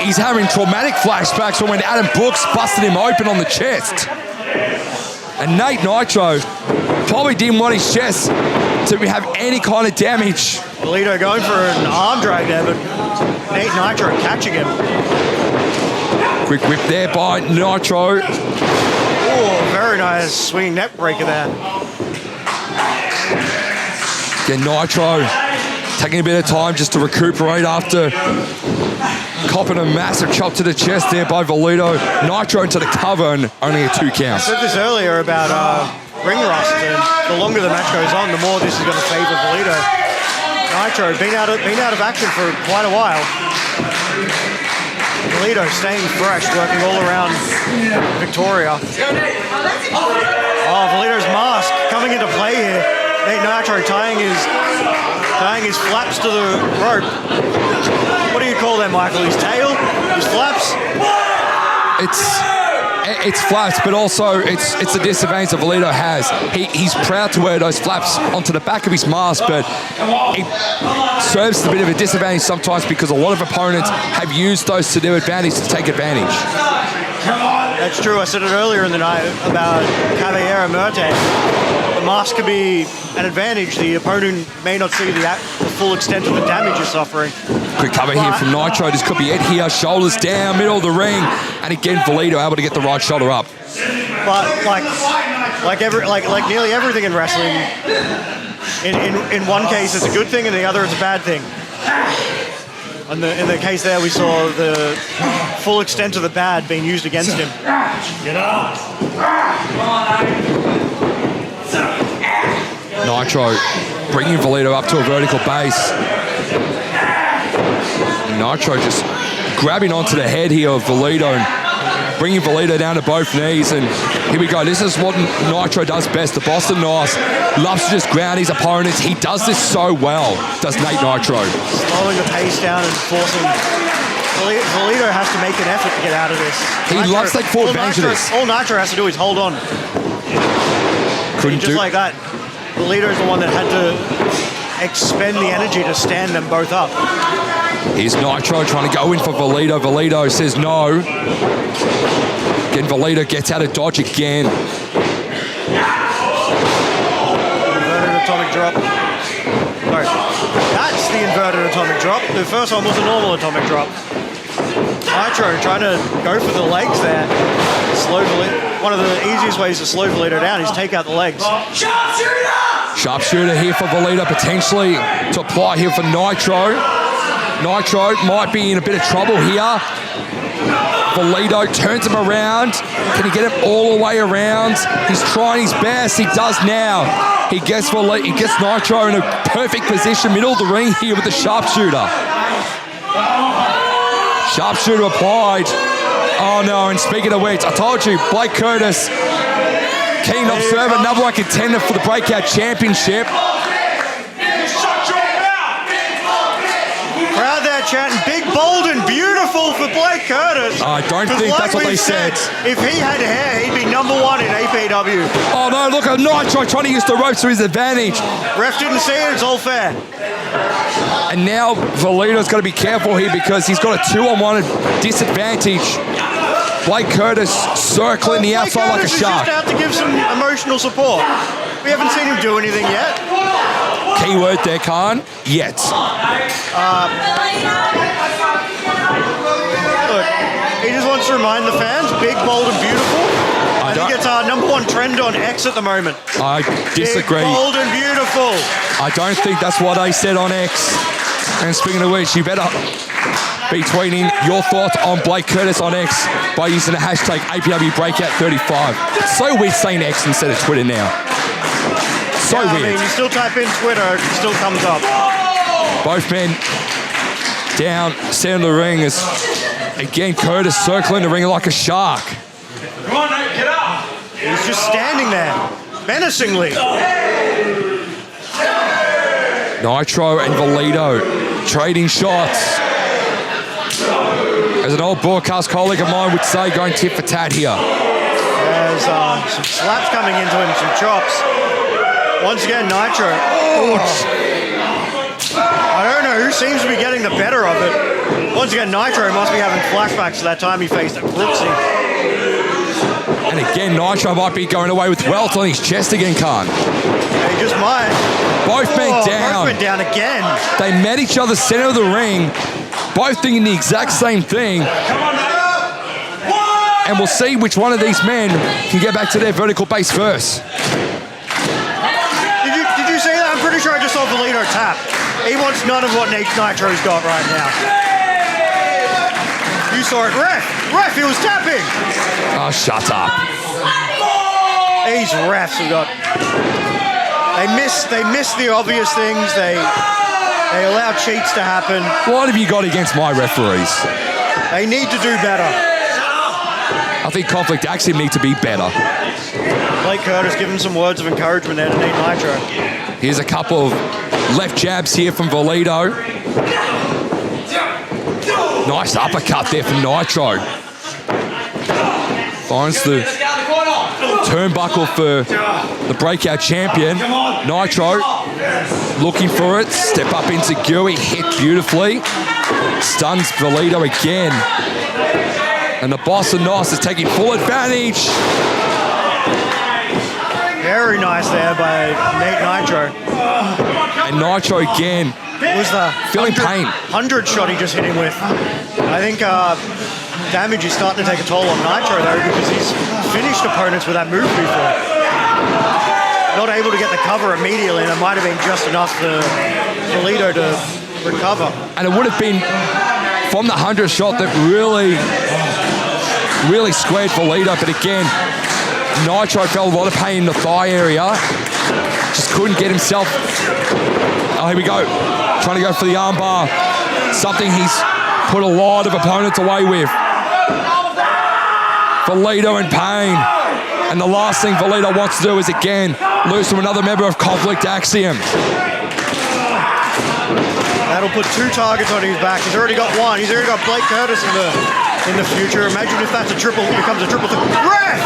He's having traumatic flashbacks from when Adam Brooks busted him open on the chest. And Nate Nitro probably didn't want his chest to have any kind of damage. Valido going for an arm drag there, but Nate Nitro catching him. Quick whip there by Nitro. Oh, very nice swinging neck breaker there. Again, Nitro taking a bit of time just to recuperate after copping a massive chop to the chest there by Valido. Nitro into the cover and only a 2 count. I said this earlier about ring rust, and the longer the match goes on, the more this is going to favour Valido. Nitro been out of action for quite a while. Valido staying fresh, working all around Victoria. Oh, Valido's mask coming into play here. Nate Nitro tying his flaps to the rope. What do you call that, Michael? His tail? His flaps? It's flaps, but also it's a disadvantage that Valido has. He's proud to wear those flaps onto the back of his mask, but it serves as a bit of a disadvantage sometimes because a lot of opponents have used those to their advantage to take advantage. That's true. I said it earlier in the night about Caballero Merte. The mask could be an advantage. The opponent may not see the full extent of the damage you're suffering. Quick cover here from Nitro. This could be it here. Shoulders down, middle of the ring. And again, Valido able to get the right shoulder up. But like nearly everything in wrestling, in one case it's a good thing and the other it's a bad thing. In the case there, we saw the full extent of the bad being used against him. Get up. Nitro bringing Valido up to a vertical base. Nitro just grabbing onto the head here of Valido and bringing Valido down to both knees. And here we go. This is what Nitro does best. The Boston Nice loves to just ground his opponents. He does this so well, does Nate Nitro. Slowing the pace down and forcing... Valido has to make an effort to get out of this. He loves to take full advantage of this. All Nitro has to do is hold on. Just like that. Valido's the one that had to expend the energy to stand them both up. Here's Nitro trying to go in for Valido. Valido says no. Again, Valido gets out of dodge again. Inverted atomic drop. Sorry. That's the inverted atomic drop. The first one was a normal atomic drop. Nitro trying to go for the legs there. Slow Valido. One of the easiest ways to slow Valido down is take out the legs. Sharpshooter here for Valido potentially to apply here for Nitro. Nitro might be in a bit of trouble here. Valido turns him around. Can he get him all the way around? He's trying his best. He does now. He gets Nitro in a perfect position, middle of the ring here with the sharpshooter. Sharpshooter applied. Oh no, and speaking of which, I told you, Blake Curtis, keen observer, number 1 contender for the Breakout Championship. Crowd there chanting, big, bold and beautiful for Blake Curtis. I don't think that's what they said. If he had hair, he'd be number 1 in APW. Oh no, look at Nitro trying to use the ropes to his advantage. Ref didn't see it, it's all fair. And now Valido's got to be careful here because he's got a 2-on-1 disadvantage. Blake Curtis circling the outside like a shark. Just out to give some emotional support. We haven't seen him do anything yet. Keyword there, Khan. Yet. Look, he just wants to remind the fans, big, bold, and beautiful. I think it's our #1 trend on X at the moment. I disagree. Big, bold, and beautiful. I don't think that's what they said on X. And speaking of which, you better be tweeting your thoughts on Blake Curtis on X by using the hashtag APW Breakout 35. It's so weird saying X instead of Twitter now. So yeah, weird. I mean, you still type in Twitter, it still comes up. Both men down, center of the ring as, again, Curtis circling the ring like a shark. Come on, mate, get up. He's just standing there, menacingly. Nitro and Valido trading shots. As an old broadcast colleague of mine would say, going tit for tat here. There's some slaps coming into him, some chops. Once again, Nitro. I don't know who seems to be getting the better of it. Once again, Nitro must be having flashbacks to that time he faced at Brooksy. And again, Nitro might be going away with welts on his chest again, Khan. He just might. Both men down. Both went down again. They met each other center of the ring, both thinking the exact same thing. And we'll see which one of these men can get back to their vertical base first. Did you see that? I'm pretty sure I just saw Valido tap. He wants none of what Nitro's got right now. You saw it, ref, he was tapping. Oh, shut up. These refs have got. They miss the obvious things. They allow cheats to happen. What have you got against my referees? They need to do better. I think Conflict actually need to be better. Blake Curtis giving some words of encouragement there to Nate Nitro. Here's a couple of left jabs here from Valido. Nice uppercut there from Nitro. Finds the turnbuckle for the breakout champion. Nitro looking for it. Step up into Gooey. Hit beautifully. Stuns Valido again. And the boss of Nos is taking full advantage. Very nice there by Nate Nitro. And Nitro again. Was the feeling pain. 100 shot he just hit him with. I think damage is starting to take a toll on Nitro though because he's finished opponents with that move before. Not able to get the cover immediately, and it might have been just enough for Valido to recover. And it would have been from the 100 shot that really squared Valido, but again, Nitro felt a lot of pain in the thigh area. Just couldn't get himself. Oh, here we go. Trying to go for the armbar. Something he's put a lot of opponents away with. Valido in pain. And the last thing Valido wants to do is again lose to another member of Conflict Axiom. That'll put 2 targets on his back. He's already got 1. He's already got Blake Curtis in the future. Imagine if that's becomes a triple. Ref!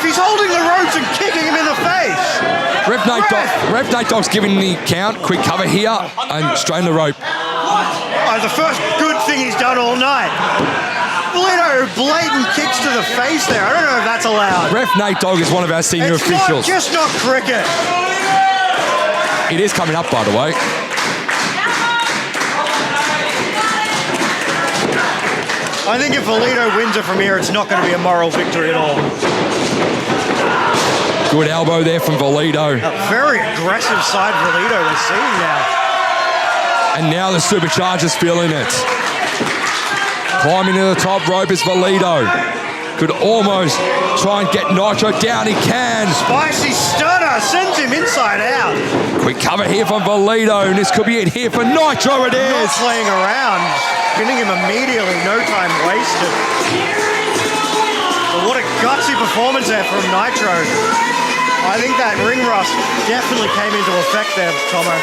He's holding the ropes and kicking him in the face. Ref Nate Dogg's giving the count. Quick cover here and straighten the rope. Oh, the first good thing he's done all night. Valido blatant kicks to the face there. I don't know if that's allowed. Ref Nate Dogg is one of our senior officials. It's not cricket. It is coming up, by the way. I think if Valido wins it from here, it's not going to be a moral victory at all. Good elbow there from Valido. A very aggressive side Valido we're seeing now. And now the Supercharger's feeling it. Climbing to the top rope is Valido. Could almost try and get Nitro down. He can. Spicy stunner sends him inside out. Quick cover here from Valido. And this could be it here for Nitro. It is. Not playing around. Pinning him immediately. No time wasted. But what a gutsy performance there from Nitro. I think that ring rust definitely came into effect there, Tomo.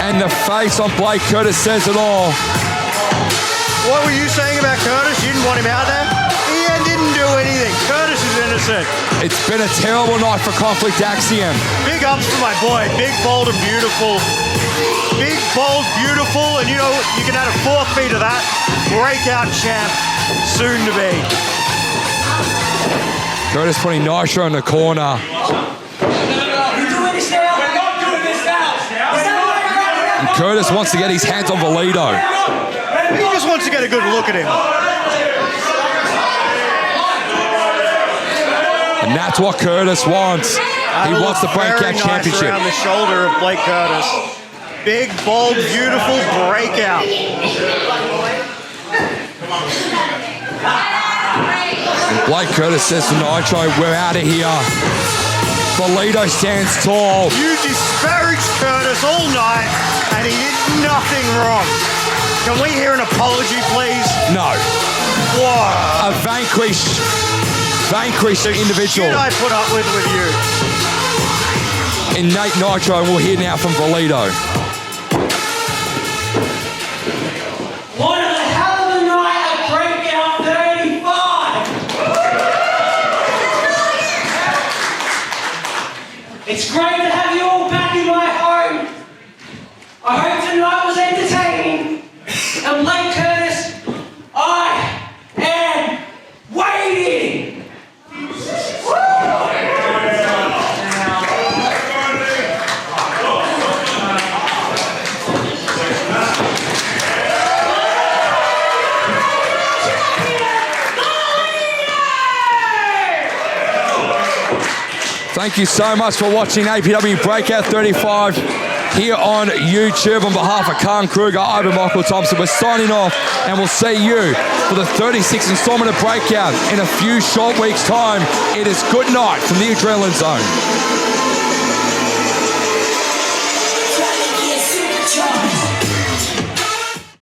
And the face on Blake Curtis says it all. What were you saying about Curtis? You didn't want him out there? He didn't do anything. Curtis is innocent. It's been a terrible night for Conflict Axiom. Big ups for my boy. Big, bold, and beautiful. Big, bold, beautiful, and you know, you can add a 4th feet to that. Breakout champ, soon to be. Curtis putting Nitro in the corner. And Curtis wants to get his hands on Valido. He just wants to get a good look at him. And that's what Curtis wants. He wants the Breakout Championship. Around the shoulder of Blake Curtis. Big, bold, beautiful breakout. And Blake Curtis says to Nitro, we're out of here. Valido stands tall. You disparaged Curtis all night, and he did nothing wrong. Can we hear an apology, please? No. Whoa. A vanquished individual. Shit I put up with you. And Nate Nitro, and we'll hear now from Valido. What a hell of a night at Breakout 35! It's great to have you all back in my home. I hope tonight was entertaining. And Blake Curtis, I am waiting! Thank you so much for watching APW Breakout 35 here on YouTube. On behalf of Khan Kruger, I've been Michael Thompson. We're signing off, and we'll see you for the 36th installment of Breakout in a few short weeks' time. It is good night from the Adrenaline Zone.